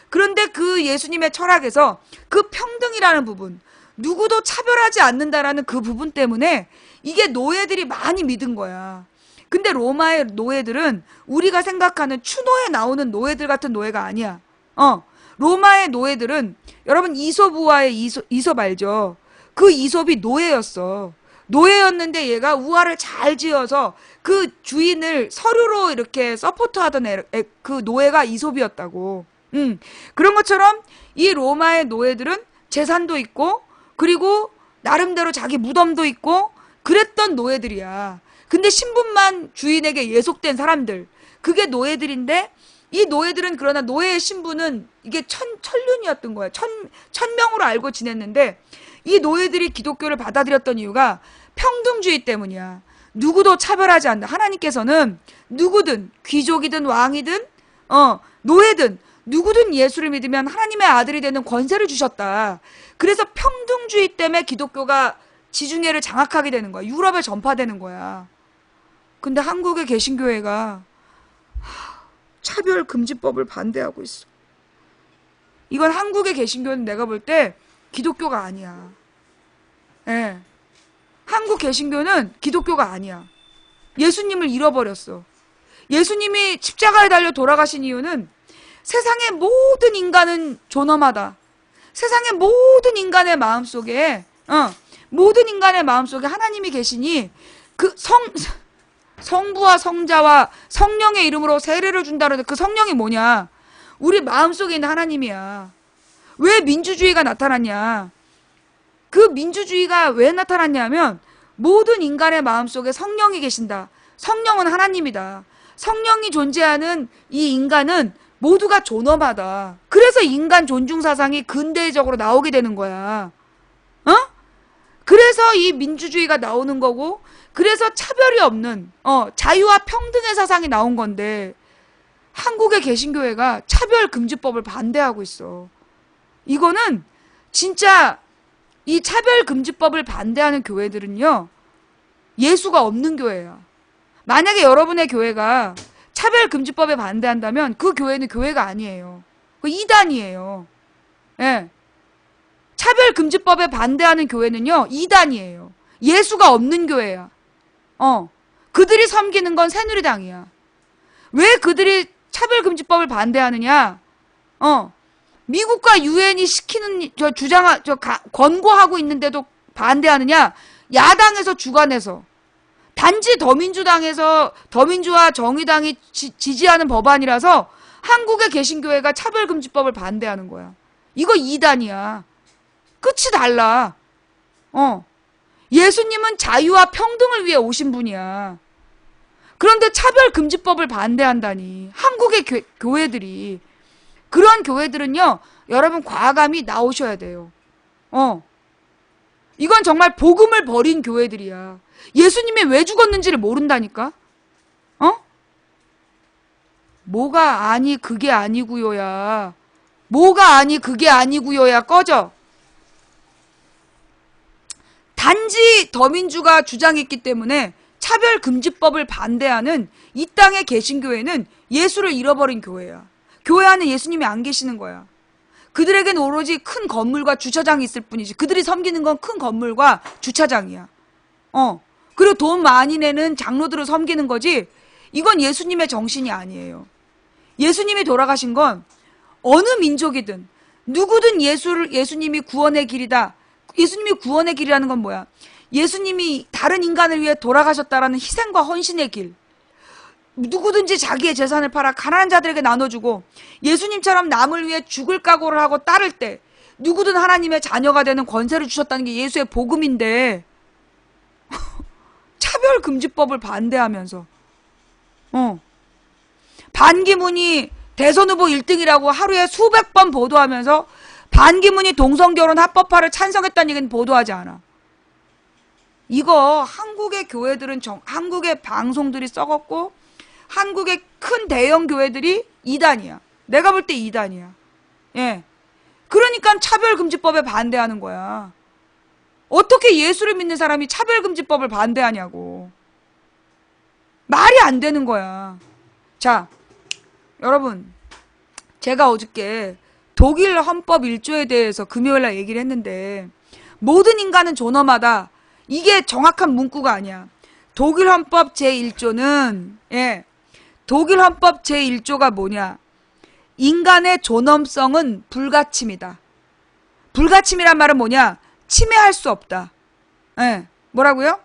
그런데 그 예수님의 철학에서 그 평등이라는 부분, 누구도 차별하지 않는다라는 그 부분 때문에 이게 노예들이 많이 믿은 거야. 근데 로마의 노예들은 우리가 생각하는 추노에 나오는 노예들 같은 노예가 아니야. 로마의 노예들은, 여러분 이솝우화의 이솝 알죠? 그 이솝이 노예였어. 노예였는데 얘가 우화를 잘 지어서 그 주인을 서류로 이렇게 서포트하던 그 노예가 이솝이었다고. 그런 것처럼 이 로마의 노예들은 재산도 있고, 그리고 나름대로 자기 무덤도 있고 그랬던 노예들이야. 근데 신분만 주인에게 예속된 사람들, 그게 노예들인데, 이 노예들은 그러나 노예의 신분은 이게 천륜이었던 거야. 천명으로 알고 지냈는데, 이 노예들이 기독교를 받아들였던 이유가 평등주의 때문이야. 누구도 차별하지 않는다. 하나님께서는 누구든, 귀족이든 왕이든 노예든 누구든 예수를 믿으면 하나님의 아들이 되는 권세를 주셨다. 그래서 평등주의 때문에 기독교가 지중해를 장악하게 되는 거야. 유럽에 전파되는 거야. 근데 한국의 개신교회가 차별금지법을 반대하고 있어. 이건 한국의 개신교는 내가 볼 때 기독교가 아니야. 예. 한국 개신교는 기독교가 아니야. 예수님을 잃어버렸어. 예수님이 십자가에 달려 돌아가신 이유는 세상의 모든 인간은 존엄하다. 세상의 모든 인간의 마음속에, 모든 인간의 마음속에 하나님이 계시니 그 성부와 성자와 성령의 이름으로 세례를 준다는데 그 성령이 뭐냐? 우리 마음속에 있는 하나님이야. 왜 민주주의가 나타났냐? 그 민주주의가 왜 나타났냐면 모든 인간의 마음속에 성령이 계신다. 성령은 하나님이다. 성령이 존재하는 이 인간은 모두가 존엄하다. 그래서 인간 존중 사상이 근대적으로 나오게 되는 거야. 그래서 이 민주주의가 나오는 거고, 그래서 차별이 없는 자유와 평등의 사상이 나온 건데, 한국의 개신교회가 차별금지법을 반대하고 있어. 이거는 진짜 이 차별금지법을 반대하는 교회들은요, 예수가 없는 교회야. 만약에 여러분의 교회가 차별금지법에 반대한다면 그 교회는 교회가 아니에요. 그 이단이에요. 예. 차별금지법에 반대하는 교회는요, 이단이에요. 예수가 없는 교회야. 그들이 섬기는 건 새누리당이야. 왜 그들이 차별금지법을 반대하느냐? 미국과 유엔이 시키는, 권고하고 있는데도 반대하느냐? 야당에서 주관해서. 단지 더민주와 정의당이 지지하는 법안이라서 한국의 개신교회가 차별금지법을 반대하는 거야. 이거 이단이야. 끝이 달라. 예수님은 자유와 평등을 위해 오신 분이야. 그런데 차별금지법을 반대한다니. 한국의 교회들이. 그런 교회들은요, 여러분 과감히 나오셔야 돼요. 이건 정말 복음을 버린 교회들이야. 예수님이 왜 죽었는지를 모른다니까? 뭐가 아니 그게 아니구요야. 뭐가 아니 그게 아니구요야. 꺼져. 단지 더민주가 주장했기 때문에 차별금지법을 반대하는 이 땅의 개신교회는 예수를 잃어버린 교회야. 교회 안에 예수님이 안 계시는 거야. 그들에겐 오로지 큰 건물과 주차장이 있을 뿐이지. 그들이 섬기는 건 큰 건물과 주차장이야. 그리고 돈 많이 내는 장로들을 섬기는 거지. 이건 예수님의 정신이 아니에요. 예수님이 돌아가신 건 어느 민족이든 누구든 예수님이 구원의 길이다. 예수님이 구원의 길이라는 건 뭐야? 예수님이 다른 인간을 위해 돌아가셨다라는 희생과 헌신의 길. 누구든지 자기의 재산을 팔아 가난한 자들에게 나눠주고 예수님처럼 남을 위해 죽을 각오를 하고 따를 때 누구든 하나님의 자녀가 되는 권세를 주셨다는 게 예수의 복음인데 차별금지법을 반대하면서 반기문이 대선 후보 1등이라고 하루에 수백 번 보도하면서 반기문이 동성결혼 합법화를 찬성했다는 얘기는 보도하지 않아. 이거 한국의 교회들은 한국의 방송들이 썩었고 한국의 큰 대형 교회들이 이단이야. 내가 볼 때 이단이야. 예. 그러니까 차별금지법에 반대하는 거야. 어떻게 예수를 믿는 사람이 차별금지법을 반대하냐고. 말이 안 되는 거야. 자, 여러분, 제가 어저께 독일 헌법 1조에 대해서 금요일날 얘기를 했는데 모든 인간은 존엄하다. 이게 정확한 문구가 아니야. 독일 헌법 제1조는 독일 헌법 제1조가 뭐냐? 인간의 존엄성은 불가침이다. 불가침이란 말은 뭐냐? 침해할 수 없다. 뭐라고요?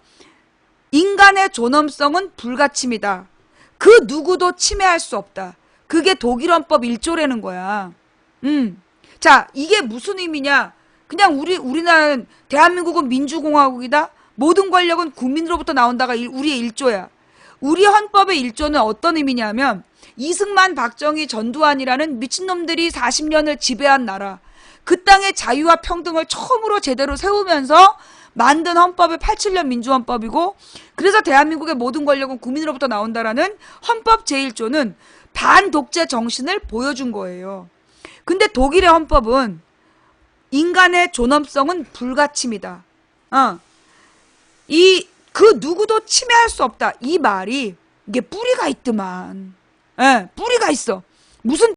인간의 존엄성은 불가침이다. 그 누구도 침해할 수 없다. 그게 독일 헌법 1조라는 거야. 자, 이게 무슨 의미냐? 그냥 우리나라는 대한민국은 민주공화국이다. 모든 권력은 국민으로부터 나온다가 우리의 1조야. 우리 헌법의 1조는 어떤 의미냐면 이승만, 박정희, 전두환이라는 미친놈들이 40년을 지배한 나라. 그 땅의 자유와 평등을 처음으로 제대로 세우면서 만든 헌법이 87년 민주헌법이고 그래서 대한민국의 모든 권력은 국민으로부터 나온다라는 헌법 제1조는 반독재 정신을 보여준 거예요. 근데 독일의 헌법은 인간의 존엄성은 불가침이다. 그 누구도 침해할 수 없다. 이 말이 이게 뿌리가 있더만. 뿌리가 있어. 무슨